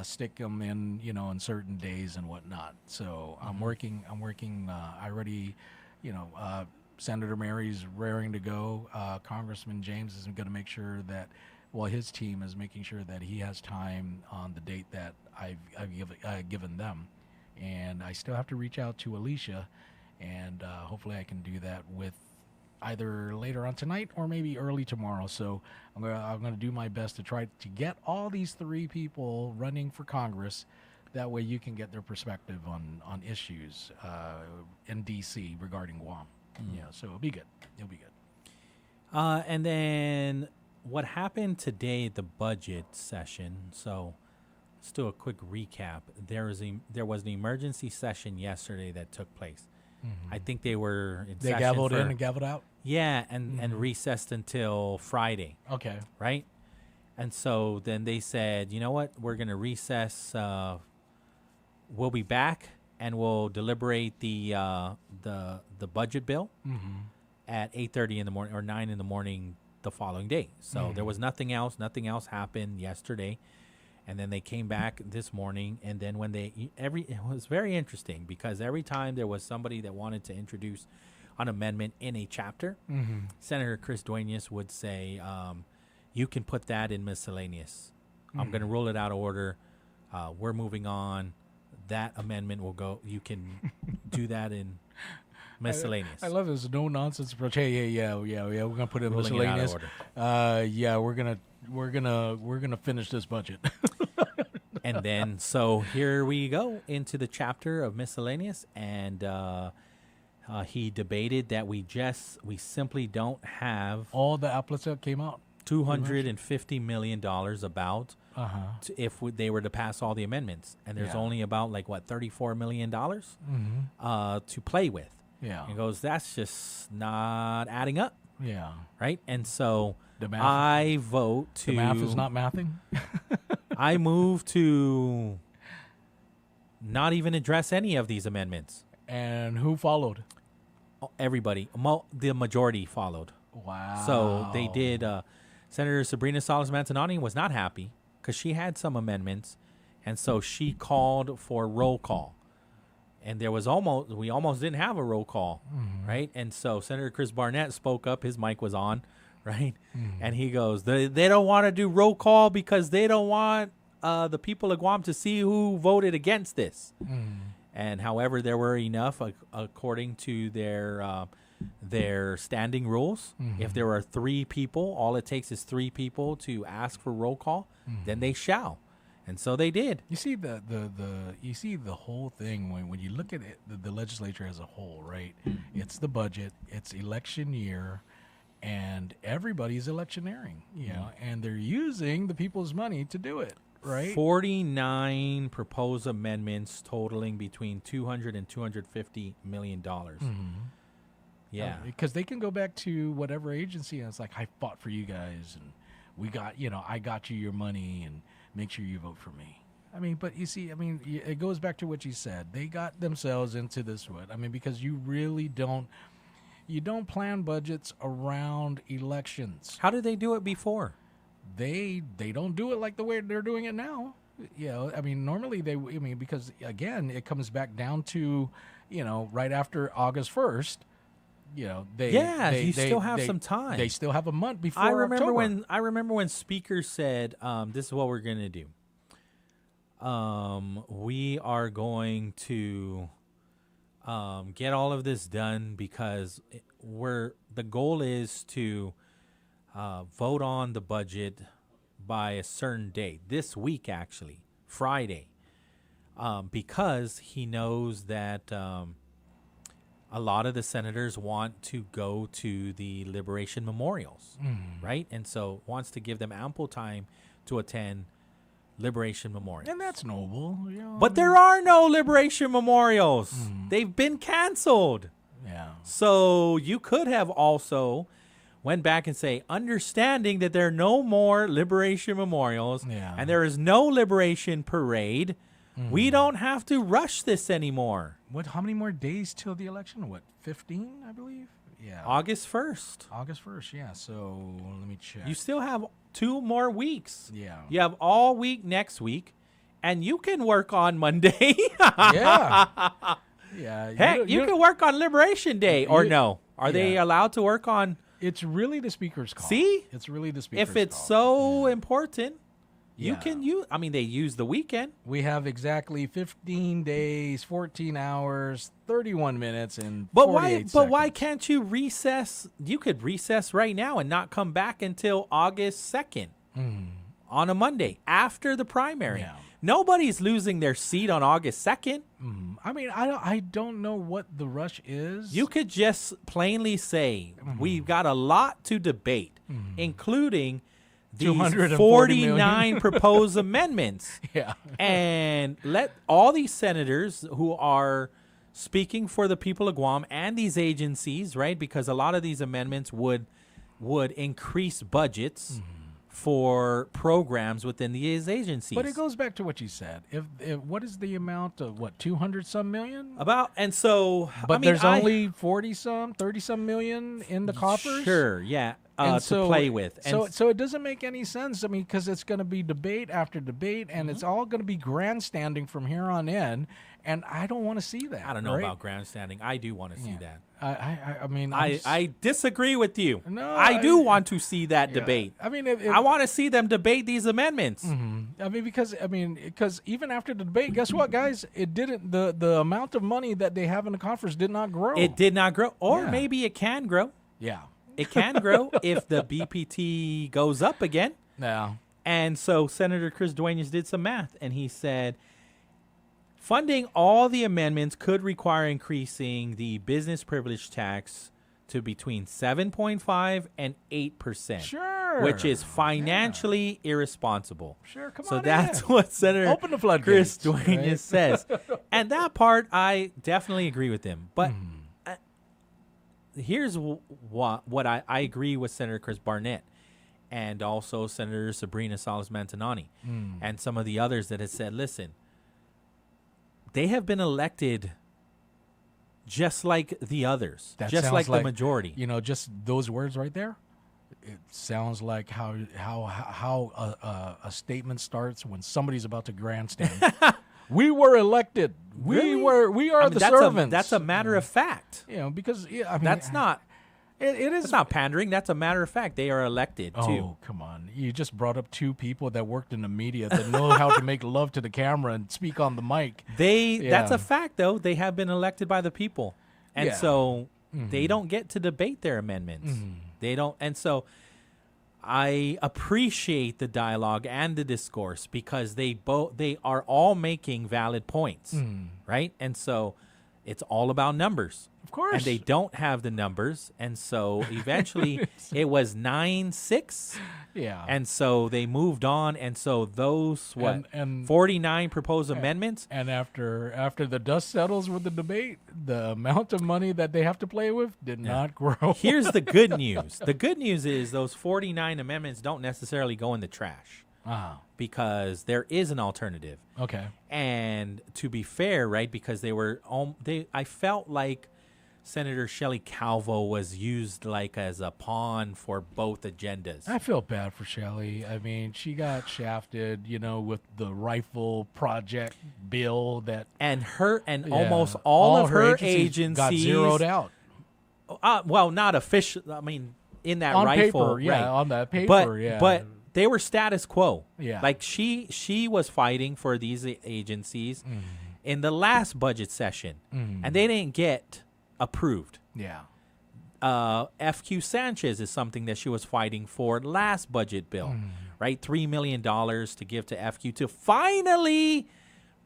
stick them in, in certain days and whatnot. So I'm working. I already, Senator Mary's raring to go. Congressman James is going to make sure that, his team is making sure that he has time on the date that I've given them. And I still have to reach out to Alicia, and hopefully I can do that with either later on tonight or maybe early tomorrow. So I'm gonna do my best to try to get all these three people running for Congress. That way you can get their perspective on issues in D.C. regarding Guam. So it'll be good. And then what happened today at the budget session? So let's do a quick recap. There was an emergency session yesterday that took place. Mm-hmm. I think they were in they session gavelled in and gavelled out. Yeah, and recessed until Friday. Okay. Right? And so then they said, you know what? We're going to recess. We'll be back and we'll deliberate the budget bill at 8:30 in the morning or 9 in the morning the following day. So there was nothing else. Nothing else happened yesterday. And then they came back this morning, and then when it was very interesting because every time there was somebody that wanted to introduce an amendment in a chapter, Senator Chris Duenas would say, you can put that in miscellaneous. I'm going to rule it out of order. We're moving on. That amendment will go. You can do that in miscellaneous. I love this no nonsense approach. Hey, yeah. We're gonna put it in Ruling miscellaneous. It out of order. We're gonna finish this budget. And then so here we go into the chapter of miscellaneous, and he debated that we simply don't have all the applets that came out. $250 million about if they were to pass all the amendments, and there's only about $34 million to play with. Yeah, he goes, that's just not adding up. Yeah, right. And so the math, I vote to the math is not mathing. I move to not even address any of these amendments. And who followed? Everybody. The majority followed. Wow. So they did. Senator Sabrina Salas-Mantanani was not happy because she had some amendments, and so she called for roll call. And we almost didn't have a roll call, right? And so Senator Chris Barnett spoke up. His mic was on, right? And he goes, they don't want to do roll call because they don't want the people of Guam to see who voted against this. And however, there were enough, according to their their standing rules. If there are 3 people, all it takes is 3 people to ask for roll call, then they shall. And so they did. You see you see the whole thing when you look at it, the legislature as a whole, right? It's the budget, it's election year, and everybody's electioneering, you know, and they're using the people's money to do it, right? 49 proposed amendments totaling between $200 and $250 million. Yeah. Because they can go back to whatever agency and it's like, I fought for you guys and we got, you know, I got you your money and make sure you vote for me. I mean, but you see, I mean, it goes back to what you said. They got themselves into this one. I mean, because you really don't plan budgets around elections. How did they do it before? They don't do it like the way they're doing it now. You know, I mean, normally because again, it comes back down to, you know, right after August 1st. You know, you still have some time. They still have a month before I remember October. when Speaker said, "This is what we're going to do. We are going to get all of this done because the goal is to vote on the budget by a certain date this week, actually Friday, because he knows that." A lot of the senators want to go to the liberation memorials, right? And so wants to give them ample time to attend liberation memorials. And that's noble. You know, but there are no liberation memorials. They've been canceled. Yeah. So you could have also went back and say, understanding that there are no more liberation memorials and there is no liberation parade, we don't have to rush this anymore. How many more days till the election? 15, I believe? Yeah. August 1st. August 1st, yeah. So let me check. You still have 2 more weeks. Yeah. You have all week next week, and you can work on Monday. Yeah. Yeah. Heck, you can work on Liberation Day, or no? Are they allowed to work on? It's really the Speaker's call. See? It's really the Speaker's call. If it's so important. You can use, I mean, they use the weekend. We have exactly 15 days, 14 hours, 31 minutes, and but 48 seconds. But why can't you recess? You could recess right now and not come back until August 2nd on a Monday after the primary. Yeah. Nobody's losing their seat on August 2nd. I mean, I don't know what the rush is. You could just plainly say, we've got a lot to debate, including these 49 proposed amendments. Yeah. And let all these senators who are speaking for the people of Guam and these agencies, right? Because a lot of these amendments would increase budgets for programs within these agencies. But it goes back to what you said. If what is the amount of 200 some million? But there's only 40 some, 30 some million in the coffers. Sure, yeah. To play with. And so it doesn't make any sense. I mean, because it's going to be debate after debate, and it's all going to be grandstanding from here on in, and I don't want to see that. I don't know about grandstanding. I do want to see that. I mean, I disagree with you. No, I do want to see that debate. I mean, I want to see them debate these amendments. I mean, because even after the debate, guess what, guys? It didn't. The amount of money that they have in the coffers did not grow. It did not grow, or maybe it can grow. Yeah. It can grow if the BPT goes up again. Yeah. And so Senator Chris Duenas did some math, and he said funding all the amendments could require increasing the business privilege tax to between 7.5 and 8%. Sure. Which is financially irresponsible. Sure, come on. So that's what Senator Open the floodgates, Chris Duenas says. And that part, I definitely agree with him. But here's what I agree with Senator Chris Barnett and also Senator Sabrina Salas-Mantanani and some of the others that have said, listen, they have been elected just like the others, just like the majority. You know, just those words right there. It sounds like how a statement starts when somebody's about to grandstand. We were elected. Really? We are the servants. That's a matter of fact. You know, because I mean, that's not. It is. It's not pandering. That's a matter of fact. They are elected too. Oh, come on! You just brought up 2 people that worked in the media that know how to make love to the camera and speak on the mic. That's a fact, though. They have been elected by the people, and so they don't get to debate their amendments. They don't, and so I appreciate the dialogue and the discourse because they are all making valid points, right? And so it's all about numbers. Of course. And they don't have the numbers. And so eventually it was 9-6. Yeah. And so they moved on. And so those, and 49 proposed amendments. And after the dust settles with the debate, the amount of money that they have to play with did not grow. Here's the good news. The good news is those 49 amendments don't necessarily go in the trash. Because there is an alternative. Okay. And to be fair, right, because I felt like Senator Shelley Calvo was used like as a pawn for both agendas. I feel bad for Shelley. I mean, she got shafted, with the rifle project bill that almost all of her agencies got zeroed out. Well, not official. I mean, in that on rifle, paper, right. on that paper, but they were status quo. Yeah. Like she was fighting for these agencies in the last budget session, and they didn't get approved. Yeah. FQ Sanchez is something that she was fighting for last budget bill, right? $3 million to give to FQ to finally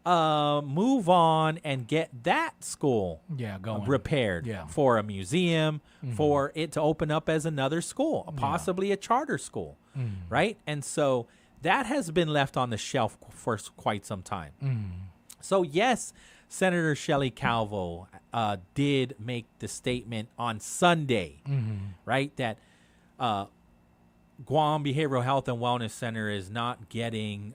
move on and get that school going. repaired for a museum, for it to open up as another school, possibly a charter school, right? And so that has been left on the shelf for quite some time. So yes, Senator Shelley Calvo did make the statement on Sunday, right, that Guam Behavioral Health and Wellness Center is not getting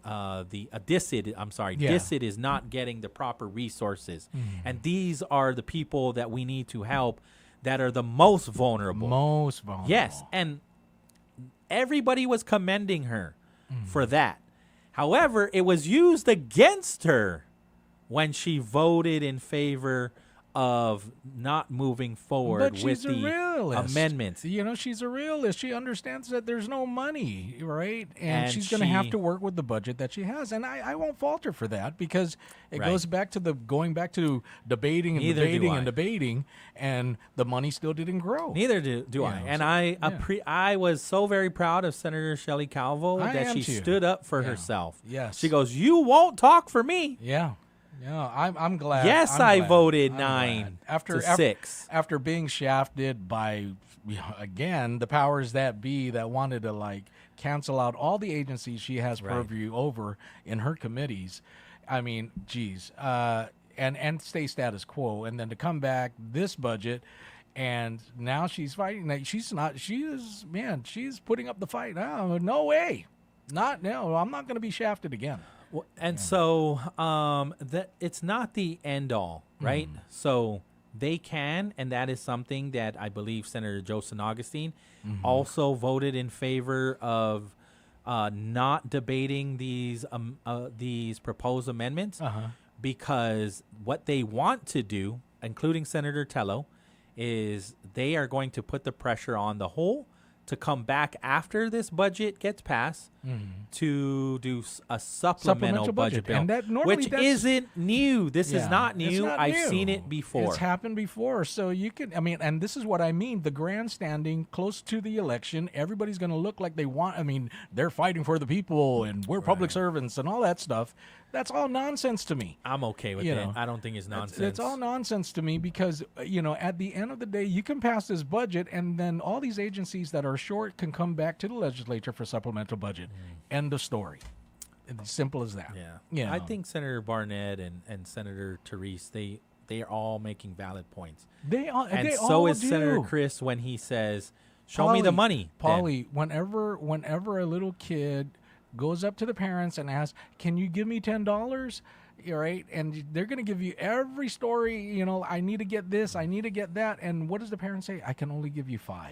DISID is not getting the proper resources. And these are the people that we need to help that are the most vulnerable. Yes, and everybody was commending her for that. However, it was used against her when she voted in favor of not moving forward with the amendments. She's a realist. She understands that there's no money, right? And she's going to have to work with the budget that she has. And I won't fault her for that because it goes back to debating and debating, and the money still didn't grow. Neither do I. And I was so very proud of Senator Shelley Calvo that she stood up for herself. Yes. She goes, "You won't talk for me." Yeah. Yeah, I'm glad. Yes, I voted 9-6 after being shafted by, again, the powers that be that wanted to cancel out all the agencies she has purview over in her committees. I mean, geez, and stay status quo, and then to come back this budget. And now she's fighting. She's putting up the fight. Oh, no way. I'm not going to be shafted again. Well, and so that it's not the end all, right? So they can, and that is something that I believe Senator Joe Augustine also voted in favor of not debating these proposed amendments because what they want to do, including Senator Tello, is they are going to put the pressure on the whole to come back after this budget gets passed to do a supplemental budget bill, and which isn't new. This is not new. I've seen it before. It's happened before. So you can, and this is what I mean, the grandstanding close to the election, everybody's going to look like they want, they're fighting for the people and we're public servants and all that stuff. That's all nonsense to me. I'm okay with that. I don't think it's nonsense. It's all nonsense to me because, at the end of the day, you can pass this budget and then all these agencies that are short can come back to the legislature for supplemental budget. End of story. It's simple as that. Yeah. I think Senator Barnett and Senator Therese, they are all making valid points. They all is Senator Chris when he says, show me the money. Pauly, whenever a little kid goes up to the parents and asks, can you give me $10? Right? And they're going to give you every story, I need to get this, I need to get that. And what does the parent say? I can only give you $5.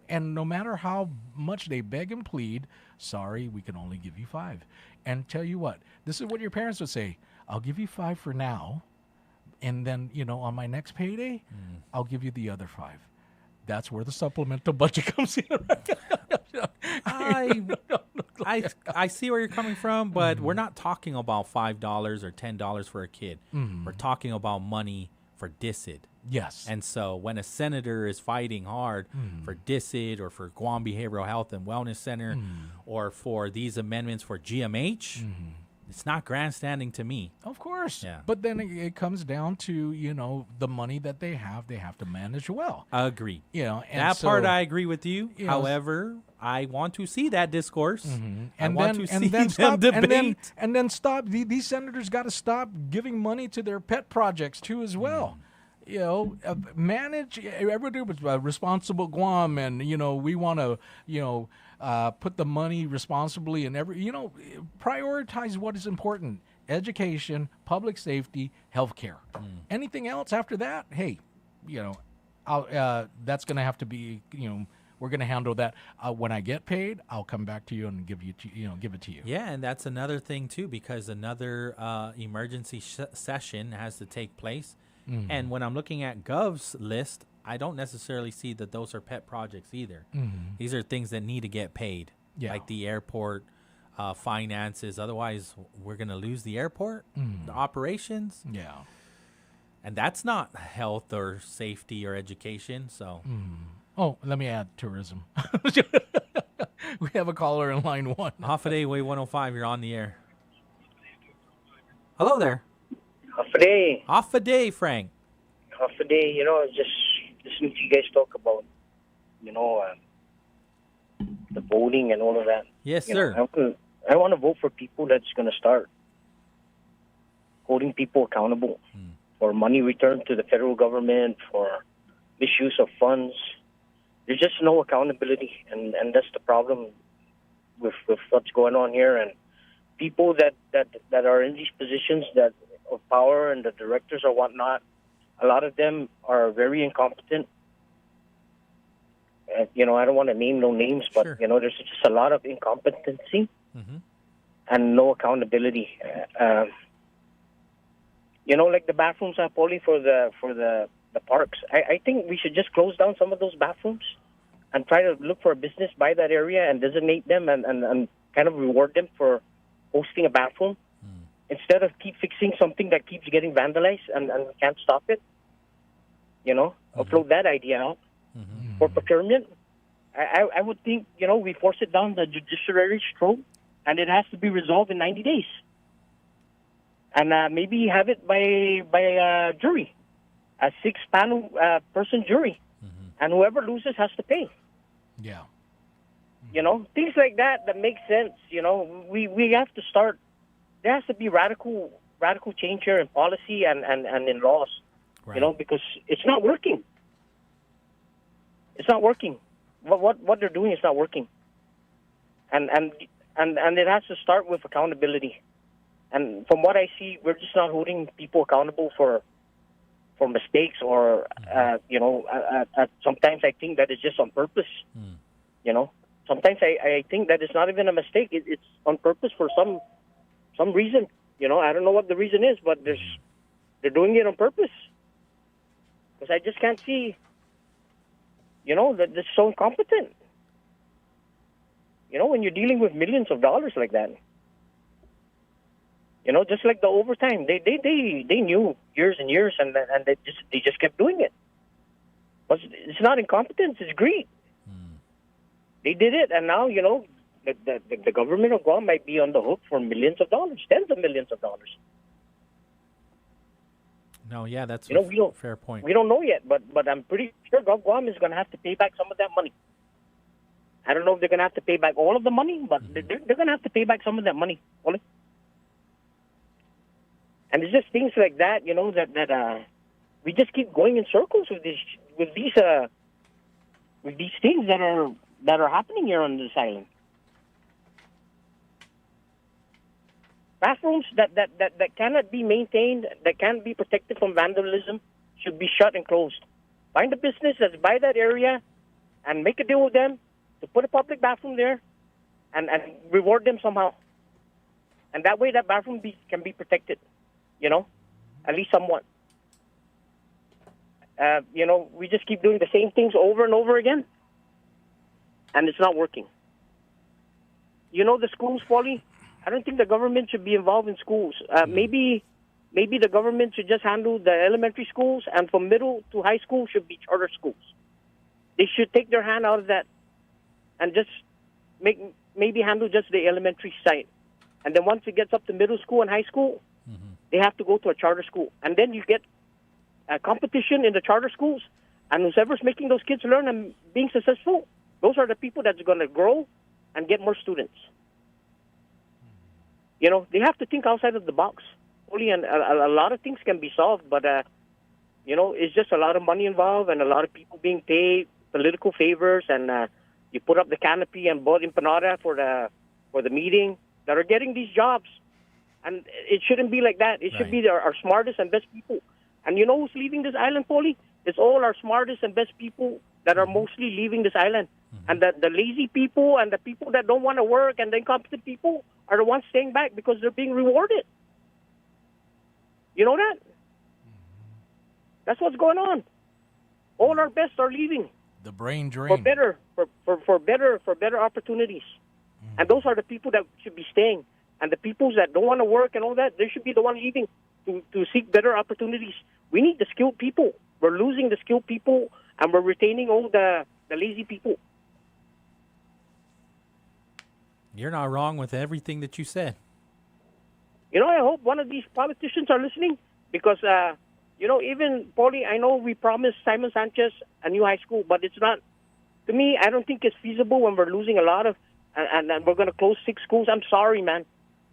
And no matter how much they beg and plead, sorry, we can only give you $5. And tell you what, this is what your parents would say. I'll give you $5 for now. And then, on my next payday, I'll give you the other $5. That's where the supplemental budget comes in. I see where you're coming from, but we're not talking about $5 or $10 for a kid. We're talking about money for DISID. Yes. And so when a senator is fighting hard for DISID or for Guam Behavioral Health and Wellness Center or for these amendments for GMH, it's not grandstanding to me. Of course. Yeah. But then it comes down to, the money that they have to manage well. Agreed. And that part I agree with you. However, I want to see that discourse. I want to see them debate. And then stop. These senators got to stop giving money to their pet projects too as well. Manage everybody with responsible Guam, and we want to put the money responsibly and prioritize what is important: education, public safety, healthcare. Anything else after that, hey, that's going to have to be we're going to handle that when I get paid. I'll come back to you and give it to you. Yeah, and that's another thing too, because another emergency session has to take place. And when I'm looking at Gov's list, I don't necessarily see that those are pet projects either. These are things that need to get paid, like the airport finances. Otherwise, we're going to lose the airport, the operations. Yeah. And that's not health or safety or education. So, Oh, let me add tourism. We have a caller in line 1. Hafaday, Wave 105, you're on the air. Hello there. Hafaday. Hafaday, Frank. Hafaday, just listening to you guys talk about, the voting and all of that. Yes, sir. I want to vote for people that's going to start holding people accountable for money returned to the federal government, for misuse of funds. There's just no accountability, and that's the problem with what's going on here. And people that are in these positions of power and the directors or whatnot, a lot of them are very incompetent. I don't want to name no names, but there's just a lot of incompetency and no accountability. Like the bathrooms at Pauly for the parks. I think we should just close down some of those bathrooms and try to look for a business by that area and designate them and kind of reward them for hosting a bathroom instead of keep fixing something that keeps getting vandalized and we can't stop it. I'll float that idea out for procurement. I would think, we force it down the judiciary's throat and it has to be resolved in 90 days. And maybe have it by jury, a 6-panel person jury, and whoever loses has to pay. Yeah. Things like that make sense. We have to start. There has to be radical change here in policy and in laws. Right. Because it's not working. It's not working. What they're doing is not working. And it has to start with accountability. And from what I see, we're just not holding people accountable for mistakes or, sometimes I think that it's just on purpose. Sometimes I think that it's not even a mistake. It's on purpose for some reason. I don't know what the reason is, but they're doing it on purpose. Because I just can't see, that they're so incompetent. When you're dealing with millions of dollars like that. Just like the overtime, they knew years and years, and they just kept doing it. But it's not incompetence; it's greed. They did it, and now the government of Guam might be on the hook for millions of dollars, tens of millions of dollars. No, yeah, that's a fair point. We don't know yet, but I'm pretty sure Guam is going to have to pay back some of that money. I don't know if they're going to have to pay back all of the money, but they're going to have to pay back some of that money. Only. And it's just things like that, that we just keep going in circles with these things that are happening here on this island. Bathrooms that cannot be maintained, that can't be protected from vandalism, should be shut and closed. Find a business that's by that area and make a deal with them to put a public bathroom there and reward them somehow. And that way that bathroom can be protected. At least somewhat. We just keep doing the same things over and over again, and it's not working. The schools, Pauly, I don't think the government should be involved in schools. Maybe maybe the government should just handle the elementary schools, and from middle to high school should be charter schools. They should take their hand out of that and just maybe handle just the elementary side. And then once it gets up to middle school and high school, they have to go to a charter school. And then you get a competition in the charter schools, and whoever's making those kids learn and being successful, those are the people that's going to grow and get more students. You know, they have to think outside of the box. Only and a lot of things can be solved, but, you know, it's just a lot of money involved and a lot of people being paid political favors, and you put up the canopy and bought empanada for the meeting that are getting these jobs. And it shouldn't be like that. It should be our smartest and best people. And you know who's leaving this island, Pauly? It's all our smartest and best people that are mostly leaving this island. And the lazy people and the people that don't want to work and the incompetent people are the ones staying back because they're being rewarded. You know that? That's what's going on. All our best are leaving. The brain drain. For better opportunities. And those are the people that should be staying. And the people that don't want to work and all that, they should be the one leaving to seek better opportunities. We need the skilled people. We're losing the skilled people, and we're retaining all the lazy people. You're not wrong with everything that you said. You know, I hope one of these politicians are listening because, you know, even, Pauly, I know we promised Simon Sanchez a new high school, but it's not, to me, I don't think it's feasible when we're losing a lot of, and we're going to close 6 schools. I'm sorry, man.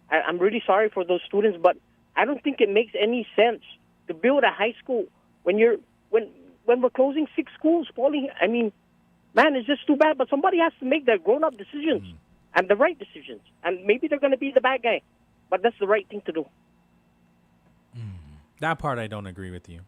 I'm really sorry for those students, but I don't think it makes any sense to build a high school when we're closing 6 schools, Pauly. I mean, man, it's just too bad, but somebody has to make the grown-up decisions and the right decisions. And maybe they're going to be the bad guy, but that's the right thing to do. That part I don't agree with you.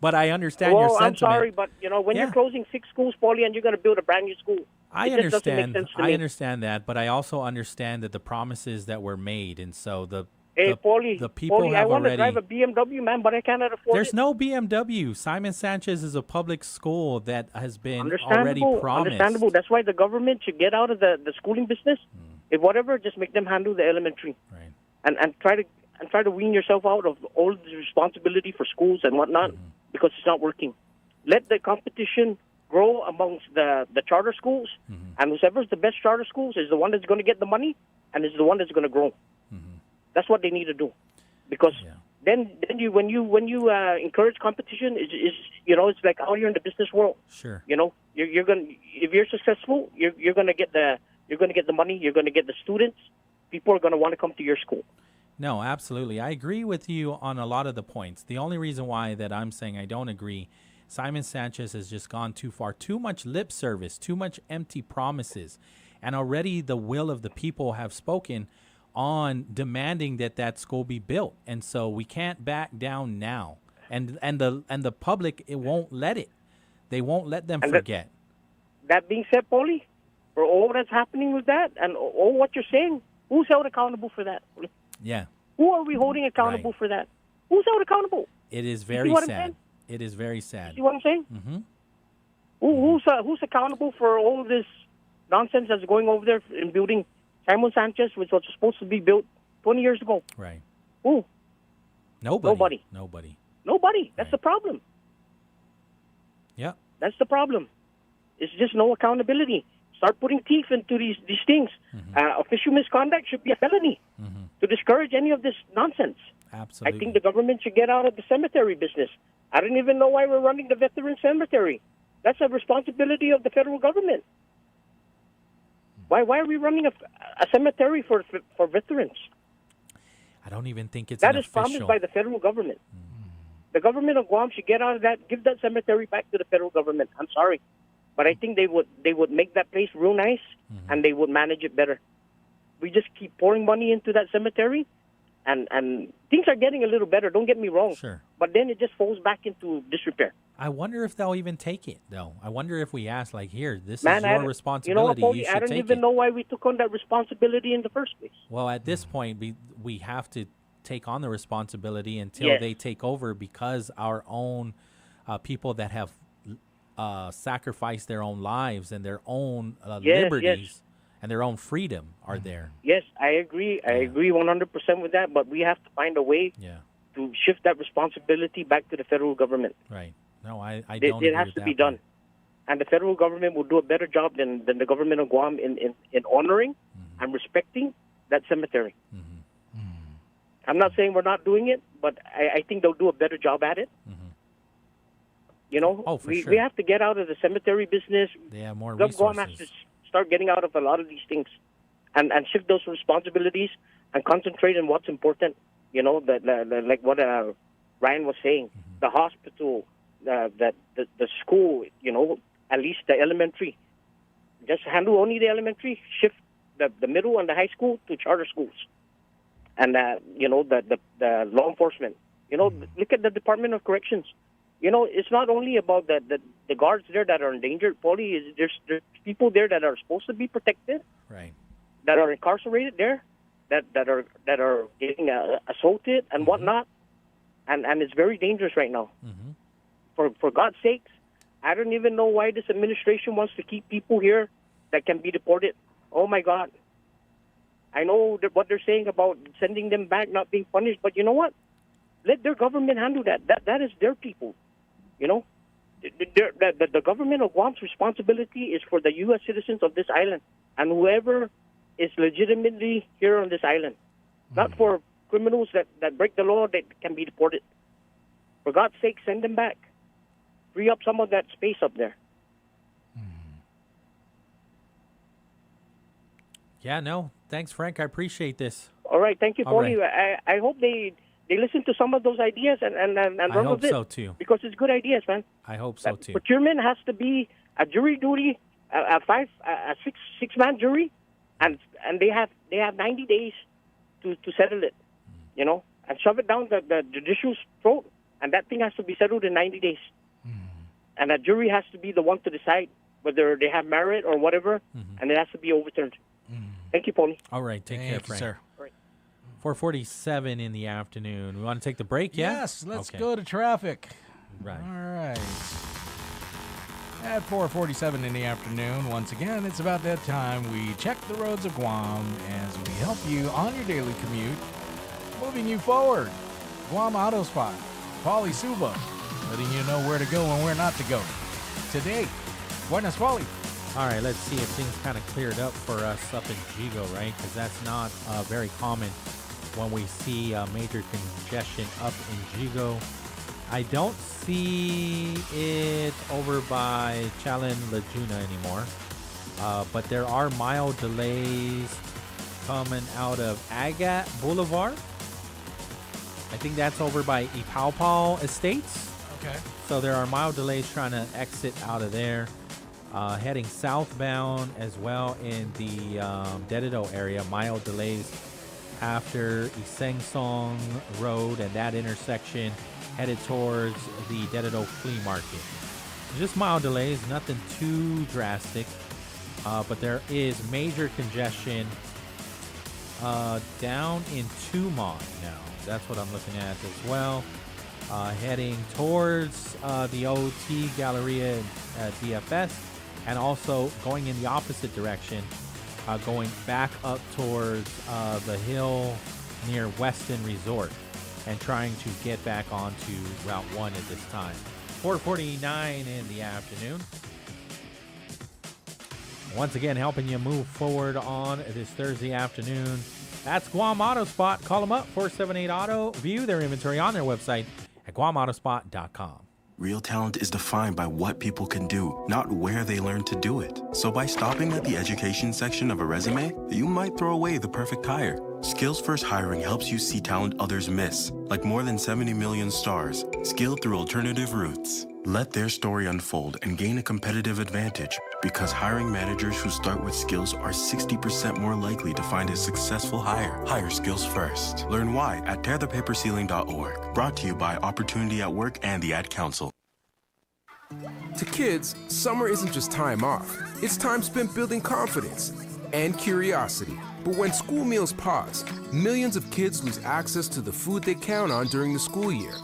But I understand your sentiment. I'm sorry, but, you know, when you're closing 6 schools, Pauly, and you're going to build a brand new school, I it just doesn't make understand. sense to me. I understand that, but I also understand that the promises that were made, and so the Pauly, people Pauly, have I want already. to drive a BMW, man, but I cannot afford There's it. no BMW. Simon Sanchez is a public school that has been already promised. Understandable. That's why the government should get out of the schooling business. If whatever, just make them handle the elementary. Right. And try to wean yourself out of all the responsibility for schools and whatnot because it's not working. Let the competition grow amongst the charter schools, and whoever's the best charter schools is the one that's going to get the money and is the one that's going to grow. That's what they need to do, because then when you encourage competition, is you know, it's like out here in the business world. Sure. You know, you're going, if you're successful, you're going to get the money, you're going to get the students. People are going to want to come to your school. No, absolutely. I agree with you on a lot of the points. The only reason why that I'm saying I don't agree, Simon Sanchez has just gone too far. Too much lip service, too much empty promises. And already the will of the people have spoken on demanding that school be built. And so we can't back down now. And the public, it won't let it. They won't let them forget. That being said, Pauly, for all that's happening with that and all what you're saying, who's held accountable for that? Yeah. Who are we holding accountable for that? Who's held accountable? It is very sad. It is very sad. See what I'm saying? Mm-hmm. Who's accountable for all this nonsense that's going over there in building Simon Sanchez, which was supposed to be built 20 years ago? Right. Who? Nobody. That's the problem. Yeah. That's the problem. It's just no accountability. Start putting teeth into these things. Official misconduct should be a felony to discourage any of this nonsense. Absolutely. I think the government should get out of the cemetery business. I don't even know why we're running the veteran cemetery. That's a responsibility of the federal government. Why are we running a cemetery for veterans? I don't even think it's that is promised by the federal government. The government of Guam should get out of that, give that cemetery back to the federal government. I'm sorry. But I think they would make that place real nice, and they would manage it better. We just keep pouring money into that cemetery, and things are getting a little better, don't get me wrong. Sure. But then it just falls back into disrepair. I wonder if they'll even take it, though. I wonder if we ask, like, here, this Man, is your responsibility. You know what, you Pauly, should I don't take even it. know why we took on that responsibility in the first place. Well, at this point, we have to take on the responsibility until they take over, because our own people that have sacrificed their own lives and their own liberties and their own freedom are there. Yes, I agree. I agree 100% with that, but we have to find a way to shift that responsibility back to the federal government. Right. No, I don't It agree has with to that be part. done. And the federal government will do a better job than the government of Guam in honoring and respecting that cemetery. I'm not saying we're not doing it, but I think they'll do a better job at it. You know, for we sure. have to get out of the cemetery business. They have more Guam has resources. to start getting out of a lot of these things and shift those responsibilities and concentrate on what's important. You know, like what Ryan was saying, the hospital, the school, you know, at least the elementary. Just handle only the elementary, shift the middle and the high school to charter schools. And, you know, the law enforcement. You know, look at the Department of Corrections. You know, it's not only about the guards there that are endangered. Pauly, there's people there that are supposed to be protected, right? That are incarcerated there, that are getting assaulted and whatnot, and it's very dangerous right now. For God's sakes, I don't even know why this administration wants to keep people here that can be deported. Oh my God! I know what they're saying about sending them back, not being punished, but you know what? Let their government handle that. That is their people. You know, the government of Guam's responsibility is for the U.S. citizens of this island and whoever is legitimately here on this island, not for criminals that break the law that can be deported. For God's sake, send them back. Free up some of that space up there. Yeah, no. Thanks, Frank. I appreciate this. All right. Thank you, All Pauly. I hope they listen to some of those ideas and I run hope with it. so, too. Because it's good ideas, man. I hope so, too. Procurement has to be a jury duty, a six-man jury, and they have 90 days to settle it, you know, and shove it down the judicial's throat, and that thing has to be settled in 90 days. And a jury has to be the one to decide whether they have merit or whatever, and it has to be overturned. Thank you, Pauly. All right. Take care, Thank you, Frank. sir. 4:47 in the afternoon. We want to take the break, yeah? Yes, let's Okay. go to traffic. Right. All right. At 4:47 in the afternoon, once again, it's about that time we check the roads of Guam as we help you on your daily commute, moving you forward. Guam Auto Spot, Pauly Suba, letting you know where to go and where not to go. Today, Buenas, Pauly. All right, let's see if things kind of cleared up for us up in Jigo, right? Because that's not very common when we see major congestion up in Jigo. I don't see it over by Chalin Laguna anymore, but there are mild delays coming out of Agat Boulevard. I think that's over by Ipaupau Estates. Okay. So there are mild delays trying to exit out of there. Heading southbound as well in the Dedido area, mild delays after Isengsong Road and that intersection headed towards the Dedido Flea Market. Just mild delays, nothing too drastic, but there is major congestion down in Tumon now. That's what I'm looking at as well. Heading towards the OT Galleria at DFS. And also going in the opposite direction, going back up towards the hill near Weston Resort and trying to get back onto Route 1 at this time. 4:49 in the afternoon. Once again, helping you move forward on this Thursday afternoon. That's Guam Auto Spot. Call them up, 478-AUTO. View their inventory on their website at guamautospot.com. Real talent is defined by what people can do, not where they learn to do it. So by stopping at the education section of a resume, you might throw away the perfect hire. Skills First Hiring helps you see talent others miss, like more than 70 million stars, skilled through alternative routes. Let their story unfold and gain a competitive advantage, because hiring managers who start with skills are 60% more likely to find a successful hire. Hire skills first. Learn why at tearthepaperceiling.org. Brought to you by Opportunity at Work and the Ad Council. To kids, summer isn't just time off. It's time spent building confidence and curiosity. But when school meals pause, millions of kids lose access to the food they count on during the school year.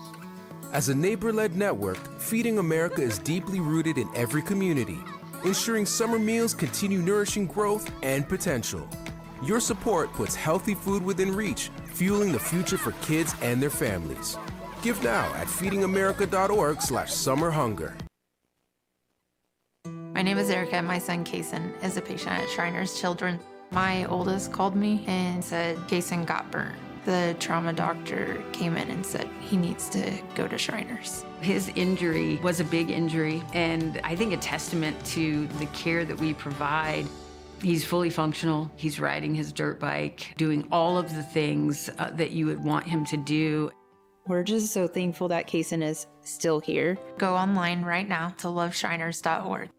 As a neighbor-led network, Feeding America is deeply rooted in every community, ensuring summer meals continue nourishing growth and potential. Your support puts healthy food within reach fueling the future for kids and their families. Give now at feedingamerica.org/summerhunger. My name is Erica, and my son Kason is a patient at Shriners Children. My oldest called me and said Kason got burnt. The trauma doctor came in and said he needs to go to Shriners. His injury was a big injury, and I think a testament to the care that we provide. He's fully functional. He's riding his dirt bike, doing all of the things that you would want him to do. We're just so thankful that Kason is still here. Go online right now to loveshriners.org.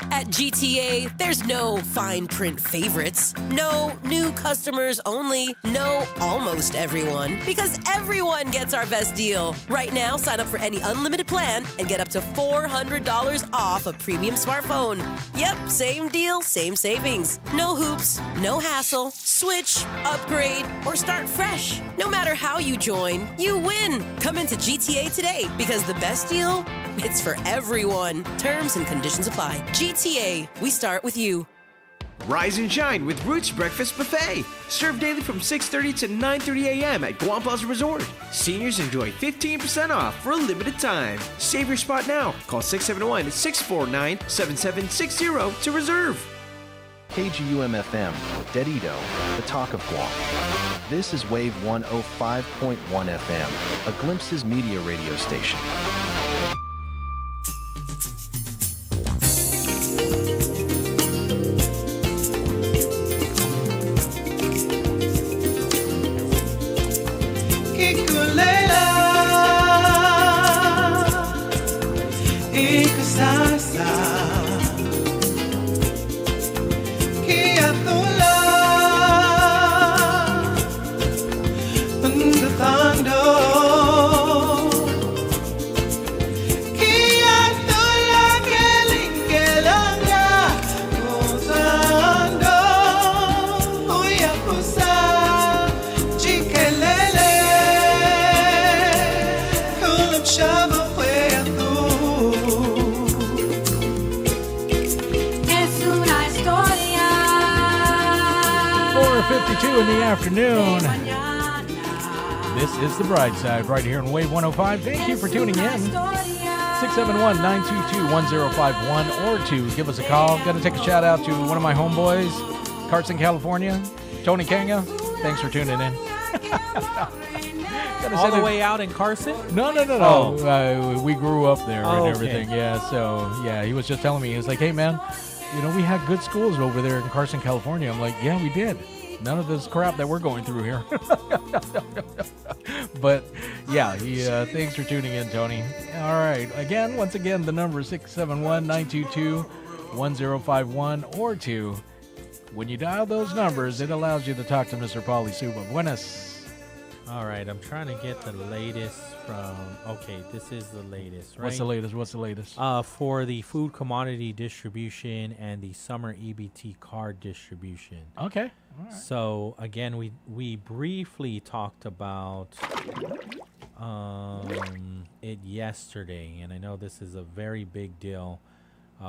At GTA, there's no fine print favorites, no new customers only, no almost everyone, because everyone gets our best deal. Right now, sign up for any unlimited plan and get up to $400 off a premium smartphone. Yep, same deal, same savings. No hoops, no hassle. Switch, upgrade, or start fresh. No matter how you join, you win. Come into GTA today because the best deal, it's for everyone. Terms and conditions apply. GTA, we start with you. Rise and shine with Roots Breakfast Buffet. Served daily from 6:30 to 9:30 a.m. at Guam Plaza Resort. Seniors enjoy 15% off for a limited time. Save your spot now. Call 671-649-7760 to reserve. KGUM-FM, Dededo, the talk of Guam. This is Wave 105.1 FM, a Glimpses media radio station. In the afternoon. This is the BrightSide right here on Wave 105. Thank you for tuning in. 671-922-1051 or 2. Give us a call. Got to take a shout out to one of my homeboys, Carson, California. Tony Kanga. Thanks for tuning in. All the way out in Carson? No. Oh. We grew up there and okay. everything. Yeah, so yeah, he was just telling me, he was like, hey man, you know, we had good schools over there in Carson, California. I'm like, yeah, we did. None of this crap that we're going through here. But yeah, thanks for tuning in, Tony. All right. Once again, the number is 671-922-1051 or 2. When you dial those numbers, it allows you to talk to Mr. Pauly Suba. Buenas. All right. I'm trying to get the latest from... Okay, this is the latest, right? What's the latest? For the food commodity distribution and the summer EBT card distribution. Okay. All right. So, again, we briefly talked about it yesterday, and I know this is a very big deal.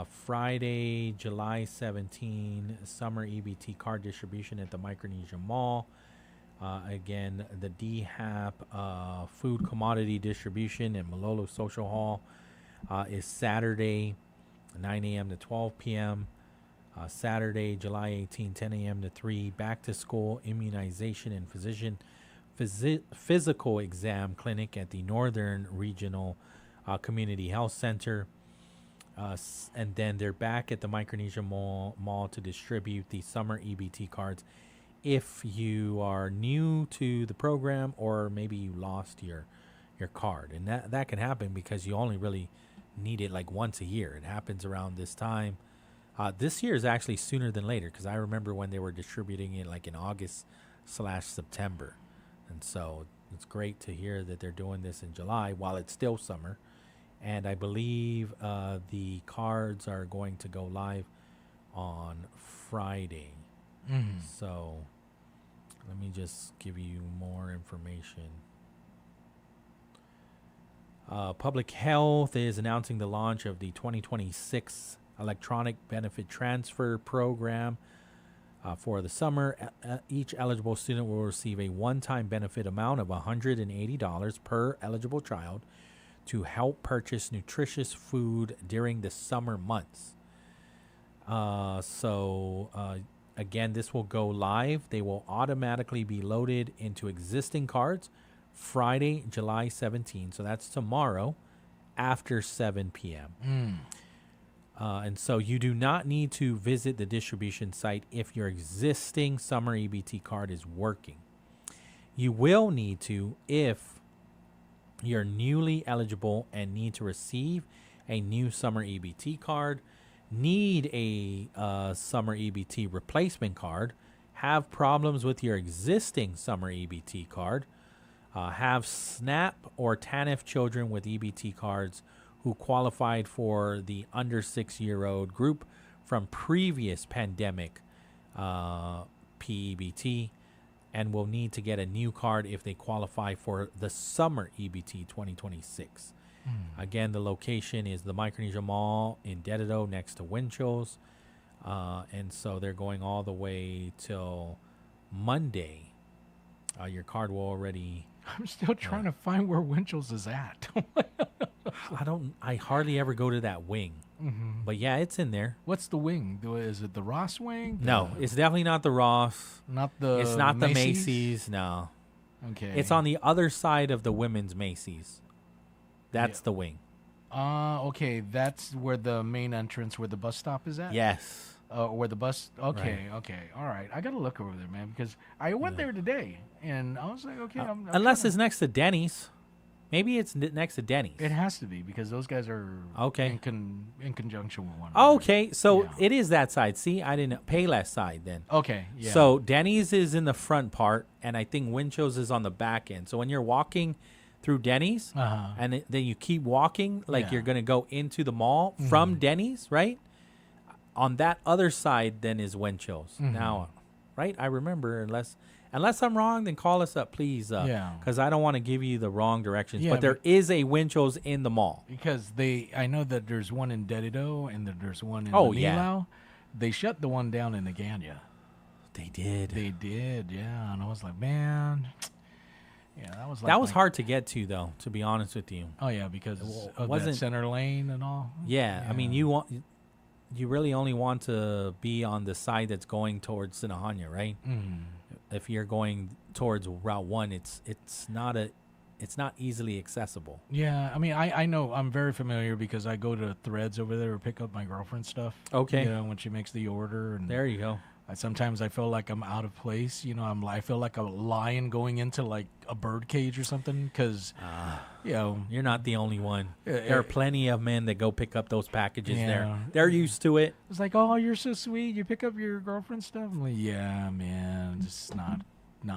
Friday, July 17, summer EBT card distribution at the Micronesia Mall. Again, the DHAP food commodity distribution at Malolo Social Hall is Saturday, 9 a.m. to 12 p.m. Saturday, July 18, 10 a.m. to 3. Back to school immunization and physical exam clinic at the Northern Regional Community Health Center. And then they're back at the Micronesia Mall to distribute the summer EBT cards. If you are new to the program or maybe you lost your card. And that can happen because you only really need it like once a year. It happens around this time. This year is actually sooner than later because I remember when they were distributing it like in August/September. And so it's great to hear that they're doing this in July while it's still summer. And I believe the cards are going to go live on Friday. So let me just give you more information. Public Health is announcing the launch of the 2026 Electronic Benefit Transfer Program. For the summer, each eligible student will receive a one-time benefit amount of $180 per eligible child to help purchase nutritious food during the summer months. Again, this will go live. They will automatically be loaded into existing cards Friday, July 17. So that's tomorrow after 7 p.m. And so you do not need to visit the distribution site if your existing summer EBT card is working. You will need to if you're newly eligible and need to receive a new summer EBT card, need a summer EBT replacement card, have problems with your existing summer EBT card, have SNAP or TANF children with EBT cards who qualified for the under 6-year-old group from previous pandemic PEBT, and will need to get a new card if they qualify for the summer EBT 2026. Again, the location is the Micronesia Mall in Dedido next to Winchell's. And so they're going all the way till Monday. Your card will already... I'm still trying to find where Winchell's is at. I hardly ever go to that wing. But yeah, it's in there. What's the wing? Is it the Ross wing? No, it's definitely not the Ross. It's not the Macy's? Macy's. No. Okay. It's on the other side of the women's Macy's. That's the wing. Okay. That's where the main entrance, where the bus stop is at? Yes. Where the bus... Okay, okay. All right. I got to look over there, man, because I went there today, and I was like, okay. I'm unless it's next to Denny's. Maybe it's next to Denny's. It has to be, because those guys are okay in conjunction with one another. Okay, so it is that side. See, I didn't... Payless side, then. Okay, yeah. So Denny's is in the front part, and I think Winchell's is on the back end. So when you're walking through Denny's, and then you keep walking, like you're going to go into the mall from Denny's, right? On that other side, then, is Winchell's. Now, right? I remember, unless I'm wrong, then call us up, please. Because I don't want to give you the wrong directions. Yeah, but there is a Winchell's in the mall. Because I know that there's one in Dedido and that there's one in Milau. Yeah. They shut the one down in Naganya. They did. They did, yeah. And I was like, man... Yeah, that was hard to get to, though, to be honest with you. Oh, yeah, because of that center lane and all. Yeah, I mean, you really only want to be on the side that's going towards Sinahanya, right? If you're going towards Route 1, it's not easily accessible. Yeah, I mean, I know I'm very familiar because I go to Threads over there to pick up my girlfriend's stuff. Okay. You know, when she makes the order. And there you go. Sometimes I feel like I'm out of place. You know, I feel like a lion going into like a bird cage or something because, you know. You're not the only one. There are plenty of men that go pick up those packages there. They're used to it. It's like, oh, you're so sweet. You pick up your girlfriend's stuff? I'm like, yeah, man. It's not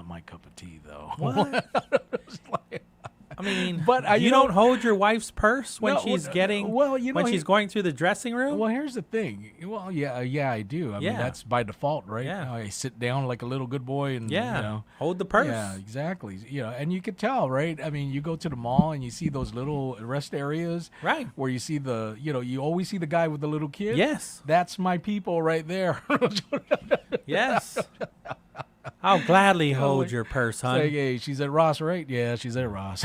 my cup of tea, though. What? I mean, but you don't hold your wife's purse when she's when she's going through the dressing room. Well, here's the thing. Well, yeah, I do. I mean, that's by default, right? Yeah. I sit down like a little good boy and hold the purse. Yeah, exactly. You know, and you could tell, right? I mean, you go to the mall and you see those little rest areas, right? Where you see you always see the guy with the little kid. Yes, that's my people right there. Yes. I'll gladly hold your purse, hon. Say, hey, she's at Ross, right? Yeah, she's at Ross.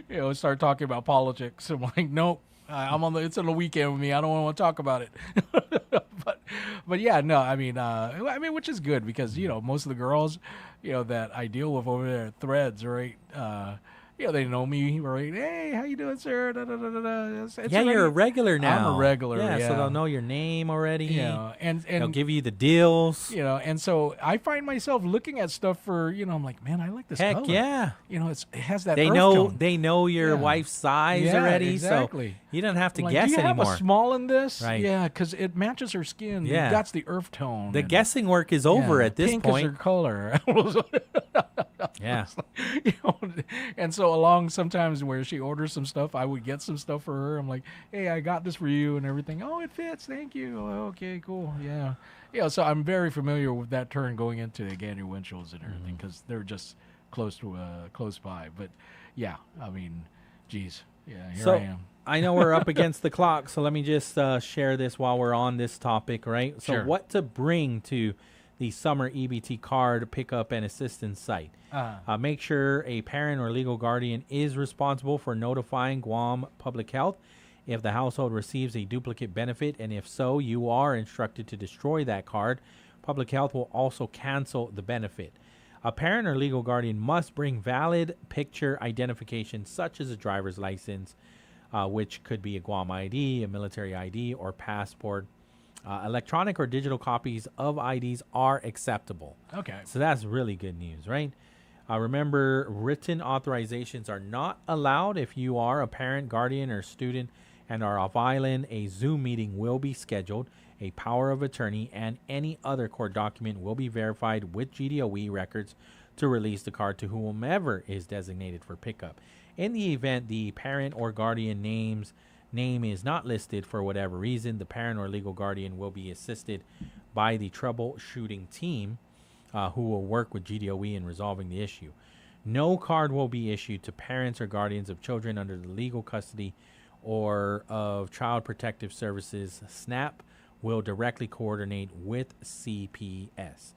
You know, start talking about politics. I'm like, nope. It's on the weekend with me. I don't want to talk about it. but yeah, no. I mean, which is good because most of the girls, that I deal with over there at Threads, right? They know me, right? Hey, how you doing, sir? Da, da, da, da, da. You're a regular now. I'm a regular, yeah. So they'll know your name already. Yeah, and they'll give you the deals. And so I find myself looking at stuff for, I'm like, man, I like this color. Heck yeah. It has that They earth know tone. They know your wife's size already. Exactly. So you don't have to like, guess do you anymore. Have a small in this? Right. Yeah, because it matches her skin. Yeah. That's the earth tone. The guessing work is over at this pink point. Is her color. Yeah. And so sometimes where she orders some stuff, I would get some stuff for her. I'm like, hey, I got this for you and everything. Oh, it fits. Thank you. Oh, okay, cool. Yeah. Yeah, so I'm very familiar with that turn going into the Gander Winchell's and everything because they're just close by. But yeah, I mean, geez. Yeah, here I am. I know we're up against the clock, so let me just share this while we're on this topic, right? So Sure. what to bring to the summer EBT card pickup and assistance site. Make sure a parent or legal guardian is responsible for notifying Guam Public Health if the household receives a duplicate benefit, and if so, you are instructed to destroy that card. Public Health will also cancel the benefit. A parent or legal guardian must bring valid picture identification, such as a driver's license, which could be a Guam ID, a military ID, or passport. Electronic or digital copies of IDs are acceptable. Okay. So that's really good news, right? Remember, written authorizations are not allowed. If you are a parent, guardian, or student and are off island, a Zoom meeting will be scheduled. A power of attorney and any other court document will be verified with GDOE records to release the card to whomever is designated for pickup. In the event the parent or guardian name is not listed for whatever reason, the parent or legal guardian will be assisted by the troubleshooting team who will work with GDOE in resolving the issue. No card will be issued to parents or guardians of children under the legal custody or of Child Protective Services. SNAP will directly coordinate with CPS.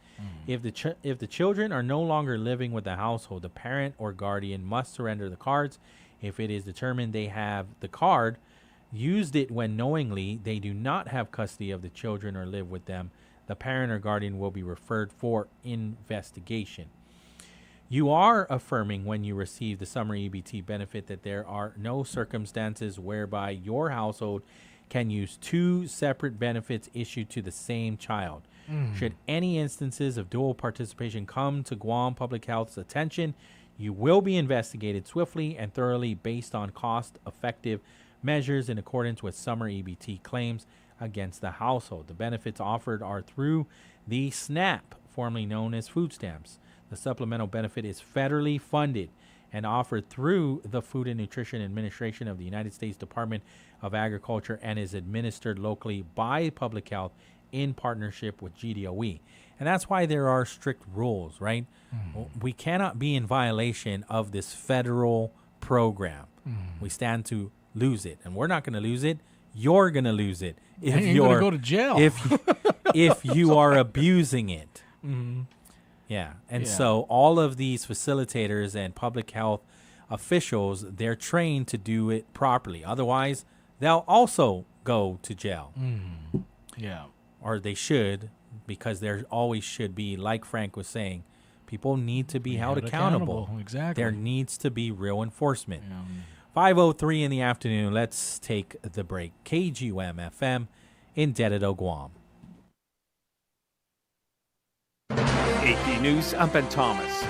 If the children are no longer living with the household, the parent or guardian must surrender the cards. If it is determined they have the card, used it when knowingly they do not have custody of the children or live with them, the parent or guardian will be referred for investigation. You are affirming when you receive the summer EBT benefit that there are no circumstances whereby your household can use two separate benefits issued to the same child. Should any instances of dual participation come to Guam Public Health's attention, you will be investigated swiftly and thoroughly based on cost-effective measures in accordance with summer EBT claims against the household. The benefits offered are through the SNAP, formerly known as food stamps. The supplemental benefit is federally funded and offered through the Food and Nutrition Administration of the United States Department of Agriculture and is administered locally by Public Health in partnership with GDOE. And that's why there are strict rules, right? We cannot be in violation of this federal program. We stand to lose it, and we're not going to lose it. You're going to lose it if you're going to go to jail. If you are abusing it. Yeah. And so all of these facilitators and public health officials, they're trained to do it properly. Otherwise, they'll also go to jail. Yeah. Or they should, because there always should be, like Frank was saying, people need to be held accountable. Exactly. There needs to be real enforcement. 5:03 in the afternoon. Let's take the break. KGUM-FM in Dededo, Guam. AP News, I'm Ben Thomas.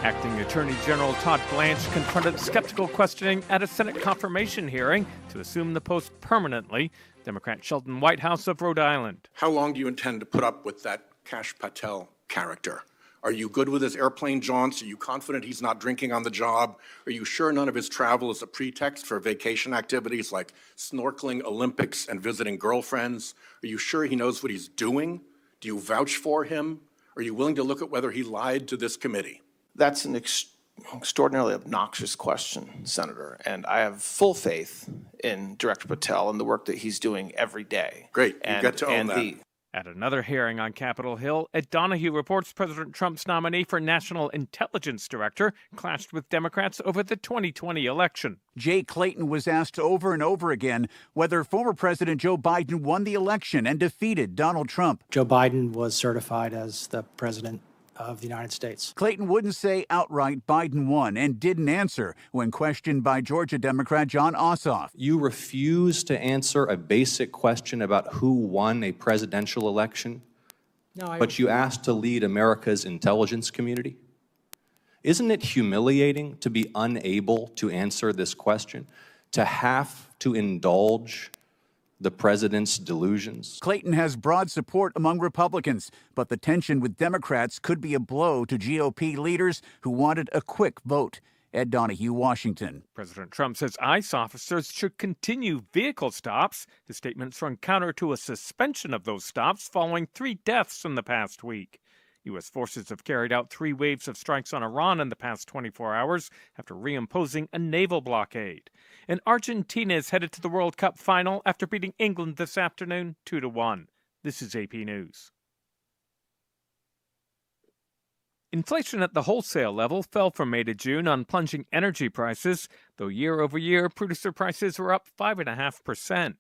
Acting Attorney General Todd Blanche confronted skeptical questioning at a Senate confirmation hearing to assume the post permanently. Democrat Sheldon Whitehouse of Rhode Island. How long do you intend to put up with that Kash Patel character? Are you good with his airplane jaunts? Are you confident he's not drinking on the job? Are you sure none of his travel is a pretext for vacation activities like snorkeling, Olympics, and visiting girlfriends? Are you sure he knows what he's doing? Do you vouch for him? Are you willing to look at whether he lied to this committee? That's an extraordinarily obnoxious question, Senator, and I have full faith in Director Patel and the work that he's doing every day. Great, you get to own that. At another hearing on Capitol Hill, Ed Donahue reports President Trump's nominee for National Intelligence Director clashed with Democrats over the 2020 election. Jay Clayton was asked over and over again whether former President Joe Biden won the election and defeated Donald Trump. Joe Biden was certified as the president of the United States. Clayton wouldn't say outright Biden won and didn't answer when questioned by Georgia Democrat John Ossoff. You refuse to answer a basic question about who won a presidential election, but you asked to lead America's intelligence community? Isn't it humiliating to be unable to answer this question, to have to indulge the president's delusions? Clayton has broad support among Republicans, but the tension with Democrats could be a blow to GOP leaders who wanted a quick vote. Ed Donahue, Washington. President Trump says ICE officers should continue vehicle stops. His statements run counter to a suspension of those stops following 3 deaths in the past week. U.S. forces have carried out 3 waves of strikes on Iran in the past 24 hours after reimposing a naval blockade. And Argentina is headed to the World Cup final after beating England this afternoon 2-1. This is AP News. Inflation at the wholesale level fell from May to June on plunging energy prices, though year-over-year producer prices were up 5.5%.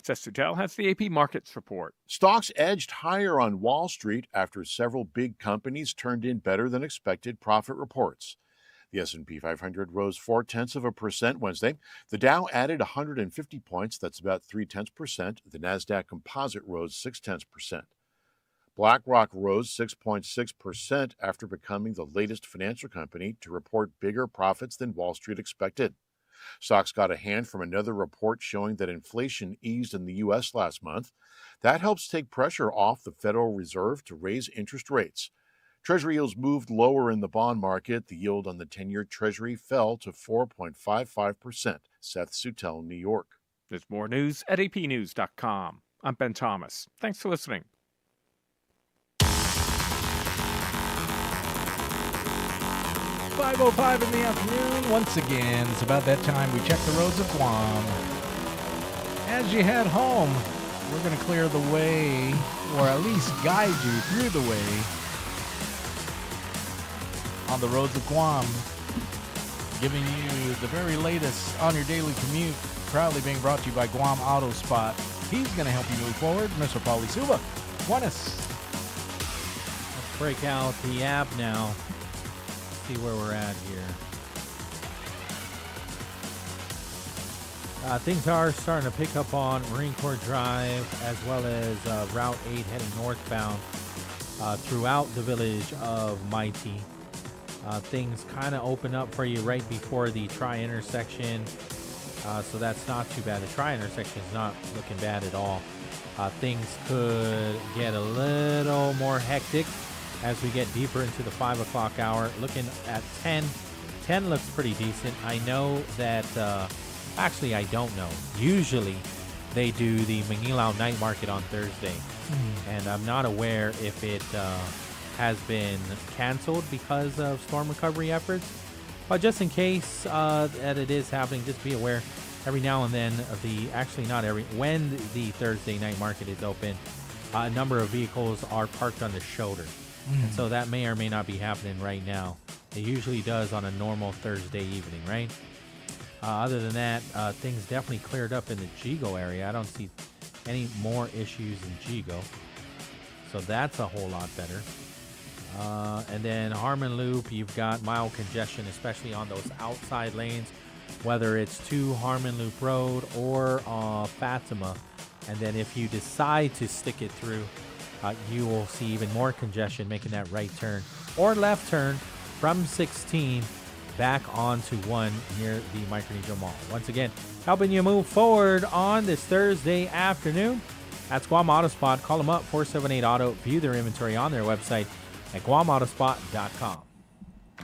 Seth Sudell has the AP Markets report. Stocks edged higher on Wall Street after several big companies turned in better than expected profit reports. The S&P 500 rose 0.4% Wednesday. The Dow added 150 points, that's about 0.3%. The Nasdaq Composite rose 0.6%. BlackRock rose 6.6% after becoming the latest financial company to report bigger profits than Wall Street expected. Stocks got a hand from another report showing that inflation eased in the U.S. last month. That helps take pressure off the Federal Reserve to raise interest rates. Treasury yields moved lower in the bond market. The yield on the 10-year Treasury fell to 4.55%. Seth Sudell, New York. There's more news at apnews.com. I'm Ben Thomas. Thanks for listening. 5:05 in the afternoon. Once again, it's about that time we check the roads of Guam. As you head home, we're going to clear the way, or at least guide you through the way on the roads of Guam, giving you the very latest on your daily commute, proudly being brought to you by Guam Auto Spot. He's going to help you move forward, Mr. Pauly Suba. Buenas. Let's break out the app now. See where we're at here. Things are starting to pick up on Marine Corps Drive as well as Route 8 heading northbound throughout the village of Mighty. Things kind of open up for you right before the tri-intersection, so that's not too bad. The tri-intersection is not looking bad at all. Things could get a little more hectic as we get deeper into the 5 o'clock hour. Looking at 10. 10 looks pretty decent. I know that, actually I don't know. Usually they do the Manilao night market on Thursday. And I'm not aware if it has been canceled because of storm recovery efforts. But just in case that it is happening, just be aware every now and then when the Thursday night market is open, a number of vehicles are parked on the shoulder. And so that may or may not be happening right now. It usually does on a normal Thursday evening, right? Other than that, things definitely cleared up in the Jigo area. I don't see any more issues in Jigo. So that's a whole lot better. And then Harmon Loop, you've got mild congestion, especially on those outside lanes, whether it's to Harmon Loop Road or Fatima. And then if you decide to stick it through, you will see even more congestion making that right turn or left turn from 16 back onto 1 near the Micronesia Mall. Once again, helping you move forward on this Thursday afternoon. That's Guam Auto Spot. Call them up, 478-AUTO. View their inventory on their website at guamautospot.com.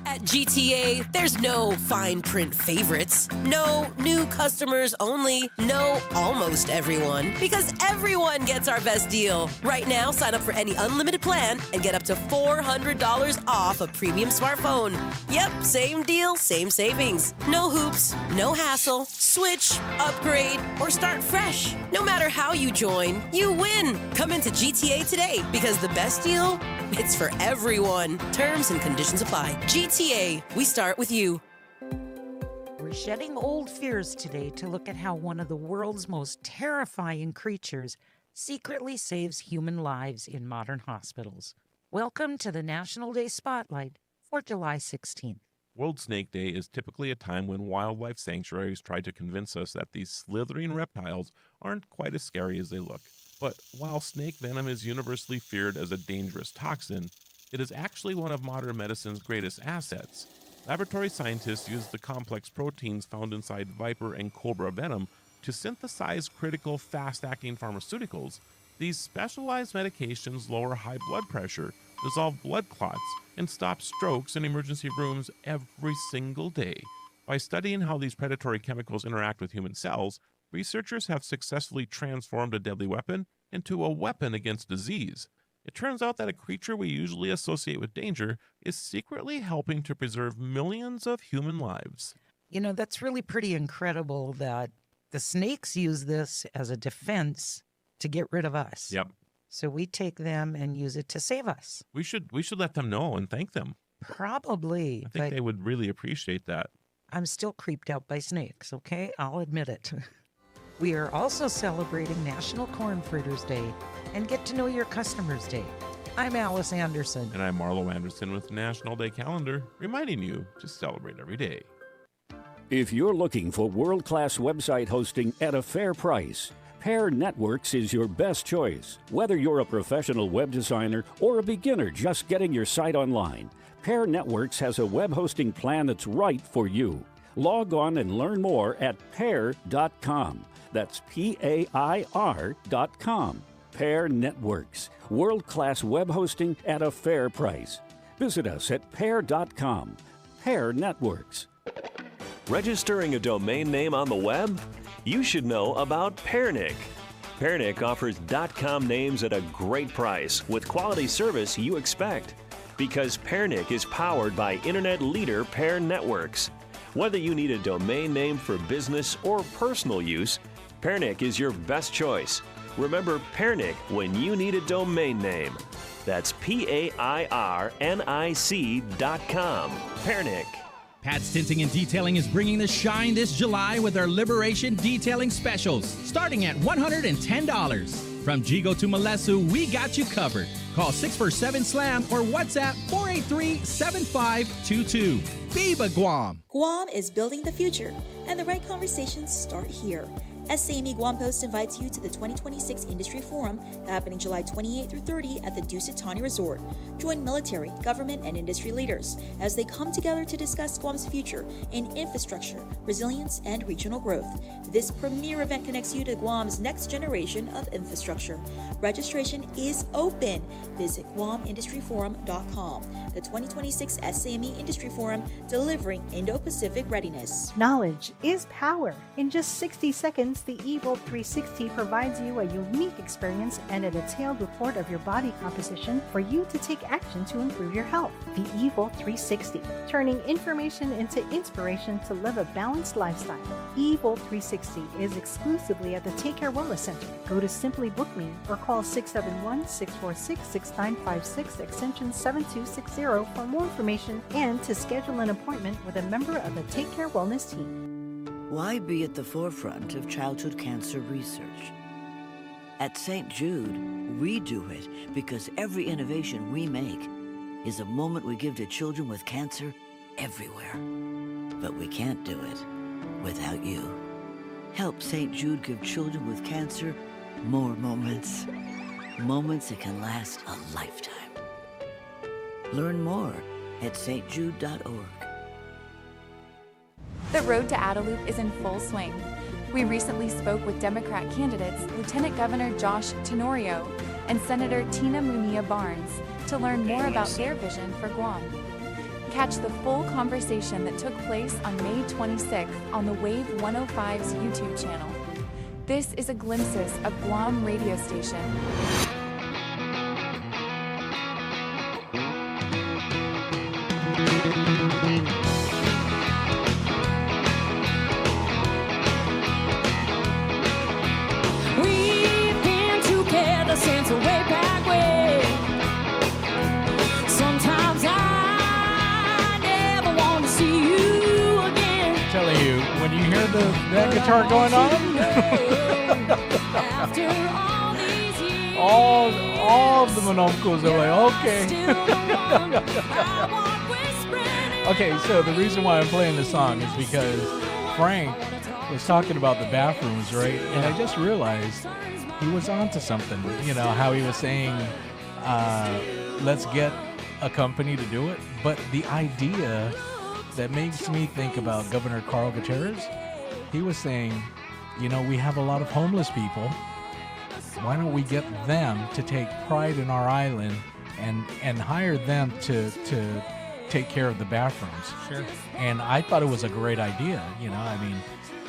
At GTA, there's no fine print favorites, no new customers only, no almost everyone, because everyone gets our best deal. Right now, sign up for any unlimited plan and get up to $400 off a premium smartphone. Yep, same deal, same savings. No hoops, no hassle. Switch, upgrade, or start fresh. No matter how you join, you win. Come into GTA today because the best deal, it's for everyone. Terms and conditions apply. GTA, we start with you. We're shedding old fears today to look at how one of the world's most terrifying creatures secretly saves human lives in modern hospitals. Welcome to the National Day Spotlight for July 16th. World Snake Day is typically a time when wildlife sanctuaries try to convince us that these slithering reptiles aren't quite as scary as they look. But while snake venom is universally feared as a dangerous toxin, it is actually one of modern medicine's greatest assets. Laboratory scientists use the complex proteins found inside viper and cobra venom to synthesize critical, fast-acting pharmaceuticals. These specialized medications lower high blood pressure, dissolve blood clots, and stop strokes in emergency rooms every single day. By studying how these predatory chemicals interact with human cells, researchers have successfully transformed a deadly weapon into a weapon against disease. It turns out that a creature we usually associate with danger is secretly helping to preserve millions of human lives. You know, that's really pretty incredible that the snakes use this as a defense to get rid of us. Yep. So we take them and use it to save us. We should let them know and thank them. Probably. I think they would really appreciate that. I'm still creeped out by snakes, okay? I'll admit it. We are also celebrating National Corn Fritters Day and Get to Know Your Customers Day. I'm Alice Anderson. And I'm Marlo Anderson with National Day Calendar, reminding you to celebrate every day. If you're looking for world-class website hosting at a fair price, Pair Networks is your best choice. Whether you're a professional web designer or a beginner just getting your site online, Pair Networks has a web hosting plan that's right for you. Log on and learn more at pair.com. That's PAIR.com. Pair Networks, world-class web hosting at a fair price. Visit us at pair.com. Pair Networks. Registering a domain name on the web? You should know about Pairnick. Pairnick offers .com names at a great price with quality service you expect. Because Pairnick is powered by internet leader Pair Networks. Whether you need a domain name for business or personal use, Pairnick is your best choice. Remember Pairnick when you need a domain name. That's PAIRNIC.com. Pairnick. Pat's Tinting and Detailing is bringing the shine this July with our Liberation Detailing Specials, starting at $110. From Jigo to Malesu, we got you covered. Call 647-SLAM or WhatsApp 483-7522. Viva Guam! Guam is building the future, and the right conversations start here. SAME Guam Post invites you to the 2026 Industry Forum happening July 28 through 30 at the Dusit Thani Resort. Join military, government, and industry leaders as they come together to discuss Guam's future in infrastructure, resilience, and regional growth. This premier event connects you to Guam's next generation of infrastructure. Registration is open. Visit GuamIndustryForum.com. The 2026 SAME Industry Forum, delivering Indo-Pacific readiness. Knowledge is power. In just 60 seconds, the Evo 360 provides you a unique experience and a detailed report of your body composition for you to take action to improve your health. The Evo 360, turning information into inspiration to live a balanced lifestyle. Evo 360 is exclusively at the Take Care Wellness Center. Go to Simply Book Me or call 671-646-6956 extension 7260 for more information and to schedule an appointment with a member of the Take Care Wellness team. Why be at the forefront of childhood cancer research? At St. Jude, we do it because every innovation we make is a moment we give to children with cancer everywhere. But we can't do it without you. Help St. Jude give children with cancer more moments. Moments that can last a lifetime. Learn more at stjude.org. The road to Adelup is in full swing. We recently spoke with Democrat candidates Lieutenant Governor Josh Tenorio and Senator Tina Munilla Barnes to learn more about their vision for Guam. Catch the full conversation that took place on May 26th on the Wave 105's YouTube channel. This is a glimpses of Guam radio station. We've been together since way back when. Sometimes I never want to see you again. I'm telling you, when you hear that guitar going on, all of the monomkos are like, okay. Okay, so the reason why I'm playing this song is because Frank was talking about the bathrooms, right? And I just realized he was onto something. You know, how he was saying, let's get a company to do it. But the idea that makes me think about Governor Carl Gutierrez, he was saying, you know, we have a lot of homeless people. Why don't we get them to take pride in our island and hire them to take care of the bathrooms? Sure. And I thought it was a great idea. You know, I mean,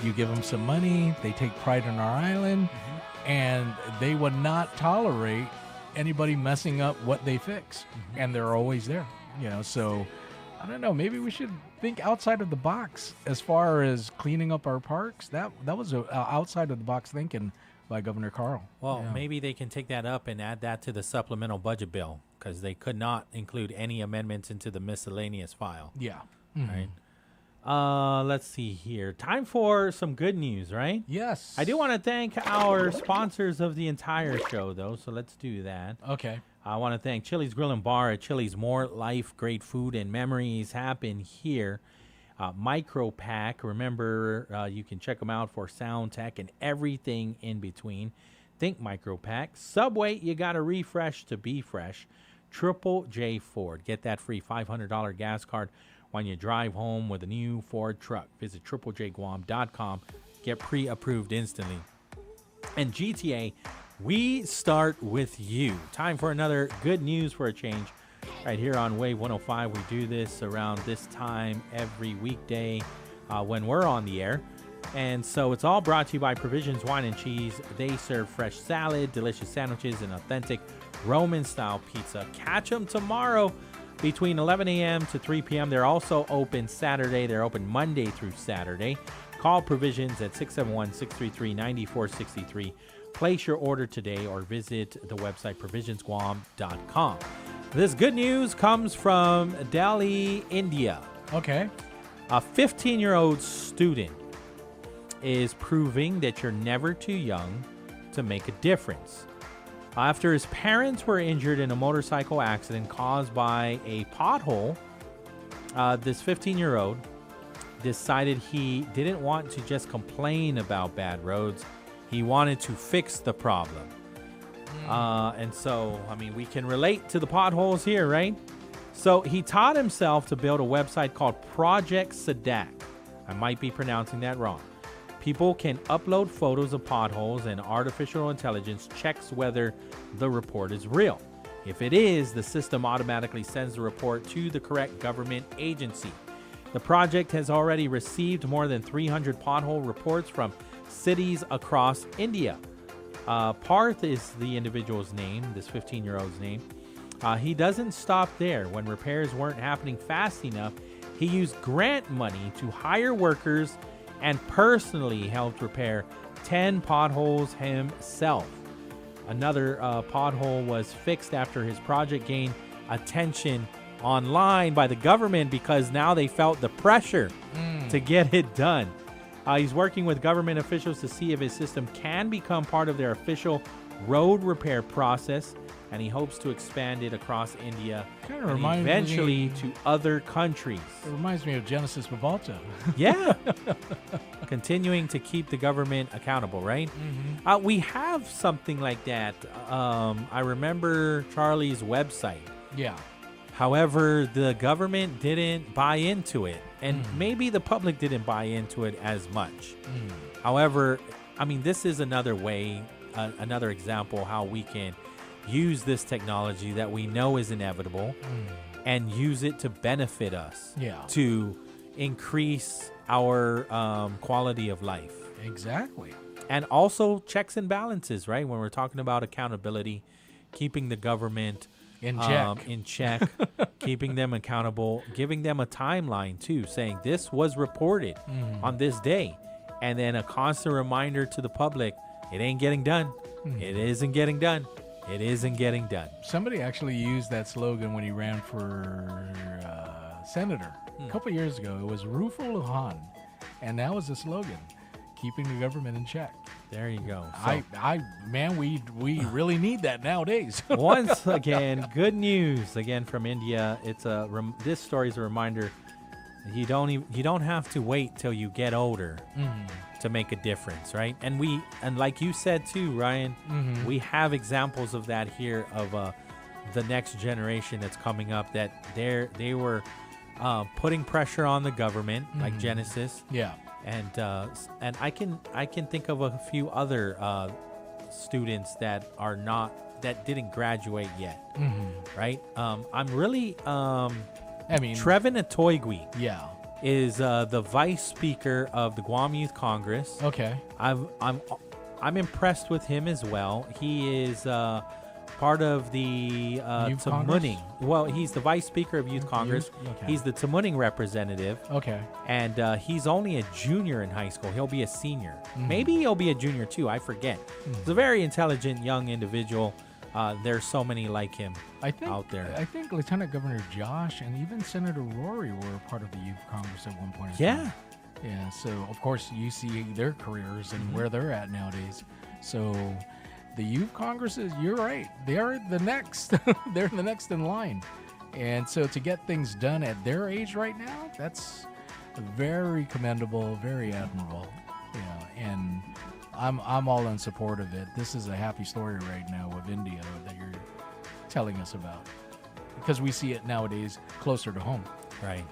you give them some money, they take pride in our island, and they would not tolerate anybody messing up what they fix, and they're always there. So I don't know. Maybe we should think outside of the box as far as cleaning up our parks. That was a outside of the box thinking by Governor Carl. Well, maybe they can take that up and add that to the supplemental budget bill, because they could not include any amendments into the miscellaneous file. Yeah. Right. Let's see here. Time for some good news, right? Yes. I do want to thank our sponsors of the entire show, though, so let's do that. Okay. I want to thank Chili's Grill and Bar at Chili's. More life, great food, and memories happen here. Micro Pack. Remember, you can check them out for sound tech and everything in between. Think Micro Pack. Subway, you got to refresh to be fresh. Triple J Ford. Get that free $500 gas card when you drive home with a new Ford truck. Visit triplejguam.com. Get pre-approved instantly. And GTA, we start with you. Time for another good news for a change. Right here on Wave 105, we do this around this time every weekday when we're on the air. And so it's all brought to you by Provisions Wine and Cheese. They serve fresh salad, delicious sandwiches, and authentic Roman-style pizza. Catch them tomorrow between 11 a.m. to 3 p.m. They're also open Saturday. They're open Monday through Saturday. Call Provisions at 671-633-9463. Place your order today or visit the website provisionsguam.com. This good news comes from Delhi, India. Okay. A 15-year-old student is proving that you're never too young to make a difference. After his parents were injured in a motorcycle accident caused by a pothole, this 15-year-old decided he didn't want to just complain about bad roads. He wanted to fix the problem. And so, I mean, we can relate to the potholes here, right? So he taught himself to build a website called Project Sadak. I might be pronouncing that wrong. People can upload photos of potholes, and artificial intelligence checks whether the report is real. If it is, the system automatically sends the report to the correct government agency. The project has already received more than 300 pothole reports from cities across India. Parth is the individual's name, this 15-year-old's name. He doesn't stop there. When repairs weren't happening fast enough, he used grant money to hire workers and personally helped repair 10 potholes himself. Another pothole was fixed after his project gained attention online by the government because now they felt the pressure to get it done. He's working with government officials to see if his system can become part of their official road repair process, and he hopes to expand it across India and eventually to other countries. It reminds me of Genesis Vivalta. Yeah. Continuing to keep the government accountable, right? Mm-hmm. We have something like that. I remember Charlie's website. Yeah. However, the government didn't buy into it, and maybe the public didn't buy into it as much. However, I mean, this is another way, another example how we can use this technology that we know is inevitable and use it to benefit us, to increase our quality of life. Exactly. And also checks and balances, right? When we're talking about accountability, keeping the government in check, keeping them accountable, giving them a timeline too, saying this was reported on this day, and then a constant reminder to the public, it ain't getting done. It isn't getting done. It isn't getting done. Somebody actually used that slogan when he ran for senator a couple years ago. It was Rufo Lujan, and that was the slogan, keeping the government in check. There you go. So, man, we really need that nowadays. Once again, good news again from India. It's this story is a reminder. You don't have to wait till you get older to make a difference, right? And like you said too, Ryan, we have examples of that here of the next generation that's coming up that they were putting pressure on the government, like Genesis. Yeah. And I can think of a few other students that didn't graduate yet, right? I'm really Trevin Atoigui, is the vice speaker of the Guam Youth Congress. Okay, I'm impressed with him as well. He is part of the Youth Tamuning. Congress? Well, he's the vice speaker of Youth Congress. Okay. He's the Tamuning representative. Okay. And he's only a junior in high school. He'll be a senior. Mhm. Maybe he'll be a junior too. I forget. He's a very intelligent young individual. There's so many like him out there. I think Lieutenant Governor Josh and even Senator Rory were a part of the Youth Congress at one point in Yeah. time. Yeah. So, of course, you see their careers and where they're at nowadays. So, the Youth Congresses, you're right. They're the next. They're the next in line. And so to get things done at their age right now, that's very commendable, very admirable. Yeah. And I'm all in support of it. This is a happy story right now of India that you're telling us about, because we see it nowadays closer to home. Right.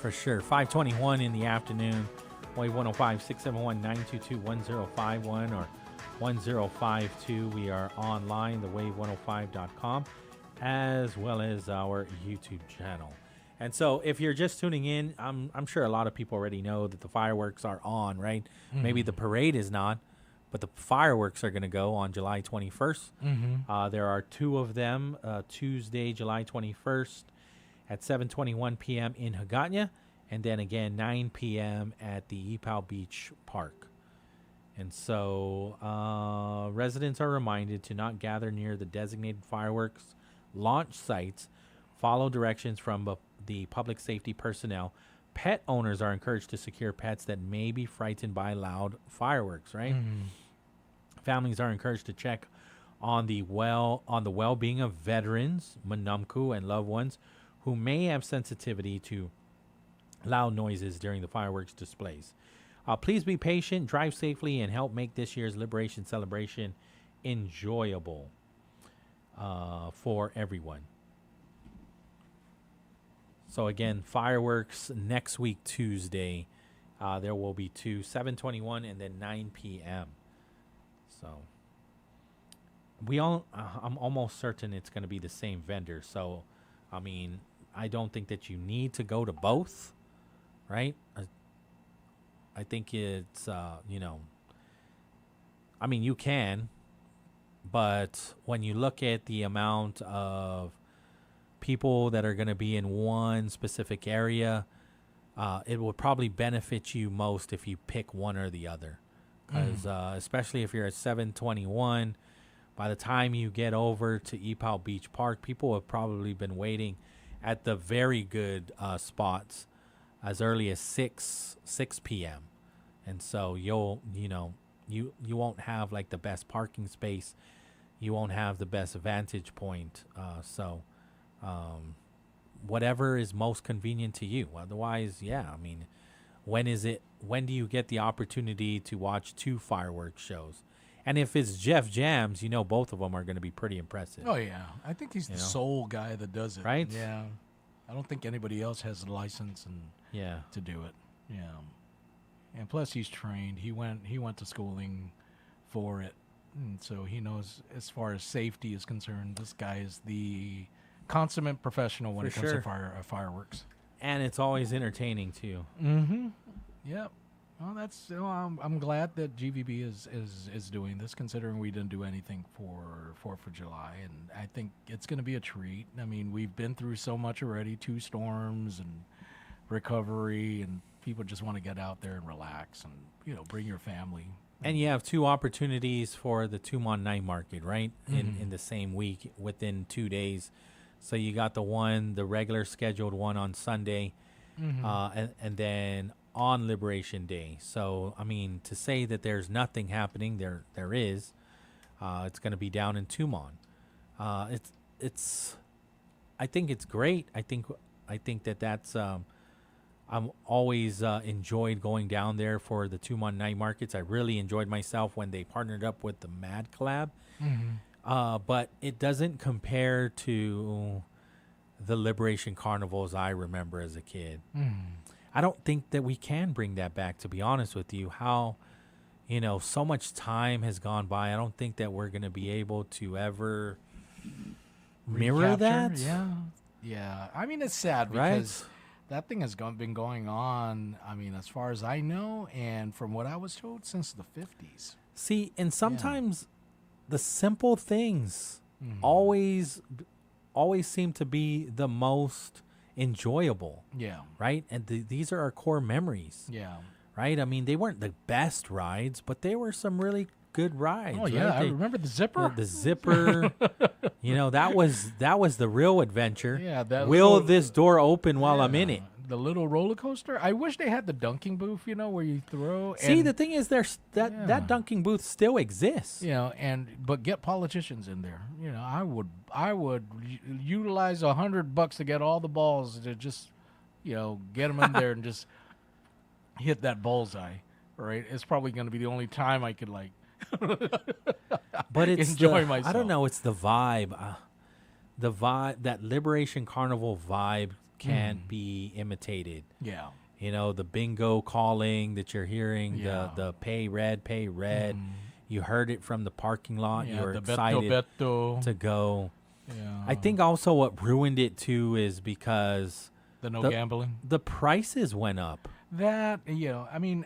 For sure. 5:21 in the afternoon. Wave 105-671-922-1051 or 1052. We are online, thewave105.com, as well as our YouTube channel. And so if you're just tuning in, I'm sure a lot of people already know that the fireworks are on, right? Maybe the parade is not, but the fireworks are going to go on July 21st. There are two of them, Tuesday, July 21st at 7:21 p.m. in Hagåtña, and then again 9 p.m. at the Epau Beach Park. And so residents are reminded to not gather near the designated fireworks launch sites, follow directions from the public safety personnel. Pet owners are encouraged to secure pets that may be frightened by loud fireworks, right? Families are encouraged to check on the well-being of veterans, manumku, and loved ones who may have sensitivity to loud noises during the fireworks displays. Please be patient, drive safely, and help make this year's Liberation celebration enjoyable for everyone. So again, fireworks next week, Tuesday. There will be two, 7:21 and then 9 p.m. So I'm almost certain it's going to be the same vendor. So, I mean, I don't think that you need to go to both, right? I think it's, I mean, you can, but when you look at the amount of people that are going to be in one specific area, it would probably benefit you most if you pick one or the other. Because especially if you're at 721, by the time you get over to Epau Beach Park, people have probably been waiting at the very good spots as early as 6 p.m. And so you won't have like the best parking space. You won't have the best vantage point. Whatever is most convenient to you. Otherwise, yeah, I mean, when do you get the opportunity to watch two fireworks shows? And if it's Jeff Jams, both of them are going to be pretty impressive. Oh, yeah. I think he's the sole guy that does it. Right? Yeah. I don't think anybody else has the license to do it. Yeah. And plus, he's trained. He went to schooling for it. And so he knows, as far as safety is concerned, this guy is the consummate professional when it comes to fireworks. And it's always entertaining, too. Mm-hmm. Yep. Well, I'm glad that GVB is doing this, considering we didn't do anything for 4th of July, and I think it's going to be a treat. I mean, we've been through so much already, 2 storms and recovery, and people just want to get out there and relax and bring your family. And you have 2 opportunities for the Tumon Night Market, right? In the same week, within 2 days. So you got the regular scheduled one on Sunday, and then on Liberation Day. So, I mean, to say that there's nothing happening, there is. It's going to be down in Tumon. It's. I think it's great. I think that's. I'm always enjoyed going down there for the Tumon night markets. I really enjoyed myself when they partnered up with the Mad Collab. But it doesn't compare to the Liberation Carnivals I remember as a kid. I don't think that we can bring that back, to be honest with you. How, so much time has gone by. I don't think that we're going to be able to ever mirror that. Yeah. I mean, it's sad because that thing has been going on, I mean, as far as I know, and from what I was told, since the 50s. See, and sometimes the simple things always seem to be the most enjoyable. Yeah. Right? And these are our core memories. Yeah. Right? I mean, they weren't the best rides, but they were some really good rides. Oh yeah, right? I remember the zipper. The zipper. That was the real adventure. Yeah, that Will little- this door open while I'm in it? The little roller coaster. I wish they had the dunking booth, where you throw. See, and, the thing is, that dunking booth still exists. but get politicians in there. I would utilize $100 to get all the balls to just, get them in there and just hit that bullseye. Right? It's probably going to be the only time I could but it's enjoy myself. I don't know. It's the vibe. The vibe, that Liberation Carnival vibe, can't be imitated. Yeah. The bingo calling that you're hearing, the pay red. You heard it from the parking lot. Yeah, You're the excited Beto. to go. Yeah. I think also what ruined it too is because the gambling. The prices went up. That I mean,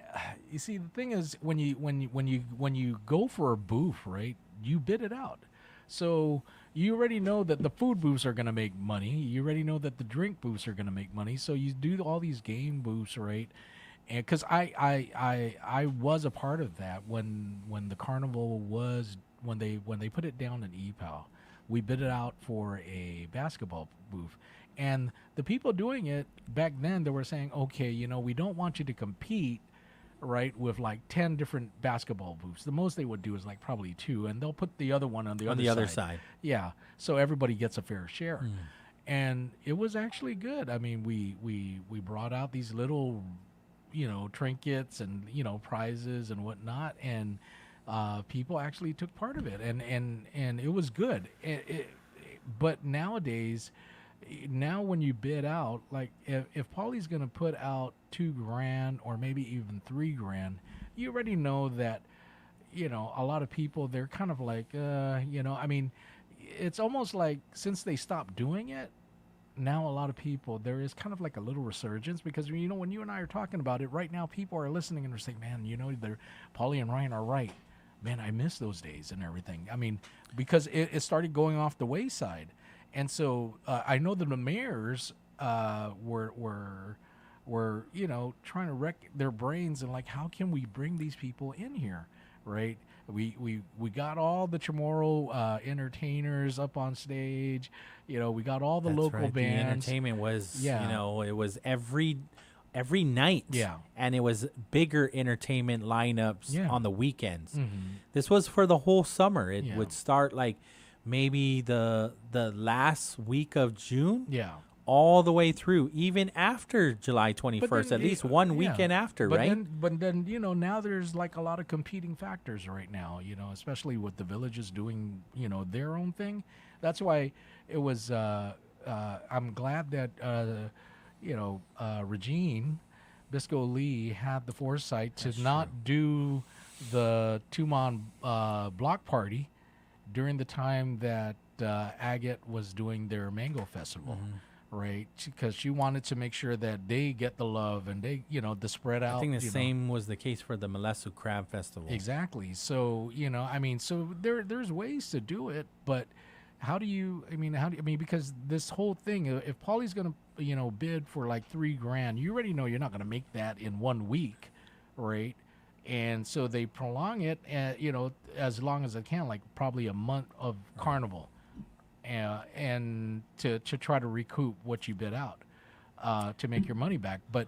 you see, the thing is when you go for a booth, right? You bid it out, so you already know that the food booths are going to make money. You already know that the drink booths are going to make money. So you do all these game booths, right? And because I was a part of that when the carnival was when they put it down in EPAL, we bid it out for a basketball booth. And the people doing it back then, they were saying, okay, we don't want you to compete, right, with like 10 different basketball booths. The most they would do is like probably 2, and they'll put the other one on the other side. Yeah, so everybody gets a fair share. And it was actually good. I mean, we brought out these little, trinkets and, prizes and whatnot, and people actually took part of it, and it was good. But nowadays, now when you bid out, like if Pauly's going to put out $2,000 or maybe even $3,000, you already know that, a lot of people, they're kind of like, I mean, it's almost like since they stopped doing it, now a lot of people, there is kind of like a little resurgence because, when you and I are talking about it right now, people are listening and they're saying, man, Pauly and Ryan are right. Man, I miss those days and everything. I mean, because it started going off the wayside. And so I know that the mayors were trying to wreck their brains and like, how can we bring these people in here, right? We got all the Chamorro entertainers up on stage. We got all the local bands. The entertainment was, it was every night. Yeah. And it was bigger entertainment lineups on the weekends. Mm-hmm. This was for the whole summer. It would start like maybe the last week of June. Yeah. All the way through, even after July 21st, then at least one weekend after, but right? But then, now there's like a lot of competing factors right now, especially with the villages doing, their own thing. That's why it was, I'm glad that, Regine Bisco Lee had the foresight to not do the Tumon block party during the time that Agate was doing their Mango Festival. Mm-hmm. Right, because she wanted to make sure that they get the love and they, the spread out. I think the same was the case for the Malesu Crab Festival. Exactly. So, so there's ways to do it, but how do you, because this whole thing, if Pauly's going to, bid for like $3,000, you already know you're not going to make that in 1 week, right? And so they prolong it, as long as they can, like probably a month of carnival. And to try to recoup what you bid out, to make your money back. But,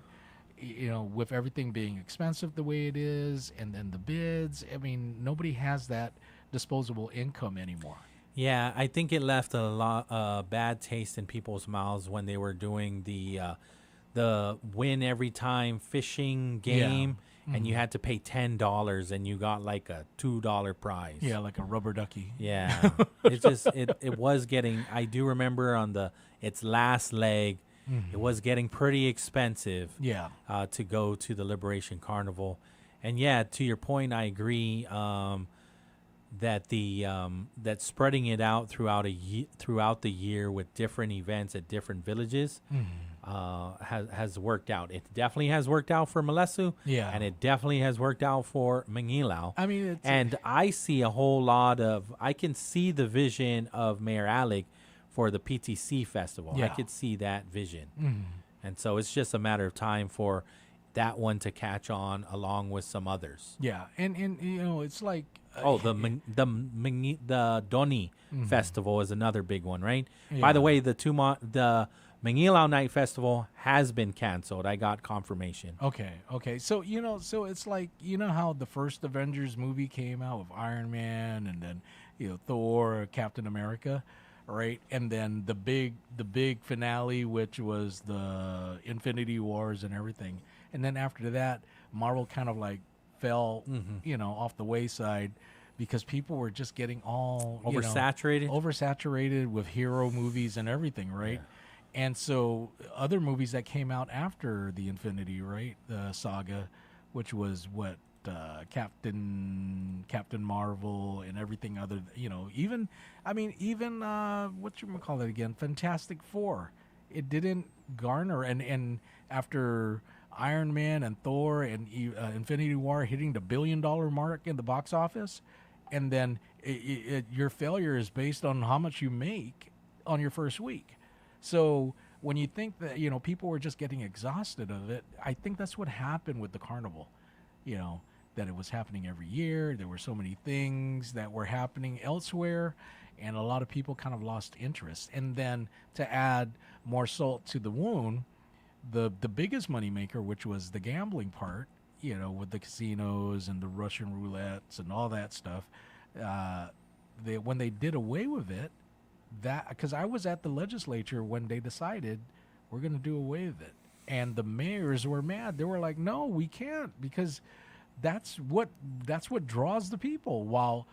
with everything being expensive the way it is, and then the bids, nobody has that disposable income anymore. Yeah, I think it left a bad taste in people's mouths when they were doing the win every time fishing game. Yeah. And you had to pay $10 and you got like a $2 prize. Yeah, like a rubber ducky. Yeah. it was getting, I do remember on its last leg, it was getting pretty expensive. Yeah. To go to the Liberation Carnival. And yeah, to your point, I agree that that spreading it out throughout the year with different events at different villages has worked out. It definitely has worked out for Malesu. Yeah. And it definitely has worked out for Mangilao. I mean, and I see a whole lot of, I can see the vision of Mayor Alec for the PTC festival. Yeah. I could see that vision. Mhm. And so it's just a matter of time for that one to catch on along with some others. Yeah, and it's like the Doni Mhm. Festival is another big one, right? Yeah. By the way, the Mangilao Night Festival has been canceled. I got confirmation. Okay. So so it's like how the first Avengers movie came out with Iron Man, and then Thor, Captain America, right? And then the big finale, which was the Infinity Wars and everything. And then after that, Marvel kind of like fell, off the wayside because people were just getting all oversaturated with hero movies and everything, right? Yeah. And so other movies that came out after the Infinity, right, the saga, which was Captain Marvel and everything other, even what you call it again, Fantastic Four. It didn't garner, and after Iron Man and Thor and Infinity War hitting the $1 billion mark in the box office, and then your failure is based on how much you make on your first week. So when you think that people were just getting exhausted of it, I think that's what happened with the carnival. That it was happening every year. There were so many things that were happening elsewhere, and a lot of people kind of lost interest. And then to add more salt to the wound, the biggest moneymaker, which was the gambling part, with the casinos and the Russian roulettes and all that stuff, when they did away with it, because I was at the legislature when they decided we're going to do away with it, and the mayors were mad. They were like, "No, we can't," because that's what draws the people. While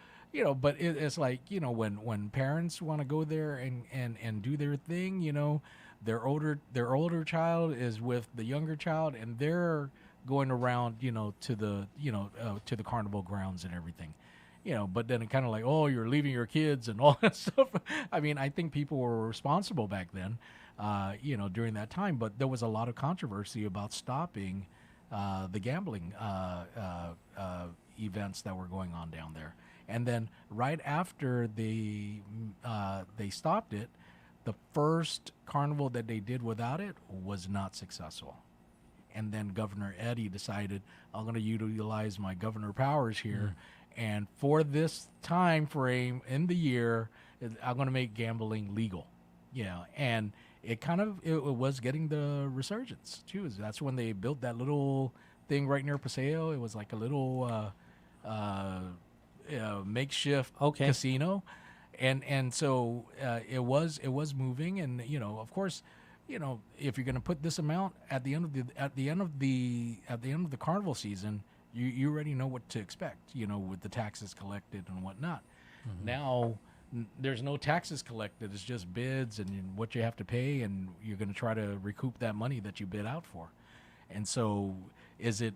but it's like when parents want to go there and do their thing, their older child is with the younger child, and they're going around to the carnival grounds and everything. But then it kind of like, oh, you're leaving your kids and all that stuff. I mean, I think people were responsible back then, during that time. But there was a lot of controversy about stopping the gambling events that were going on down there. And then right after they stopped it, the first carnival that they did without it was not successful. And then Governor Eddy decided, I'm going to utilize my governor powers here. And for this time frame in the year, I'm going to make gambling legal. And it was getting the resurgence too. That's when they built that little thing right near Paseo. It was like a little makeshift casino. And so it was moving, and of course, if you're going to put this amount at the end of the carnival season, you already know what to expect, with the taxes collected and whatnot. Mm-hmm. Now there's no taxes collected; it's just bids and what you have to pay, and you're going to try to recoup that money that you bid out for. And so, is it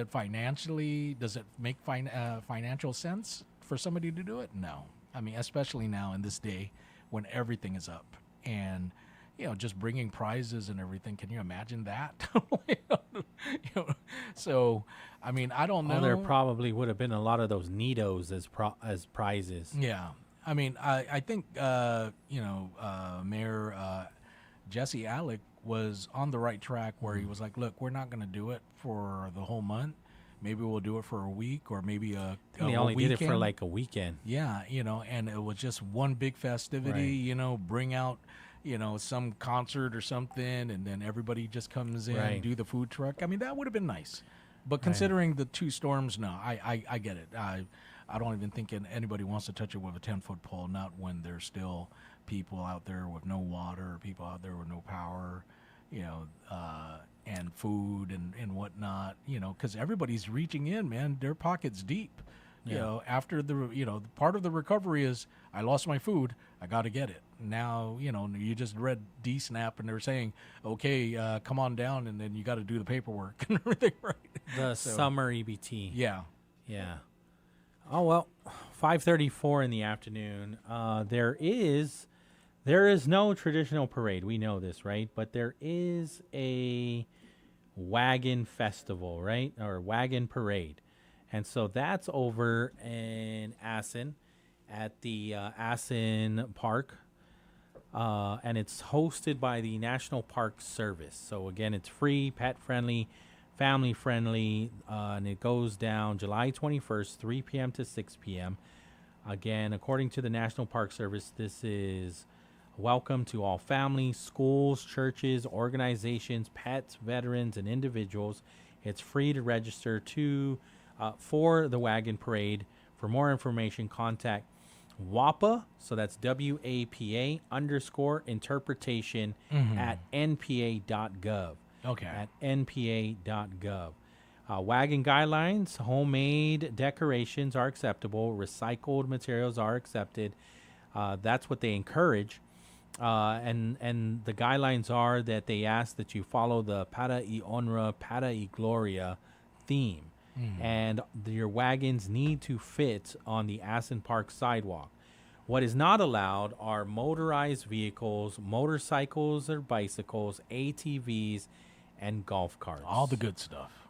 financially? Does it make financial sense for somebody to do it? No. I mean, especially now in this day when everything is up, and just bringing prizes and everything. Can you imagine that? So, I mean, I don't know. There probably would have been a lot of those Nitos as prizes. Yeah, I mean, I think Mayor Jesse Alec was on the right track where he was like, "Look, we're not going to do it for the whole month. Maybe we'll do it for a week, or maybe a He only weekend. did it for like a weekend. Yeah, and it was just one big festivity. Right. Bring out some concert or something, and then everybody just comes in and do the food truck. I mean, that would have been nice. But considering the two storms, no, I get it. I don't even think anybody wants to touch it with a 10-foot pole, not when there's still people out there with no water, people out there with no power, and food and whatnot, because everybody's reaching in, man. Their pocket's deep. After the part of the recovery is, I lost my food, I got to get it. Now, you just read D-Snap and they're saying, okay, come on down, and then you got to do the paperwork and everything, right? The summer EBT. Yeah. Yeah. Oh, well, 5:34 in the afternoon. There is There is no traditional parade. We know this, right? But there is a wagon festival, right? Or wagon parade. And so that's over in Assen at the Assen Park. And it's hosted by the National Park Service. So again, it's free, pet friendly, family friendly, and it goes down July 21st, 3 p.m. to 6 p.m. Again, according to the National Park Service, this is welcome to all families, schools, churches, organizations, pets, veterans, and individuals. It's free to register for the wagon parade. For more information, contact WAPA, so that's WAPA _interpretation at npa.gov. Okay. At npa.gov. Wagon guidelines: homemade decorations are acceptable. Recycled materials are accepted. That's what they encourage. And the guidelines are that they ask that you follow the Para y Honra, Para y Gloria theme. And your wagons need to fit on the Assen Park sidewalk. What is not allowed are motorized vehicles, motorcycles or bicycles, ATVs, and golf carts. All the good stuff.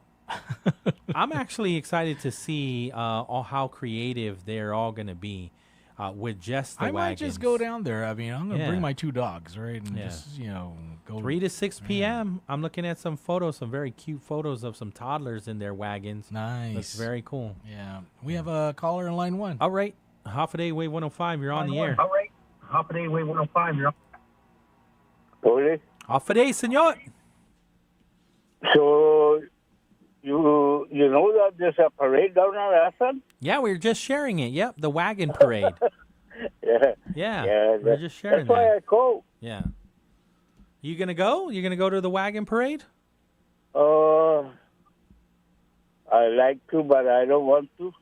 I'm actually excited to see how creative they're all going to be with just the I might wagons. just go down there. I mean, I'm going to Yeah. bring my 2 dogs, right? And Yeah. just, go 3 to 6 p.m. I'm looking at some photos, some very cute photos of some toddlers in their wagons. Nice. Looks very cool. Yeah. We have a caller in line 1. All right. Half a day, Wave 105. You're on the air. All right. Half a day, Wave 105. You're on. Pauly? Half a day, senor. So, you know that there's a parade down at Assen? Yeah, we were just sharing it. Yep, the wagon parade. Yeah. Yeah, we're just sharing That's why that. I called. Yeah. You gonna go? You gonna go to the wagon parade? I like to, but I don't want to.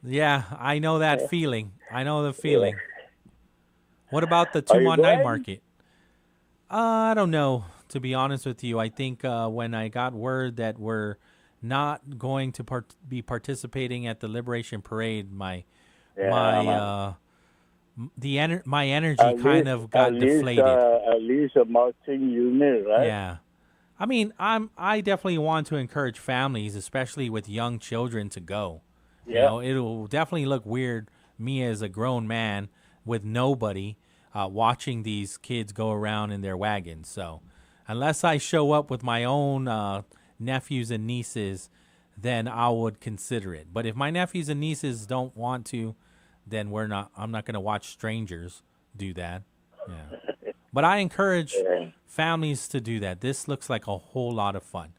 Yeah, I know that feeling. I know the feeling. What about the Are you 219 going? market? I don't know, to be honest with you. I think when I got word that we're not going to be participating at the Liberation Parade, my energy kind of got deflated. At least a marching unit, right? Yeah. I mean, I definitely want to encourage families, especially with young children, to go. You Yeah. know, it'll definitely look weird, me as a grown man with nobody watching these kids go around in their wagons. So unless I show up with my own nephews and nieces, then I would consider it. But if my nephews and nieces don't want to, then I'm not going to watch strangers do that. Yeah. But I encourage families to do that. This looks like a whole lot of fun.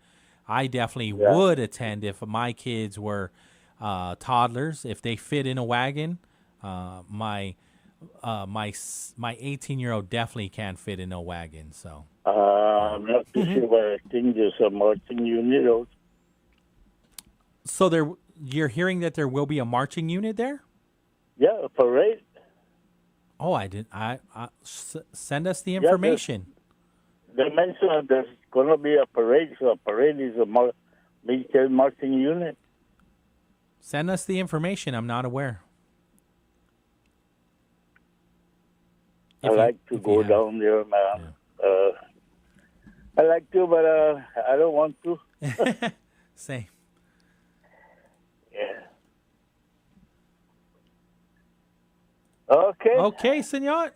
I definitely would attend if my kids were toddlers. If they fit in a wagon, my 18-year-old definitely can't fit in a wagon. So I'm not too sure, but I think there's a marching unit also. So you're hearing that there will be a marching unit there? Yeah, a parade. Oh, I didn't. Send us the information. They mentioned that there's going to be a parade, so a parade is a military marching unit. Send us the information. I'm not aware. I like to go down there, man. I like to, but I don't want to. Same. Yeah. Okay. Okay, senor.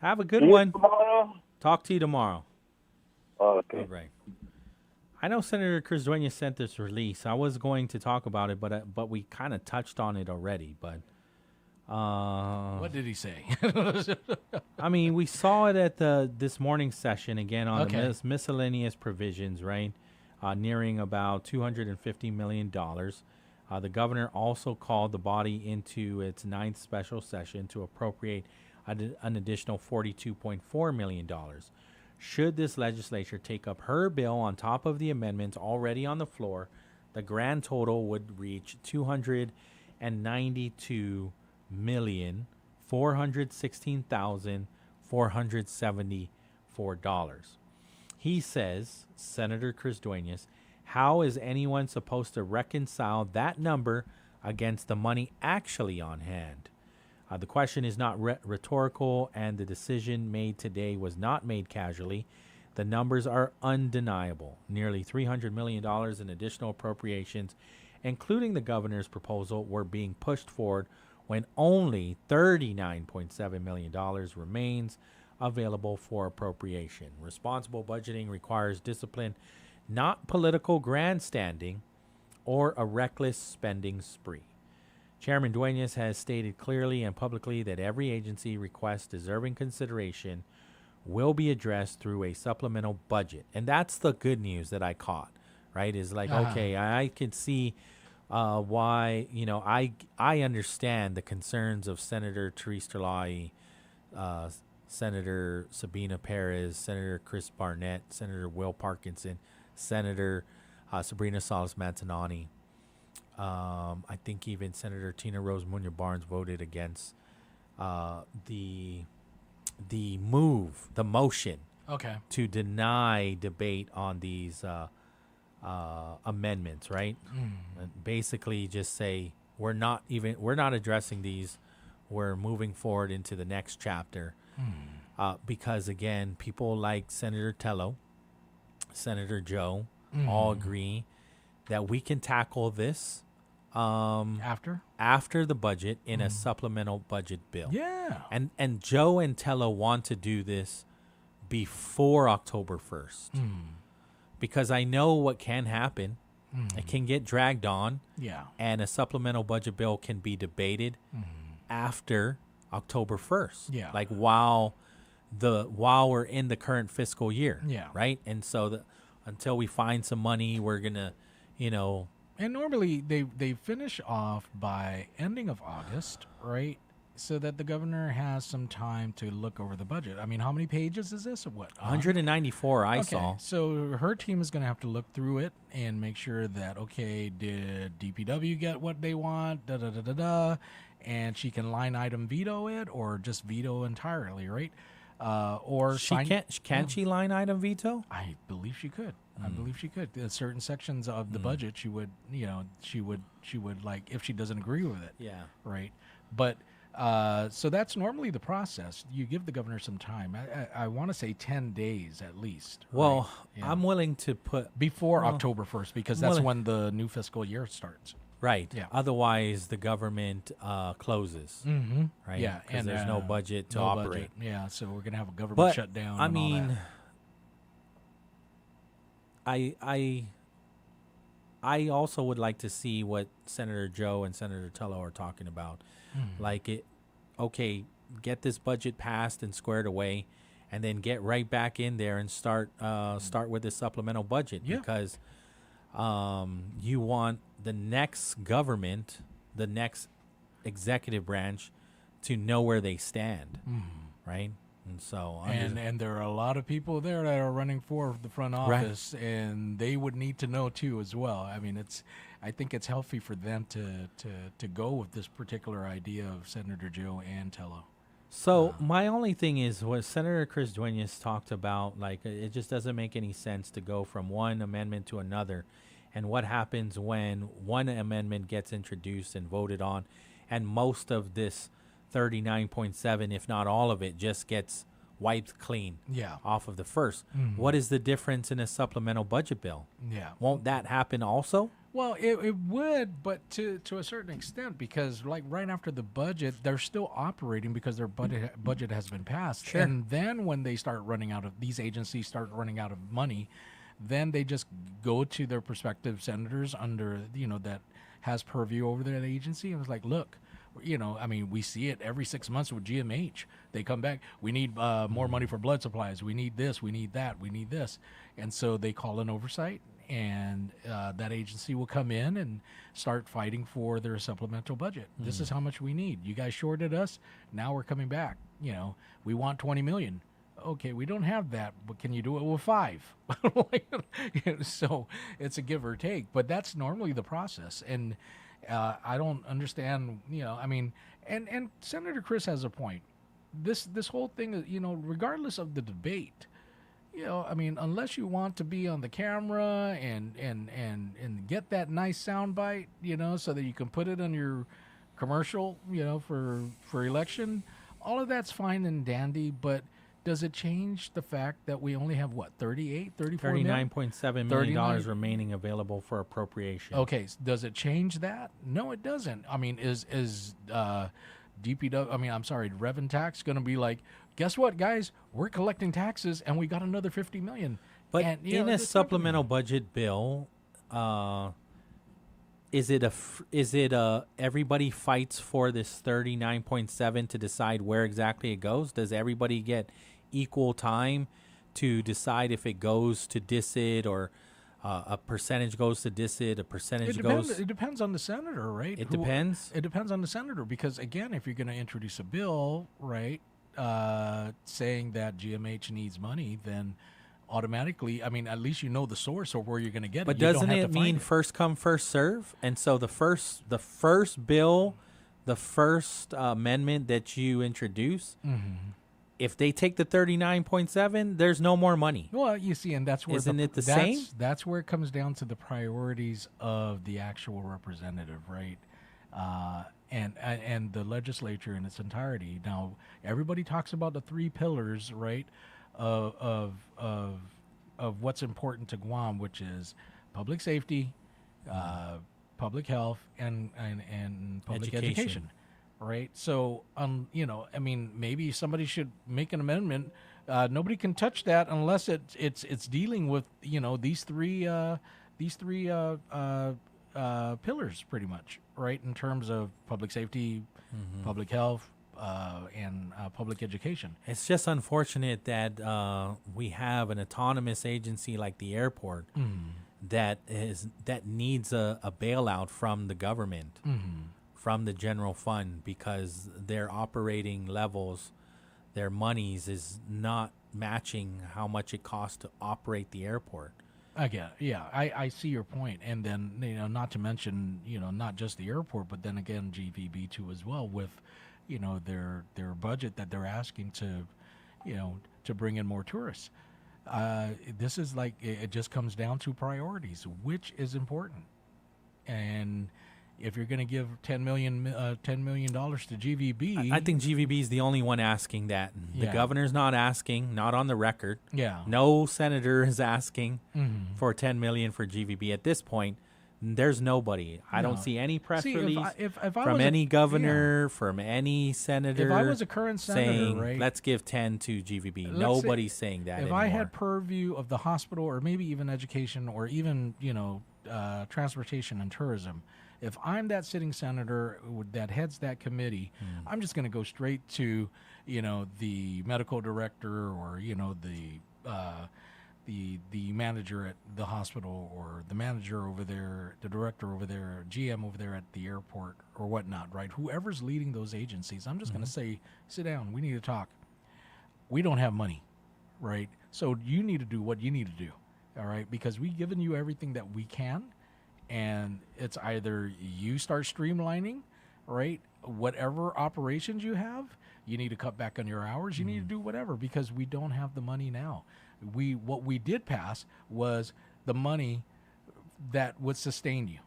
Have a good See you one. tomorrow. Talk to you tomorrow. Okay. All right. I know Senator Cruz Dueñas sent this release. I was going to talk about it, but we kind of touched on it already. But What did he say? I mean, we saw it at this morning's session again on Okay. the miscellaneous provisions, right? Nearing about $250 million. The governor also called the body into its 9th special session to appropriate an additional $42.4 million. Should this legislature take up her bill on top of the amendments already on the floor, the grand total would reach $292,416,474. He says, Senator Cruz Dueñas, how is anyone supposed to reconcile that number against the money actually on hand? The question is not rhetorical, and the decision made today was not made casually. The numbers are undeniable. Nearly $300 million in additional appropriations, including the governor's proposal, were being pushed forward when only $39.7 million remains available for appropriation. Responsible budgeting requires discipline, not political grandstanding or a reckless spending spree. Chairman Duenas has stated clearly and publicly that every agency request deserving consideration will be addressed through a supplemental budget. And that's the good news that I caught, right? Is like, okay, I can see why, I understand the concerns of Senator Therese Terlahi, Senator Sabina Perez, Senator Chris Barnett, Senator Will Parkinson, Senator Sabrina Salas-Mantanani. I think even Senator Tina Rose Munoz Barnes voted against the motion to deny debate on these amendments, right? And basically just say we're not addressing these. We're moving forward into the next chapter. Because again, people like Senator Tello, Senator Joe all agree that we can tackle this after the budget in a supplemental budget bill. Yeah. And Joe and Tello want to do this before October 1st. Because I know what can happen. It can get dragged on. Yeah. And a supplemental budget bill can be debated after October 1st. Yeah. Like while we're in the current fiscal year. Yeah. Right? And so until we find some money, we're going to, And normally they finish off by ending of August, right? So that the governor has some time to look over the budget. I mean, how many pages is this or what? 194 I saw. So her team is going to have to look through it and make sure that, okay, did DPW get what they want? And she can line item veto it or just veto entirely, right? Or can she line item veto? I believe she could. I believe she could. There's certain sections of the budget she would, she would like if she doesn't agree with it. Yeah. Right. But so that's normally the process. You give the governor some time. I want to say 10 days at least. Well, right? Yeah. I'm willing to put before October 1st because that's when the new fiscal year starts. Right. Yeah. Otherwise, the government closes. Right. Yeah. Because there's no budget to operate. Budget. Yeah. So we're gonna have a government shutdown. I mean, I also would like to see what Senator Joe and Senator Tello are talking about. Like get this budget passed and squared away, and then get right back in there and start with the supplemental budget because you want the next government, the next executive branch, to know where they stand, right? And so, and there are a lot of people there that are running for the front office, and they would need to know too as well. I mean, I think it's healthy for them to go with this particular idea of Senator Joe and Tello. So my only thing is what Senator Chris Duenas talked about, like it just doesn't make any sense to go from one amendment to another. And what happens when one amendment gets introduced and voted on and most of this 39.7, if not all of it, just gets wiped clean off of the first. What is the difference in a supplemental budget bill? Yeah. Won't that happen also? Well, it would, but to a certain extent, because like right after the budget, they're still operating because their budget has been passed. Sure. And then when they start running out of, these agencies start running out of money, then they just go to their prospective senators under, that has purview over that agency. And it's like, look, I mean, we see it every 6 months with GMH. They come back, we need more money for blood supplies. We need this, we need that, we need this. And so they call an oversight, and that agency will come in and start fighting for their supplemental budget. This is how much we need. You guys shorted us. Now we're coming back. We want 20 million. Okay, we don't have that, but can you do it with 5? So it's a give or take, but that's normally the process. And I don't understand, I mean, and Senator Chris has a point. This whole thing, regardless of the debate, I mean, unless you want to be on the camera and get that nice soundbite, so that you can put it on your commercial, for election, all of that's fine and dandy, but does it change the fact that we only have $39.7 million remaining available for appropriation? Okay, does it change that? No, it doesn't. I mean, is Revenue tax going to be like, guess what, guys? We're collecting taxes and we got another $50 million. But in a supplemental budget bill, is it everybody fights for this 39.7 to decide where exactly it goes? Does everybody get equal time to decide if it goes to DISID or a percentage goes to DISID, a percentage goes? It depends on the senator, right? It depends? It depends on the senator because, again, if you're going to introduce a bill, right, saying that GMH needs money, then automatically, I mean, at least you know the source or where you're going to get it. But doesn't it mean first come, first serve? And so the first bill, the first amendment that you introduce, if they take the 39.7, there's no more money. Well, you see, and that's where it the same? That's where it comes down to the priorities of the actual representative, right? And the legislature in its entirety. Now, everybody talks about the three pillars, right? Of what's important to Guam, which is public safety, public health, and public education, right? So, I mean, maybe somebody should make an amendment. Nobody can touch that unless it's dealing with these three pillars, pretty much, right? In terms of public safety, public health. And public education. It's just unfortunate that we have an autonomous agency like the airport that needs a bailout from the government, from the general fund, because their operating levels, their monies is not matching how much it costs to operate the airport. I see your point, and then not to mention not just the airport, but then again GVB too as well with their budget that they're asking to bring in more tourists. This is like, it just comes down to priorities, which is important. And if you're going to give $10 million to GVB, I think GVB is the only one asking that. The governor's not asking, not on the record. Yeah. No senator is asking for $10 million for GVB at this point. There's nobody. I don't see any press release from any governor, from any senator. If I was a current senator, saying, right, let's give 10 to GVB. Nobody's saying that anymore. If I had purview of the hospital or maybe even education or even, transportation and tourism, if I'm that sitting senator that heads that committee, I'm just going to go straight to, the medical director or, the manager at the hospital or the manager over there, the director over there, GM over there at the airport or whatnot, right? Whoever's leading those agencies, I'm just going to say, sit down, we need to talk. We don't have money, right? So you need to do what you need to do, all right? Because we've given you everything that we can, and it's either you start streamlining, right? Whatever operations you have, you need to cut back on your hours, you need to do whatever, because we don't have the money now. What we did pass was the money that would sustain you.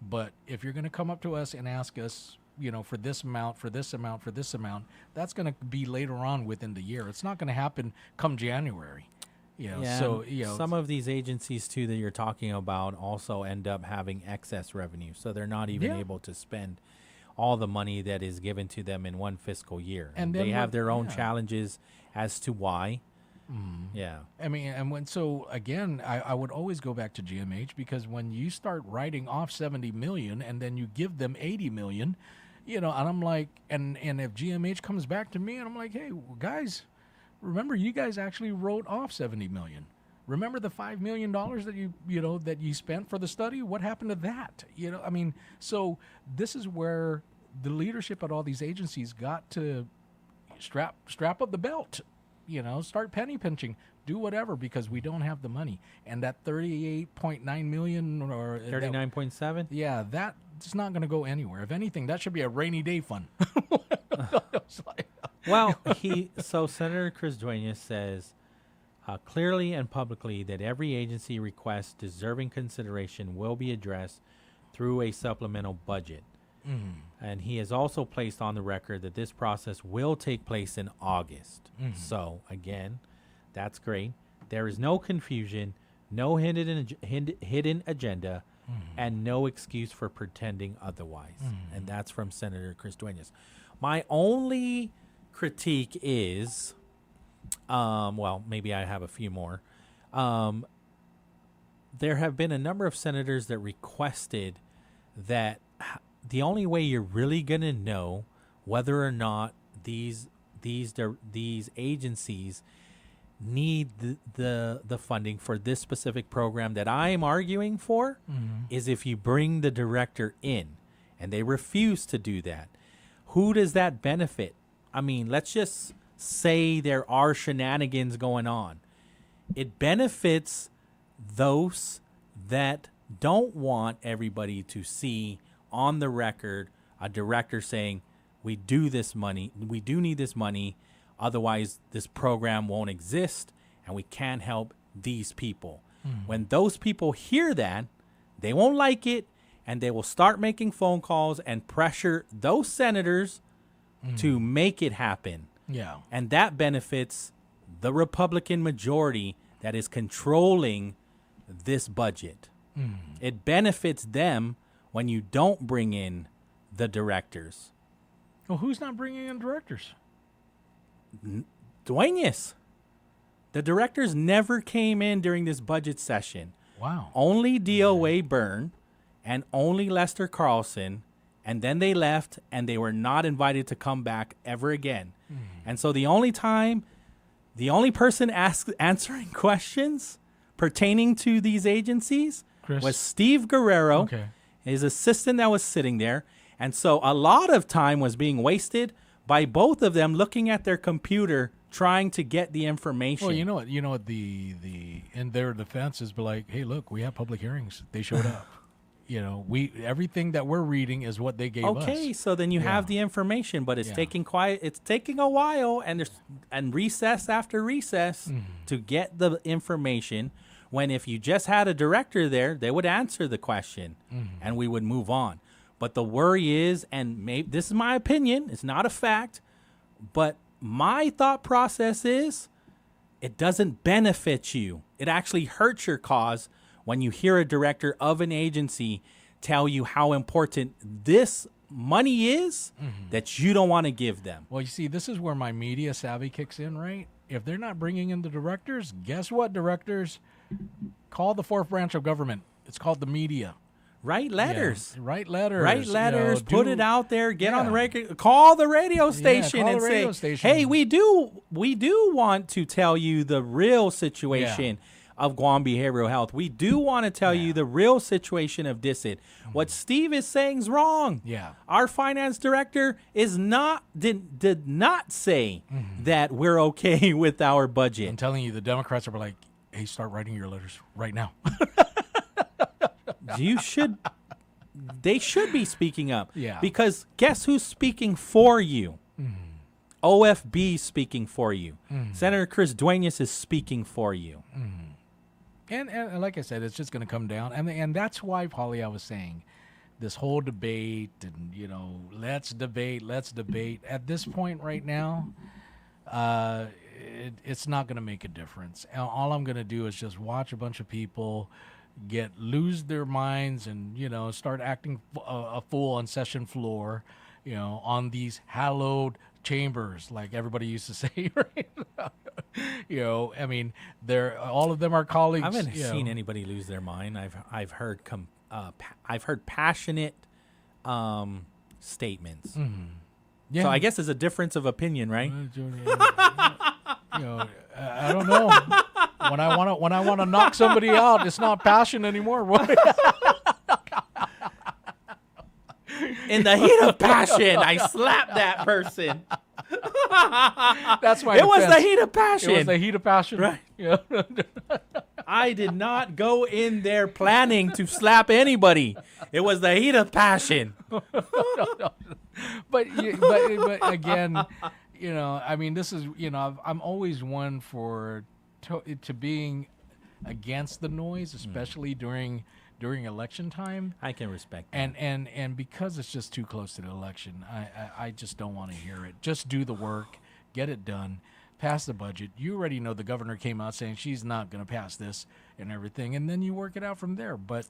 But if you're going to come up to us and ask us, for this amount, for this amount, for this amount, that's going to be later on within the year. It's not going to happen come January. Some of these agencies too that you're talking about also end up having excess revenue, so they're not even able to spend all the money that is given to them in one fiscal year. And they have their own challenges as to why. Yeah. I mean, and I would always go back to GMH, because when you start writing off $70 million and then you give them $80 million, and I'm like, and if GMH comes back to me and I'm like, hey, guys, remember you guys actually wrote off $70 million. Remember the $5 million that that you spent for the study? What happened to that? I mean, so this is where the leadership at all these agencies got to strap up the belt. Start penny pinching, do whatever, because we don't have the money. And that 38.9 million or 39.7, that's not going to go anywhere. If anything, that should be a rainy day fund. So Senator Chris Duenas says clearly and publicly that every agency request deserving consideration will be addressed through a supplemental budget. And he has also placed on the record that this process will take place in August. So, again, that's great. There is no confusion, no hidden agenda, and no excuse for pretending otherwise. And that's from Senator Chris Duenas. My only critique is, well, maybe I have a few more. There have been a number of senators that requested that the only way you're really going to know whether or not these agencies need the funding for this specific program that I'm arguing for is if you bring the director in, and they refuse to do that. Who does that benefit? I mean, let's just say there are shenanigans going on. It benefits those that don't want everybody to see on the record a director saying, we do need this money, otherwise this program won't exist and we can't help these people. When those people hear that, they won't like it, and they will start making phone calls and pressure those senators to make it happen. Yeah. And that benefits the Republican majority that is controlling this budget. It benefits them when you don't bring in the directors. Well, who's not bringing in directors? Duenas. The directors never came in during this budget session. Wow. Only DOA Byrne and only Lester Carlson, and then they left and they were not invited to come back ever again. And so the only person answering questions pertaining to these agencies was Steve Guerrero, his assistant that was sitting there. And so a lot of time was being wasted by both of them looking at their computer trying to get the information. Well, you know what the in their defense is, be like, hey, look, we have public hearings. They showed up. Everything that we're reading is what they gave us. Okay, so then you have the information, but it's taking a while, and recess after recess to get the information. When if you just had a director there, they would answer the question and we would move on. But the worry is, and maybe this is my opinion, it's not a fact, but my thought process is it doesn't benefit you. It actually hurts your cause when you hear a director of an agency tell you how important this money is that you don't want to give them. Well, you see, this is where my media savvy kicks in, right? If they're not bringing in the directors, guess what, directors? Call the fourth branch of government. It's called the media. Write letters. Yeah, write letters. Write letters. Put it out there. Get on the record. Call the radio station and say, "Hey, we do want to tell you the real situation of Guam behavioral health. We do want to tell you the real situation of DISID. What Steve is saying is wrong. Yeah, our finance director did not say that we're okay with our budget. I'm telling you, the Democrats are like, hey, start writing your letters right now." They should be speaking up. Yeah. Because guess who's speaking for you? OFB speaking for you. Senator Chris Duenas is speaking for you. And like I said, it's just going to come down. And that's why, Pauly, I was saying this whole debate and, let's debate. At this point right now, it's not going to make a difference. All I'm going to do is just watch a bunch of people lose their minds and start acting a fool on session floor, on these hallowed chambers, like everybody used to say, right? I mean, all of them are colleagues. I haven't seen anybody lose their mind. I've heard passionate statements. Yeah. So I guess there's a difference of opinion, right? I don't know. When I want to knock somebody out, it's not passion anymore. In the heat of passion, I slapped that person. That's my It was the heat of passion. It was the heat of passion. Right. Yeah. I did not go in there planning to slap anybody. It was the heat of passion. But again, I mean, this is, I'm always one to being against the noise, especially during during election time. I can respect that. And because it's just too close to the election, I just don't want to hear it. Just do the work, get it done, pass the budget. You already know the governor came out saying she's not going to pass this and everything, and then you work it out from there. But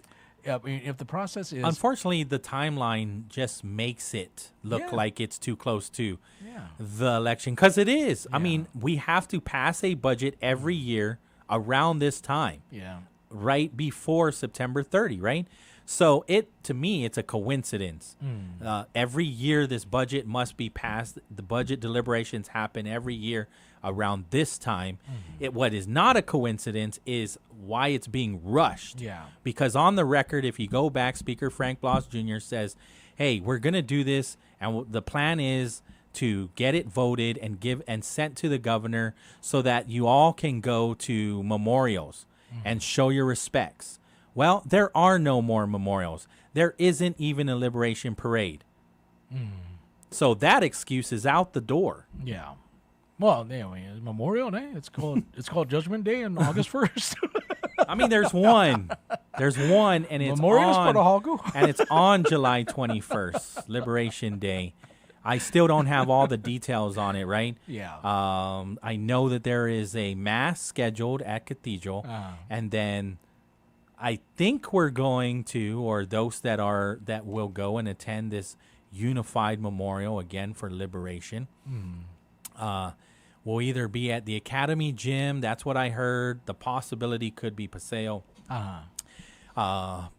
I mean, if the process is... Unfortunately, the timeline just makes it look like it's too close to the election, because it is. I mean, we have to pass a budget every year around this time. Yeah. Right before September 30, right? So to me, it's a coincidence. Every year this budget must be passed. The budget deliberations happen every year around this time. What is not a coincidence is why it's being rushed. Yeah. Because on the record, if you go back, Speaker Frank Bloss Jr. says, hey, we're going to do this, and the plan is to get it voted and sent to the governor so that you all can go to memorials and show your respects. Well, there are no more memorials. There isn't even a liberation parade. So that excuse is out the door. Yeah. Well, anyway, Memorial Day. It's called Judgment Day on August 1st. I mean, there's one, and it's and it's on July 21st, Liberation Day. I still don't have all the details on it, right? Yeah. I know that there is a mass scheduled at Cathedral, and then I think we're going to, or those that will go and attend this unified memorial again for liberation. Will either be at the Academy Gym. That's what I heard. The possibility could be Paseo. The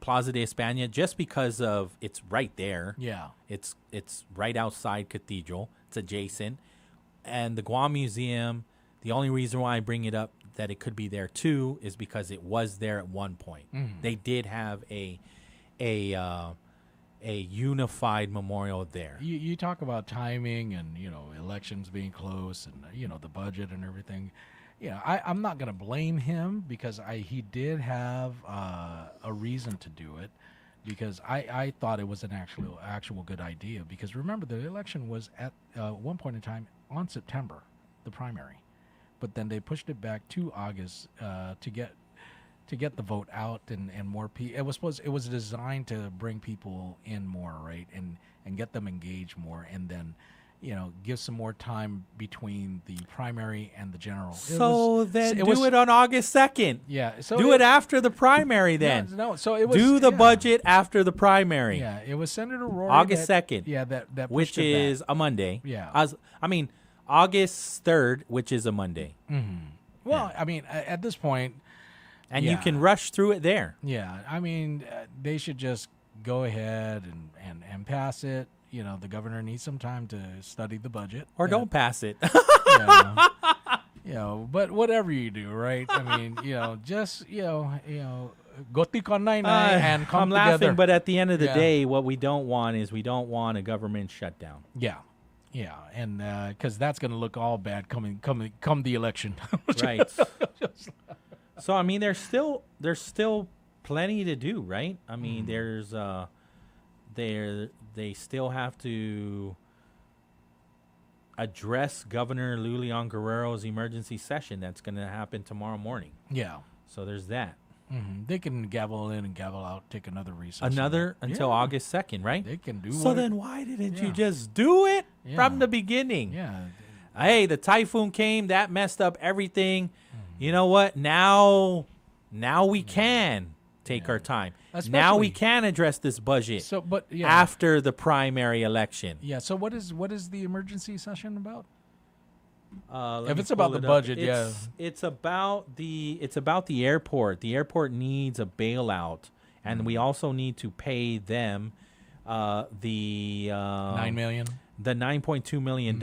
Plaza de España, just because of it's right there. Yeah. It's right outside Cathedral. It's adjacent. And the Guam Museum, the only reason why I bring it up that it could be there too is because it was there at one point. They did have a unified memorial there. You talk about timing and, elections being close and, the budget and everything. I'm not going to blame him because he did have a reason to do it, because I thought it was an actual good idea, because remember the election was at one point in time on September, the primary, but then they pushed it back to August to get the vote out and more people. It was designed to bring people in more, right, and get them engaged more, and then give some more time between the primary and the general. Do it on August 2nd. Yeah. So do it after the primary then. So it was... Do the budget after the primary. Yeah, it was Senator Rory. August 2nd. Yeah, that which is a Monday. Yeah. August 3rd, which is a Monday. Well, at this point... And you can rush through it there. Yeah, they should just go ahead and pass it. The governor needs some time to study the budget. Or don't pass it. But whatever you do, right? Just, goti con nai and come I'm laughing, together. but at the end of the day, what we don't want is a government shutdown. Yeah. Yeah, and because that's going to look all bad come the election. Right. So there's still plenty to do, right? They still have to address Governor Lulian Guerrero's emergency session that's going to happen tomorrow morning. Yeah. So there's that. They can gavel in and gavel out, take another recess. Until August 2nd, right? They can do. So then why didn't you just do it from the beginning? Yeah. Hey, the typhoon came, that messed up everything. You know what? Now we can take our time. Now we can address this budget. After the primary election. Yeah. So what is the emergency session about? If it's about the budget, it's about the airport. The airport needs a bailout, and we also need to pay them the $9 million. The $9.2 million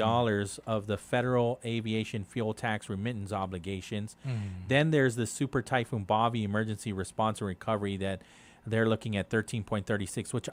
of the federal aviation fuel tax remittance obligations. Then there's the Super Typhoon Bobby emergency response and recovery that they're looking at 13.36, which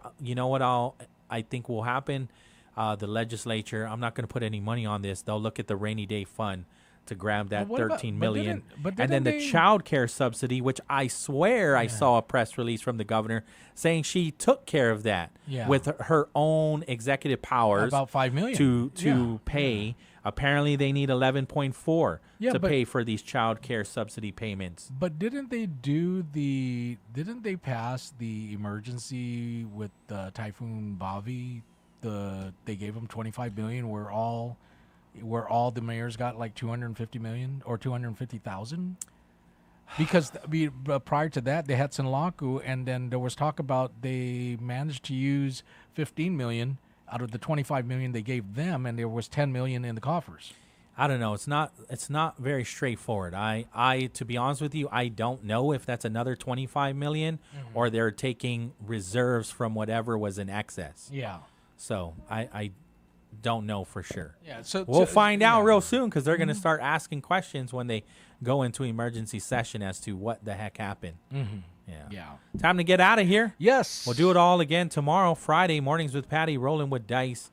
I think will happen. The legislature, I'm not going to put any money on this. They'll look at the rainy day fund. to grab that Well, what about- 13 but million. but And then didn't the they- child care subsidy, which I swear I saw a press release from the governor saying she took care of that Yeah. with her own executive powers. About $5 million. to pay. Apparently, they need 11.4 Yeah, to but- pay for these child care subsidy payments. But didn't they pass the emergency with Typhoon Bavi? They gave them 25 million where all the mayors got like 250 million or 250,000? Because prior to that they had Sinlaku, and then there was talk about they managed to use 15 million out of the 25 million they gave them, and there was 10 million in the coffers. I don't know. It's not very straightforward. I to be honest with you, I don't know if that's another 25 million or they're taking reserves from whatever was in excess. Yeah. So I don't know for sure. Yeah, so- we'll so- find out yeah. real soon because they're going to start asking questions when they go into emergency session as to what the heck happened. Yeah. Time to get out of here. Yes. We'll do it all again tomorrow, Friday, Mornings with Patty, Rolling with Dice.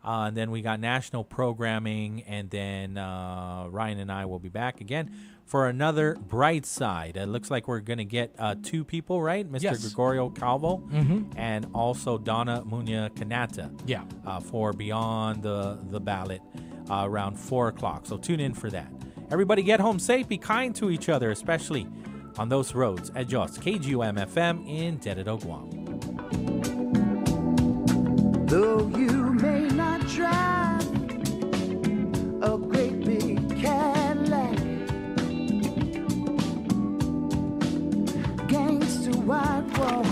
And then we got national programming, and then Ryan and I will be back again for another BrightSide. It looks like we're going to get 2 people, right? Mr. Yes. Gregorio Calvo Mhm. and also Donna Munya Kanata. Yeah. For Beyond the Ballot around 4 o'clock. So tune in for that. Everybody get home safe. Be kind to each other, especially on those roads. Adios. KGUM-FM in Dededo, Guam. Though you may not drive a great big Cadillac, gangsta white wall